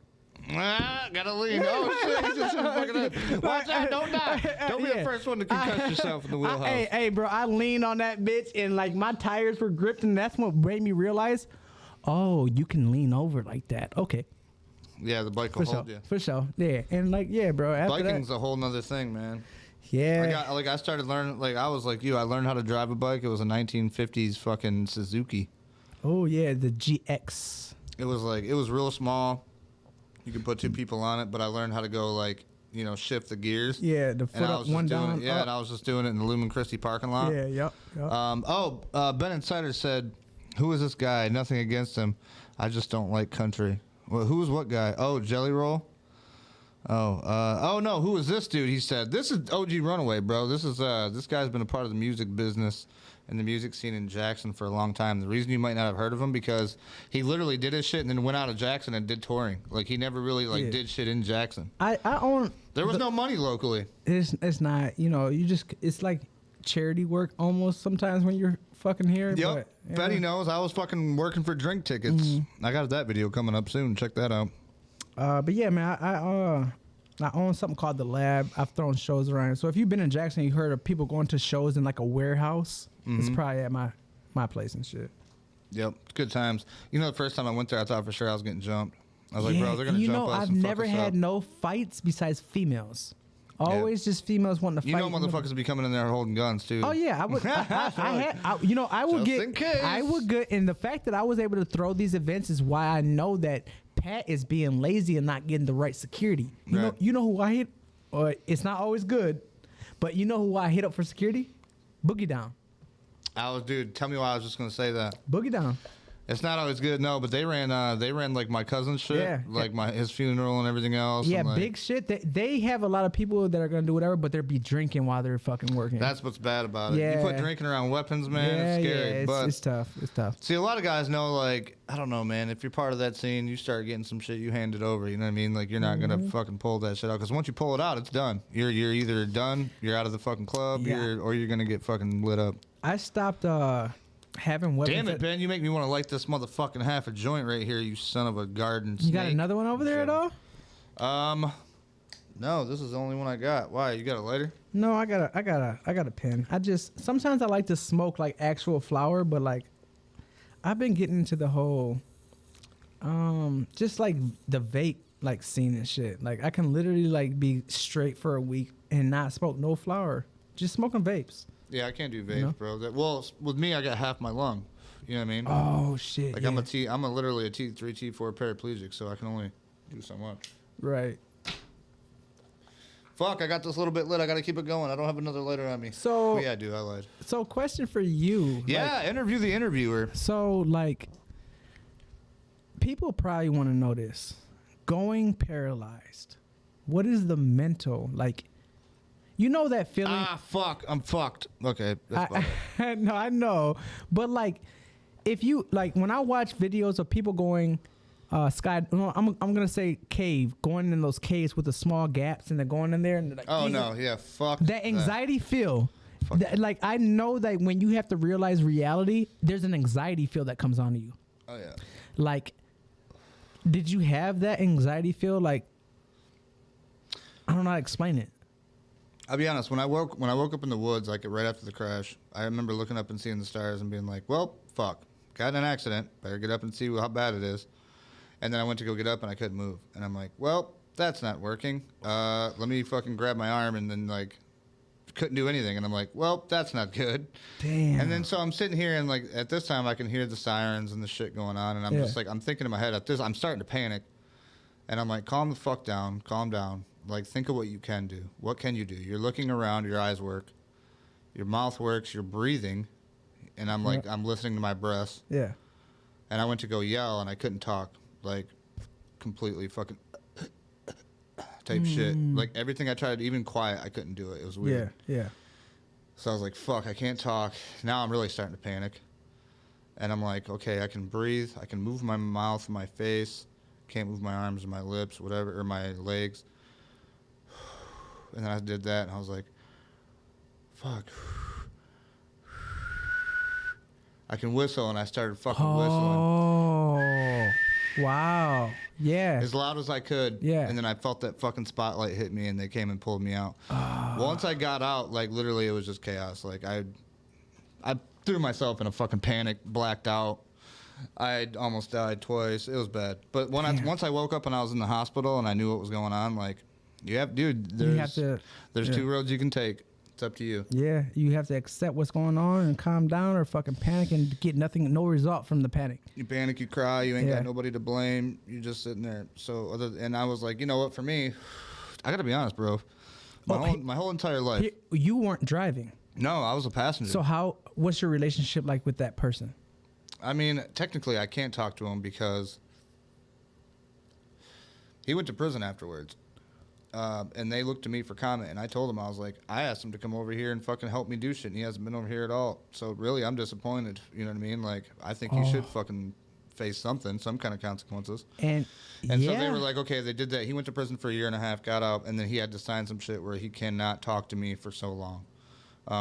gotta lean. Oh, shit. He just fucking watch out, don't die. Don't be the first one to concuss yourself in the wheelhouse.
Hey, bro, I leaned on that bitch, and, like, my tires were gripped, and that's what made me realize, oh, you can lean over like that. Okay.
Yeah, the bike will hold you.
For sure. Yeah. And, like, yeah, bro. After
Biking's a whole nother thing, man.
Yeah.
I started learning, like, I was like you. I learned how to drive a bike. It was a 1950s fucking Suzuki.
Oh, yeah, the GX.
It was real small. You could put 2 people on it, but I learned how to go, like, shift the gears.
Yeah, the foot up, one down.
Yeah, and I was just doing it in the Lumen Christie parking lot.
Yeah, yep.
Ben Insider said, who is this guy? Nothing against him. I just don't like country. Well, who is what guy? Oh, Jelly Roll? Oh no, who is this dude? He said, this is OG Runaway, bro. This guy's been a part of the music business and the music scene in Jackson for a long time. The reason you might not have heard of him because he literally did his shit and then went out of Jackson and did touring. Like, he never really did shit in Jackson.
There
was no money locally.
It's not, it's like charity work almost sometimes when you're fucking here.
Yep.
But, yeah.
Betty knows I was fucking working for drink tickets. I got that video coming up soon. Check that out.
But yeah, man, I own something called The Lab. I've thrown shows around. So if you've been in Jackson, you heard of people going to shows in like a warehouse. It's probably at my place and shit.
Yep, good times. The first time I went there, I thought for sure I was getting jumped. I was like, bro, they're gonna jump us.
I've never had no fights besides females. Always just females wanting to fight.
You know, motherfuckers be coming in there holding guns too.
Oh yeah, I would. I would
Just in case.
I would get. And the fact that I was able to throw these events is why I know that Pat is being lazy and not getting the right security. You know who I hit. Or it's not always good, but you know who I hit up for security? Boogie Down.
Dude, tell me why I was just gonna say that.
Boogie Down.
It's not always good, no, but they ran like my cousin's shit,
Yeah.
like his funeral and everything else.
Yeah,
and like,
big shit. They have a lot of people that are gonna do whatever, but they'll be drinking while they're fucking working.
That's what's bad about it.
Yeah.
You put drinking around weapons, man, it's scary. But
it's tough. It's tough.
see, a lot of guys know, like, I don't know, man. If you're part of that scene, you start getting some shit, you hand it over. You know what I mean? Like, you're not gonna fucking pull that shit out, because once you pull it out, it's done. You're either done, you're out of the fucking club, or you're gonna get fucking lit up.
I stopped having weapons.
Damn it, Ben! You make me want to light this motherfucking half a joint right here, you son of a garden snake.
You got another one over there at all?
No, this is the only one I got. Why? You got a lighter?
No, I got a pen. Sometimes I like to smoke like actual flower, but like I've been getting into the whole just like the vape like scene and shit. Like I can literally like be straight for a week and not smoke no flower. Just smoking vapes.
Yeah, I can't do vapes, bro. Well, with me, I got half my lung. You know what I mean?
Oh shit!
Like
yeah.
I'm literally a T3, T4 paraplegic, so I can only do so much.
Right.
Fuck! I got this little bit lit. I gotta keep it going. I don't have another lighter on me.
So
yeah, I do. I lied.
So, question for you.
Yeah, interview the interviewer.
So, like, people probably want to know this. Going paralyzed. What is the mental like? You know that feeling?
Ah, fuck! I'm fucked. Okay, that's fine.
No, I know, but like, if you like, when I watch videos of people going, I'm gonna say cave, going in those caves with the small gaps, and they're going in there, and they're like,
oh no, yeah, fuck.
That anxiety feel. Like I know that when you have to realize reality, there's an anxiety feel that comes on you.
Oh yeah.
Like, did you have that anxiety feel? Like, I don't know how to explain it.
I'll be honest. When I woke up in the woods, like right after the crash, I remember looking up and seeing the stars and being like, "Well, fuck, got in an accident. Better get up and see how bad it is." And then I went to go get up and I couldn't move. And I'm like, "Well, that's not working. Let me fucking grab my arm," and then like couldn't do anything. And I'm like, "Well, that's not good."
Damn.
And then so I'm sitting here and like at this time I can hear the sirens and the shit going on, and I'm just like I'm thinking in my head I'm starting to panic, and I'm like, "Calm the fuck down, calm down." Like, think of what you can do. What can you do? You're looking around, your eyes work, your mouth works, you're breathing, and I'm like, I'm listening to my breath.
Yeah.
And I went to go yell, and I couldn't talk, like, completely fucking type shit. Like, everything I tried, even quiet, I couldn't do it. It was weird.
Yeah.
So I was like, fuck, I can't talk. Now I'm really starting to panic. And I'm like, okay, I can breathe. I can move my mouth, my face. Can't move my arms or my lips, whatever, or my legs. And then I did that, and I was like, fuck. I can whistle, and I started fucking whistling.
Oh, wow. Yeah.
As loud as I could.
Yeah.
And then I felt that fucking spotlight hit me, and they came and pulled me out. Once I got out, like, literally, it was just chaos. Like, I threw myself in a fucking panic, blacked out. I almost died twice. It was bad. But once I woke up and I was in the hospital and I knew what was going on, like, there's two roads you can take. It's up to you.
Yeah, you have to accept what's going on and calm down, or fucking panic and get no result from the panic.
You panic, you cry, you ain't got nobody to blame. You're just sitting there. And I was like, you know what? For me, I gotta be honest, bro. My whole entire life.
You weren't driving.
No, I was a passenger.
So what's your relationship like with that person?
I mean, technically, I can't talk to him because he went to prison afterwards. And they looked to me for comment, and I told him, I was like, I asked him to come over here and fucking help me do shit, and he hasn't been over here at all. So really, I'm disappointed. You know what I mean? Like, I think he should fucking face some kind of consequences. And so they were like, okay, they did that. He went to prison for 1.5 years, got out, and then he had to sign some shit where he cannot talk to me for so long.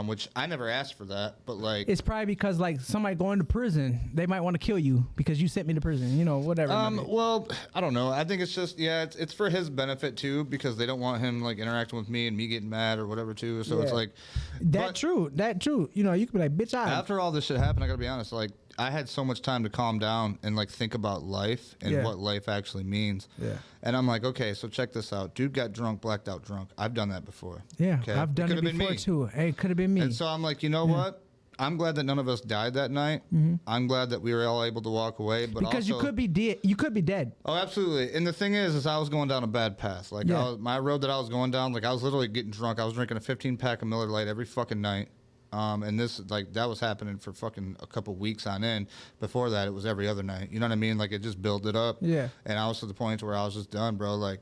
Which I never asked for that, but like...
It's probably because, like, somebody going to prison, they might want to kill you because you sent me to prison, whatever.
Well, I don't know. I think it's just, it's for his benefit, too, because they don't want him, like, interacting with me and me getting mad or whatever, too. So it's like...
That true. You could be like, bitch,
after all this shit happened, I gotta be honest, like, I had so much time to calm down and like think about life and what life actually means.
Yeah.
And I'm like, okay, so check this out. Dude got drunk, blacked out drunk. I've done that before.
Yeah,
okay?
I've done it before too. Hey, it could have been me.
And so I'm like, you know what? I'm glad that none of us died that night. Mm-hmm. I'm glad that we were all able to walk away. But
because
also,
you could be dead. You could be dead.
Oh, absolutely. And the thing is I was going down a bad path. Like my road that I was going down, like I was literally getting drunk. I was drinking a 15-pack of Miller Lite every fucking night. And this, like, that was happening for fucking a couple weeks on end. Before that, it was every other night. You know what I mean? Like, it just built it up.
Yeah.
And I was to the point where I was just done, bro. Like,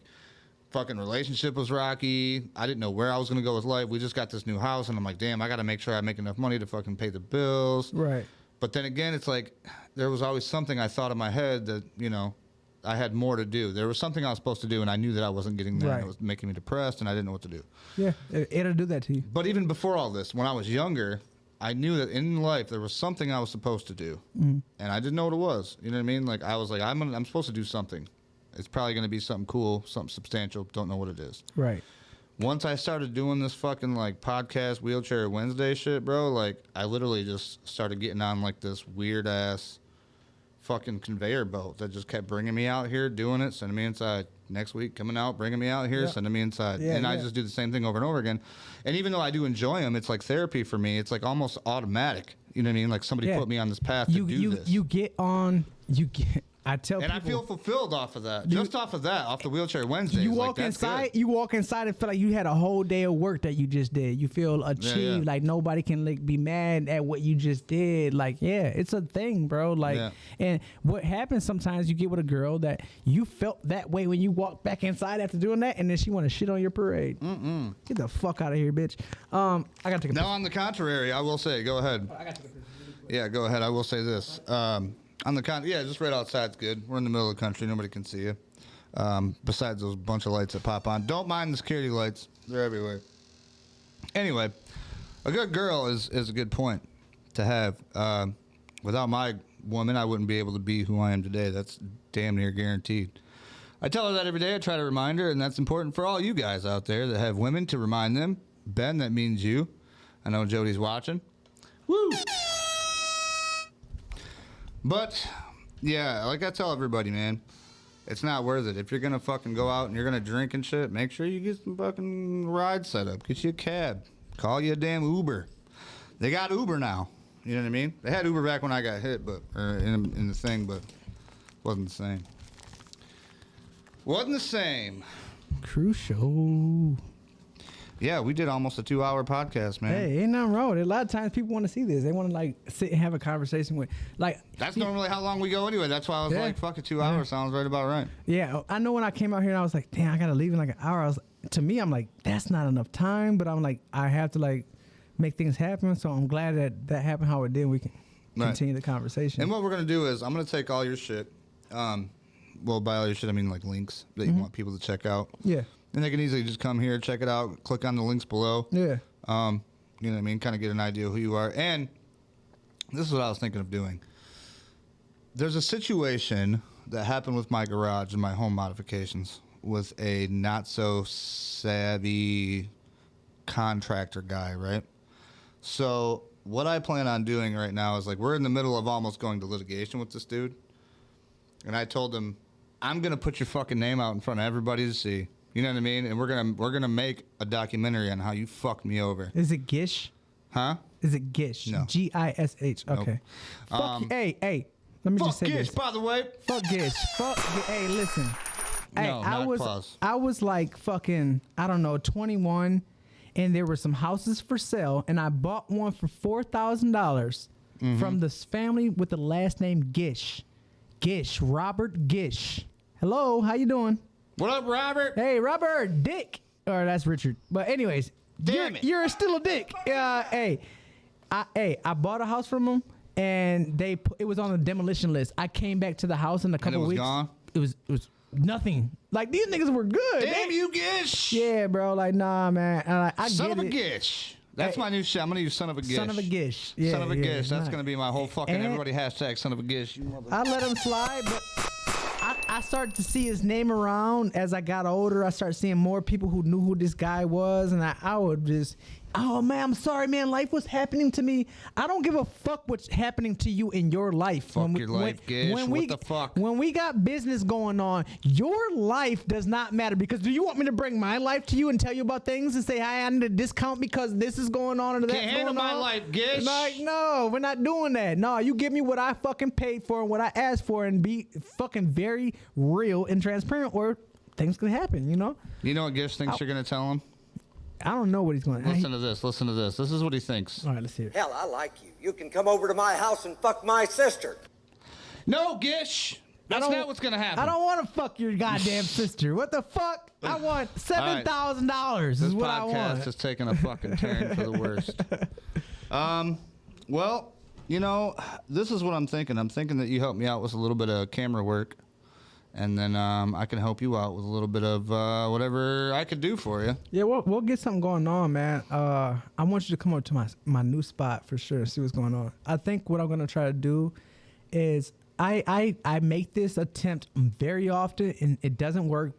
fucking relationship was rocky. I didn't know where I was going to go with life. We just got this new house, and I'm like, damn, I got to make sure I make enough money to fucking pay the bills.
Right.
But then again, it's like, there was always something I thought in my head that, you know, I had more to do. There was something I was supposed to do, and I knew that I wasn't getting there.
Right.
And it was making me depressed, and I didn't know what to do.
Yeah, it'll do that to you.
But even before all this, when I was younger, I knew that in life there was something I was supposed to do, and I didn't know what it was. You know what I mean? Like I was like, I'm supposed to do something. It's probably going to be something cool, something substantial. Don't know what it is.
Right.
Once I started doing this fucking like podcast Wheelchair Wednesday shit, bro, like I literally just started getting on like this weird ass fucking conveyor belt that just kept bringing me out here, doing it, sending me inside. Next week, coming out, bringing me out here, sending me inside. And I just do the same thing over and over again. And even though I do enjoy them, it's like therapy for me. It's like almost automatic. You know what I mean? Like somebody put me on this path to do this.
You get on, I tell
and
people.
I feel fulfilled off of that. Just off of that, off the Wheelchair Wednesdays.
You walk inside. You walk inside and feel like you had a whole day of work that you just did. You feel achieved. Like nobody can like be mad at what you just did. Like it's a thing, bro. Like and what happens sometimes, you get with a girl that you felt that way when you walk back inside after doing that, and then she want to shit on your parade. Get the fuck out of here, bitch. I gotta take a.
Now on the contrary, I will say, go ahead.
I gotta take a picture.
Yeah, go ahead. I will say this. On the just right outside's good. We're in the middle of the country. Nobody can see you. Besides those bunch of lights that pop on. Don't mind the security lights. They're everywhere. Anyway, a good girl is a good point to have. Without my woman, I wouldn't be able to be who I am today. That's damn near guaranteed. I tell her that every day. I try to remind her, and that's important for all you guys out there that have women to remind them. Ben, that means you. I know Jody's watching. Woo! But, yeah, like I tell everybody, man, it's not worth it. If you're going to fucking go out and you're going to drink and shit, make sure you get some fucking rides set up. Get you a cab. Call you a damn Uber. They got Uber now. You know what I mean? They had Uber back when I got hit, but in the thing, but wasn't the same. Wasn't the same.
Crucial.
Yeah, we did almost a 2-hour podcast, man.
Hey, ain't nothing wrong with it. A lot of times people want to see this. They want to like sit and have a conversation with like.
That's normally how long we go anyway. That's why I was like, fuck it, 2 hours sounds right about right.
Yeah, I know when I came out here and I was like, damn, I gotta leave in like an hour. I was, to me, I'm like, that's not enough time. But I'm like, I have to like make things happen. So I'm glad that happened how it did. We can continue the conversation.
And what we're gonna do is I'm gonna take all your shit. Well, by all your shit, I mean like links that you want people to check out.
Yeah.
And they can easily just come here, check it out, click on the links below.
Yeah.
You know what I mean? Kind of get an idea of who you are. And this is what I was thinking of doing. There's a situation that happened with my garage and my home modifications with a not so savvy contractor guy, right? So what I plan on doing right now is like we're in the middle of almost going to litigation with this dude. And I told him, I'm going to put your fucking name out in front of everybody to see. You know what I mean? And we're gonna make a documentary on how you fucked me over.
Is it Gish?
Huh?
Is it Gish?
No.
Gish. Okay.
Nope.
Fuck. Hey. Let me just say
Gish,
this.
by the way.
Fuck Gish. Hey, listen. Hey,
No,
I was like fucking, I don't know, 21, and there were some houses for sale, and I bought one for $4,000 from this family with the last name Gish. Gish, Robert Gish. Hello, how you doing?
What up, Robert?
Hey, Robert, Dick. Or that's Richard. But anyways, you're still a dick. I bought a house from them, and it was on the demolition list. I came back to the house in a couple weeks.
Gone?
It was nothing. Like these niggas were good.
Damn you, Gish.
Yeah, bro. Like nah, man. I
son
get
of a
it.
Gish. That's my new shit. I'm gonna use son of a Gish.
Son of a Gish. Yeah,
son of a Gish. That's
nice.
gonna be my whole fucking
And
everybody hashtag son of a Gish.
I let him slide, but I started to see his name around as I got older. I started seeing more people who knew who this guy was, and I would just oh man, I'm sorry, man. Life was happening to me. I don't give a fuck what's happening to you in your life.
Fuck your life, Gish. What the fuck?
When we got business going on, your life does not matter. Because do you want me to bring my life to you and tell you about things and say, hey, I need a discount because this is going on or that's
Can't handle
going
my
on?
life, Gish.
Like, no, we're not doing that. No, you give me what I fucking paid for and what I asked for, and be fucking very real and transparent, or things could happen, you know?
You know what Gish thinks you're going to tell him?
I don't know what he's going to
Listen to this. Listen to this. This is what he thinks.
All right, let's hear it.
Hell, I like you. You can come over to my house and fuck my sister.
No, Gish. That's not what's going to happen.
I don't want to fuck your goddamn sister. What the fuck? I want $7,000 is what I want.
This podcast is taking a fucking turn for the worst. Well, you know, this is what I'm thinking. I'm thinking that you help me out with a little bit of camera work. And then I can help you out with a little bit of whatever I could do for you.
Yeah, we'll get something going on, man. I want you to come up to my new spot for sure and see what's going on. I think what I'm going to try to do is I make this attempt very often, and it doesn't work,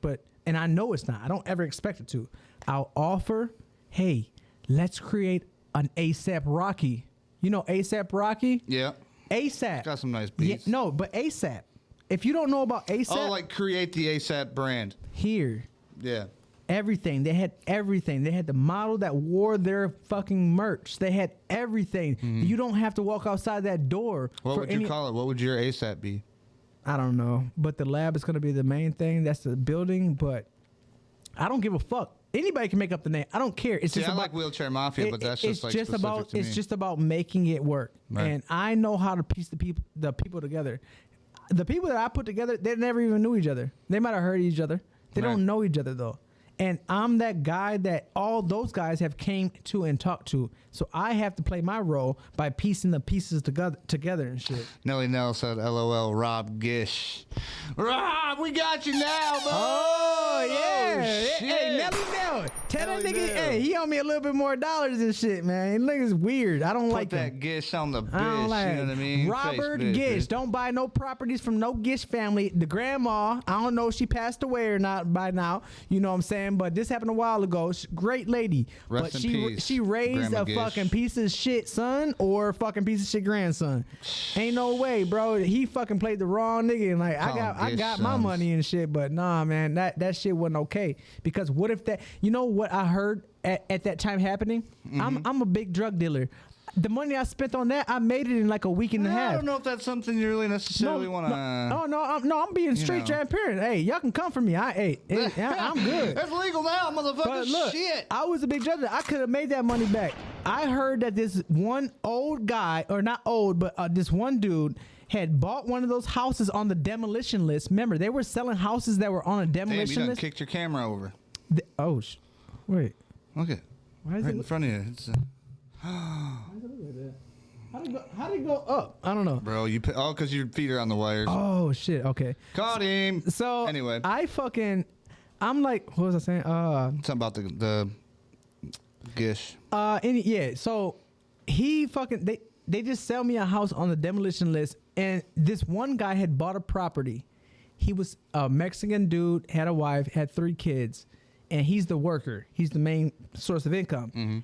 and I know it's not. I don't ever expect it to. I'll offer, hey, let's create an ASAP Rocky. You know ASAP Rocky?
Yeah.
ASAP.
Got some nice beats.
Yeah, no, but ASAP. If you don't know about ASAP.
Oh, like create the ASAP brand.
Here.
Yeah.
Everything. They had everything. They had the model that wore their fucking merch. They had everything.
Mm-hmm.
You don't have to walk outside that door.
What would you call it? What would your ASAP be?
I don't know. But the lab is going to be the main thing. That's the building. But I don't give a fuck. Anybody can make up the name. I don't care. It's
See,
just
I
about,
like Wheelchair Mafia, but that's just like specific
about
to me.
it's just about making it work.
Right.
And I know how to piece the people together. The people that I put together, they never even knew each other. They might have heard each other. They
Right.
don't know each other though. And I'm that guy that all those guys have came to and talked to. So I have to play my role by piecing the pieces together and shit.
Nelly Nell said, LOL, Rob Gish. Rob, we got you now, bro.
Oh, yeah.
shit.
Hey, Nelly Nell. Tell that
Nelly
nigga,
Nell.
hey, he owe me a little bit more dollars and shit, man. Nigga's weird. I don't
Put
like
that
him.
Gish on the
I don't
bitch,
like
you know what I mean?
Robert
Face bitch,
Gish.
bitch.
Don't buy no properties from no Gish family. The grandma, I don't know if she passed away or not by now. You know what I'm saying? But this happened a while ago. Great lady.
Rest
but
in peace,
she raised
Grandma
a
Gish.
fucking piece of shit son or fucking piece of shit grandson. Ain't no way, bro. He fucking played the wrong nigga. And like
Call
I
him
got
Gish
my
sons.
money and shit, but nah, man, that shit wasn't okay. Because what if that? You know what I heard at that time happening?
Mm-hmm.
I'm a big drug dealer. The money I spent on that, I made it in like a week and a half.
I don't know if that's something you really necessarily want to...
I'm being straight
know.
transparent. Hey, y'all can come for me. I'm good.
That's legal now, motherfucker.
But look,
Shit.
I was a big judge. I could have made that money back. I heard that this one old guy, or not old, but this one dude had bought one of those houses on the demolition list. Remember, they were selling houses that were on a
Damn, you
demolition
done
list.
kicked your camera over.
Wait.
Look at
Why is
right
it
in front of you. It's,
How did it go up? I don't know.
bro, because your feet are on the wires.
Oh shit. Okay.
Caught him.
So
anyway,
I'm like, what was I saying?
something about the Gish.
So he fucking they just sell me a house on the demolition list, and this one guy had bought a property. He was a Mexican dude, had a wife, had 3 kids, and he's the worker. He's the main source of income.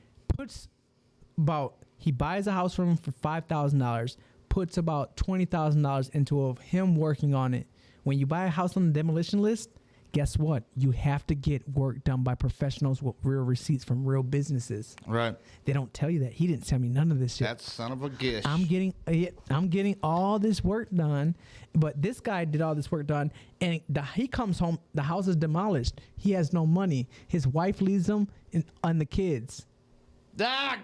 He buys a house from him for $5,000, puts about $20,000 into him working on it. When you buy a house on the demolition list, guess what? You have to get work done by professionals with real receipts from real businesses.
Right.
They don't tell you that. He didn't tell me none of this shit.
That son of a Gish.
I'm getting all this work done, but this guy did all this work done, and he comes home. The house is demolished. He has no money. His wife leaves him and the kids.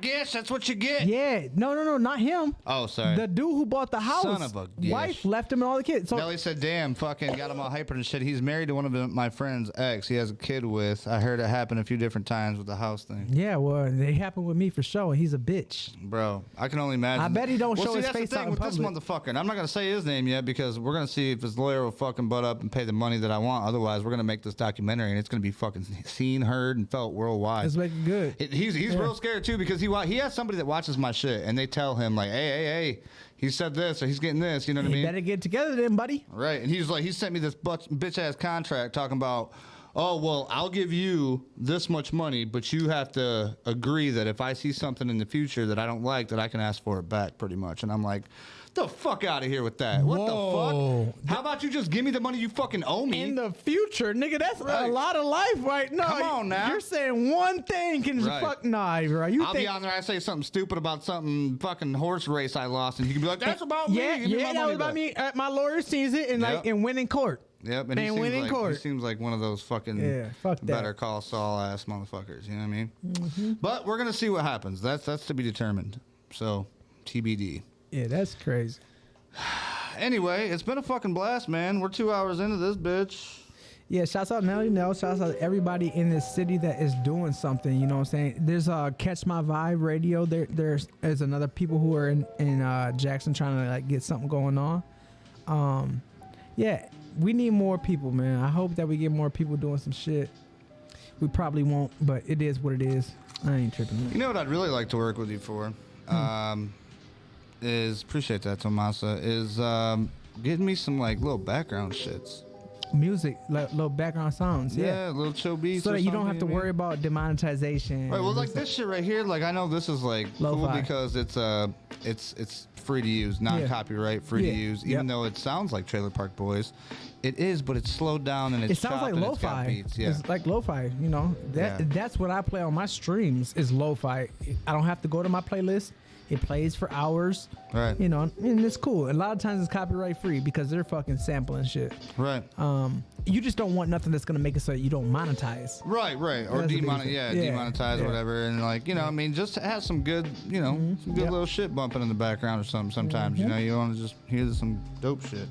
Gish, that's what you get.
Yeah, no, not him.
Oh, sorry.
The dude who bought the house.
Son of a Gish.
Wife left him and all the kids. So
Nelly said, damn, fucking got him all hyper and shit. He's married to one of my friend's ex. He has a kid with. I heard it happen a few different times with the house thing.
yeah, well, they happened with me for sure. He's a bitch.
Bro, I can only imagine.
I bet he don't show his
that's
face
the thing
out in
with this
public.
motherfucker. And I'm not going to say his name yet because we're going to see if his lawyer will fucking butt up and pay the money that I want. Otherwise, we're going to make this documentary and it's going to be fucking seen, heard, and felt worldwide.
Let's make it good.
He's real scared too because he has somebody that watches my shit and they tell him like, hey, he said this or he's getting this, you know what I
You
mean?
better get together then, buddy.
Right, and he sent me this bitch ass contract talking about, oh, well, I'll give you this much money, but you have to agree that if I see something in the future that I don't like, that I can ask for it back, pretty much. And I'm like, the fuck out of here with that. What
Whoa.
the fuck? How about you just give me the money you fucking owe me?
In the future, nigga, that's a lot of life, right? No,
Come on now.
You're saying one thing can just fuck. Nah, right?
I'll be on there. I say something stupid about something fucking horse race I lost, and you can be like, "That's about me." Give me my
that
money
was about
back.
me. My lawyer sees it and win in court.
Yep, and he seems like one of those fucking
fuck that.
Better Call Saul ass motherfuckers. You know what I mean? Mm-hmm. But we're gonna see what happens. That's to be determined. So, TBD.
Yeah, that's crazy.
Anyway, it's been a fucking blast, man. We're 2 hours into this bitch.
Yeah, shouts out Nelly Nell. Shouts out everybody in this city that is doing something. You know what I'm saying? There's Catch My Vibe Radio. There's another people who are in Jackson trying to like get something going on. Yeah, we need more people, man. I hope that we get more people doing some shit. We probably won't, but it is what it is. I ain't tripping, man.
You know what I'd really like to work with you for? Is appreciate that, Tomasa. Is getting me some like little background shits.
Music, little background sounds,
yeah, little chill beats,
so that you don't have to worry about demonetization.
Right. Well, like this shit right here, like I know this is like cool because it's free to use, non-copyright, free to use. Even though it sounds like Trailer Park Boys, it is, but it's slowed down and it's
it sounds like
and
lo-fi.
It's got beats. Yeah.
It's like lo-fi. You know that's what I play on my streams is lo-fi. I don't have to go to my playlist. It plays for hours.
Right.
You know, and it's cool. A lot of times it's copyright free because they're fucking sampling shit.
Right.
You just don't want nothing that's gonna make it so you don't monetize.
Right. Or demonetize or whatever. And like, you know, I mean, just to have some good, you know, some good little shit bumping in the background or something sometimes. You know, you want to just hear some dope shit.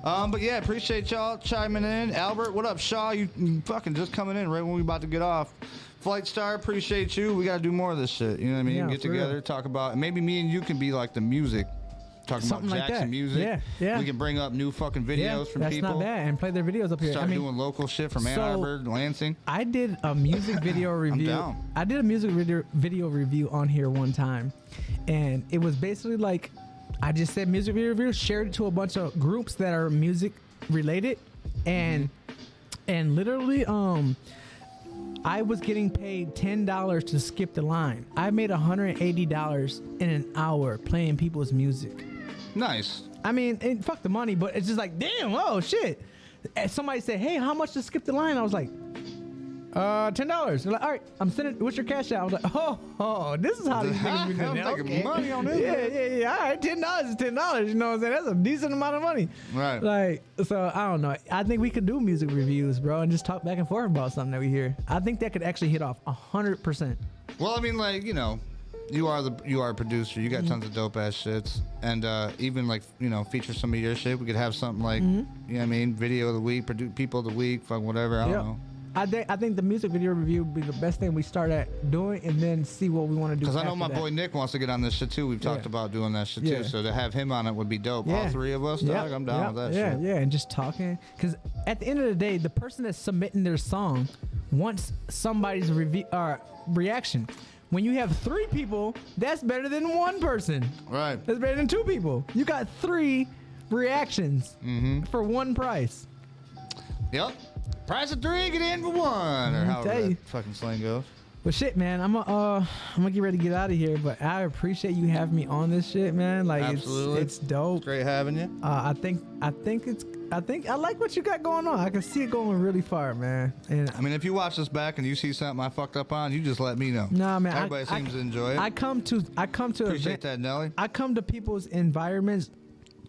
But yeah, appreciate y'all chiming in. Albert, what up? Shaw, you fucking just coming in right when we about to get off. Flight Star, appreciate you. We got to do more of this shit. You know what I mean? Get together, talk about, maybe me and you can be like the music. Talking
something
about Jackson
like
music.
Yeah.
We can bring up new fucking videos from
that's
people.
That's not bad. And play their videos up here.
Start doing local shit from Ann Arbor, Lansing.
I did a music video review.
I'm down.
I did a music video review on here one time. And it was basically like, I just said music video review, shared it to a bunch of groups that are music related. And literally, I was getting paid $10 to skip the line. I made $180 in an hour playing people's music.
Nice.
I mean, fuck the money, but it's just like, damn, oh shit. And somebody said, hey, how much to skip the line? I was like, $10. They're like, all right, I'm sending. What's your cash out? I was like, oh, this is how these niggas be doing.
I'm making money on this.
Yeah. All right, $10 is $10. You know what I'm saying? That's a decent amount of money.
Right.
Like, so I don't know. I think we could do music reviews, bro, and just talk back and forth about something that we hear. I think that could actually hit off 100%.
Well, I mean, like, you know, you are a producer. You got tons of dope ass shits, and even like, you know, feature some of your shit. We could have something like, you know what I mean, video of the week, people of the week, fuck whatever. I don't know.
I think the music video review would be the best thing we start at doing, and then see what we want to do.
Because I know my boy Nick wants to get on this shit too. We've talked about doing that shit too. So to have him on it would be dope. All three of us, dog. I'm down with that shit.
Yeah, and just talking. Because at the end of the day, the person that's submitting their song wants somebody's reaction. When you have 3 people, that's better than 1 person.
Right.
That's better than 2 people. You got 3 reactions for 1 price.
Yep. Price of 3, get in for 1, or however that fucking slang goes.
Well, shit, man, I'm gonna get ready to get out of here, but I appreciate you having me on this shit, man. Like,
absolutely,
it's dope.
It's great having you.
I think I like what you got going on. I can see it going really far, man. And
I mean, if you watch this back and you see something I fucked up on, you just let me know.
Nah, man.
Everybody seems to enjoy it.
I come to
appreciate that, Nelly.
I come to people's environments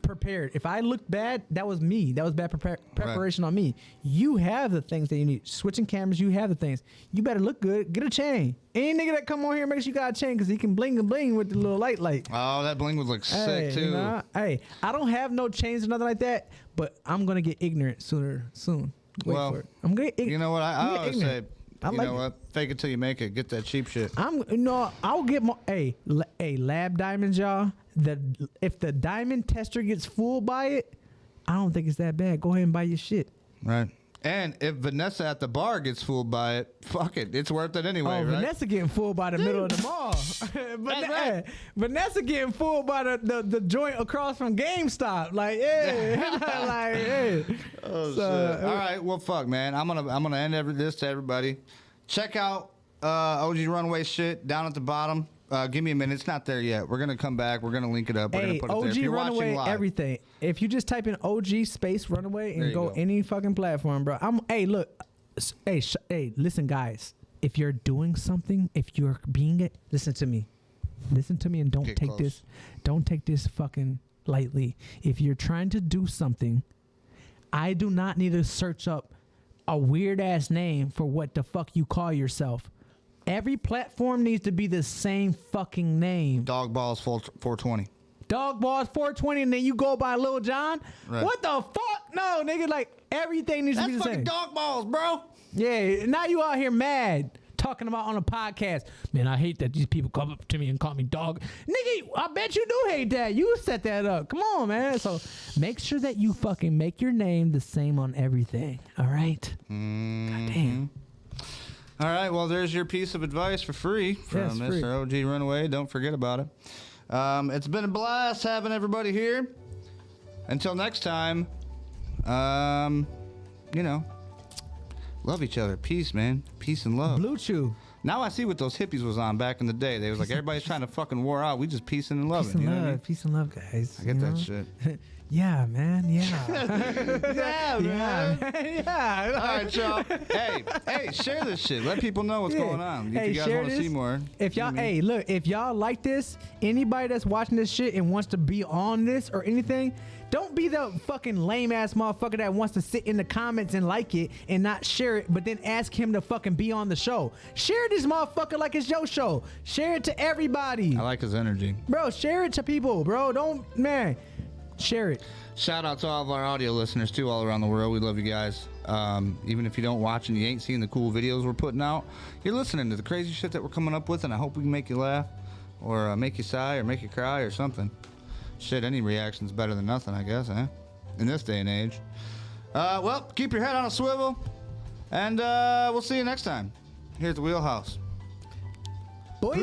prepared. If I look bad, that was me. That was bad preparation on me. You have the things that you need. Switching cameras, you have the things. You better look good. Get a chain. Any nigga that come on here makes you got a chain because he can bling and bling with the little light.
Oh, that bling would look sick too.
You know, hey, I don't have no chains or nothing like that, but I'm gonna get ignorant soon. Wait for it. I'm gonna get ignorant.
You know what? I always say, you know what? Fake it till you make it. Get that cheap shit.
I'll get more. Hey, lab diamonds, y'all. If the diamond tester gets fooled by it, I don't think it's that bad. Go ahead and buy your shit.
Right. And if Vanessa at the bar gets fooled by it, fuck it. It's worth it anyway, right?
Vanessa getting fooled by the middle of the mall.
right.
Vanessa getting fooled by the joint across from GameStop. Like, yeah. Like, hey.
Oh, shit. All right. Well, fuck, man. I'm gonna end this to everybody. Check out OG Runaway shit down at the bottom. Give me a minute. It's not there yet. We're gonna come back. We're gonna link it up. We're gonna put it there. If
OG
you're
Runaway,
watching live,
everything. If you just type in OG space Runaway and go
go.
any fucking platform, bro. Hey, look. Hey, listen, guys. If you're doing something, if you're being it, listen to me. Listen to me and don't take this fucking lightly. If you're trying to do something, I do not need to search up a weird ass name for what the fuck you call yourself. Every platform needs to be the same fucking name.
Dog Balls 420.
Dog Balls 420, and then you go by Lil Jon?
Right.
What the fuck? No, nigga, like, everything needs to be the
That's fucking
same.
Dog Balls, bro.
Yeah, now you out here mad, talking about on a podcast. Man, I hate that these people come up to me and call me dog. Nigga, I bet you do hate that. You set that up. Come on, man. So make sure that you fucking make your name the same on everything, all right? Goddamn.
All right, well, there's your piece of advice for free from Mr. OG Runaway. Don't forget about it. It's been a blast having everybody here. Until next time, you know, love each other. Peace, man. Peace and love.
Blue Chew.
Now I see what those hippies was on back in the day. They was like, everybody's trying to fucking war out. We just peacing and loving.
Peace and
you know
love.
what I mean?
Peace and love, guys.
I get that shit.
Yeah, man. Yeah.
Yeah, man.
Yeah.
All right, y'all. Hey, share this shit. Let people know what's going on. If you guys want to see more.
If y'all, look, if y'all like this, anybody that's watching this shit and wants to be on this or anything, don't be the fucking lame ass motherfucker that wants to sit in the comments and like it and not share it, but then ask him to fucking be on the show. Share this motherfucker like it's your show. Share it to everybody.
I like his energy.
Bro, share it to people, bro. Don't, man. Share it.
Shout out to all of our audio listeners too, all around the world. We love you guys. Even if you don't watch and you ain't seeing the cool videos we're putting out, you're listening to the crazy shit that we're coming up with, and I hope we can make you laugh or make you sigh or make you cry or something. Shit, any reaction's better than nothing, I guess, eh? In this day and age. Well, keep your head on a swivel, and we'll see you next time here at the Wheelhouse.
Boy.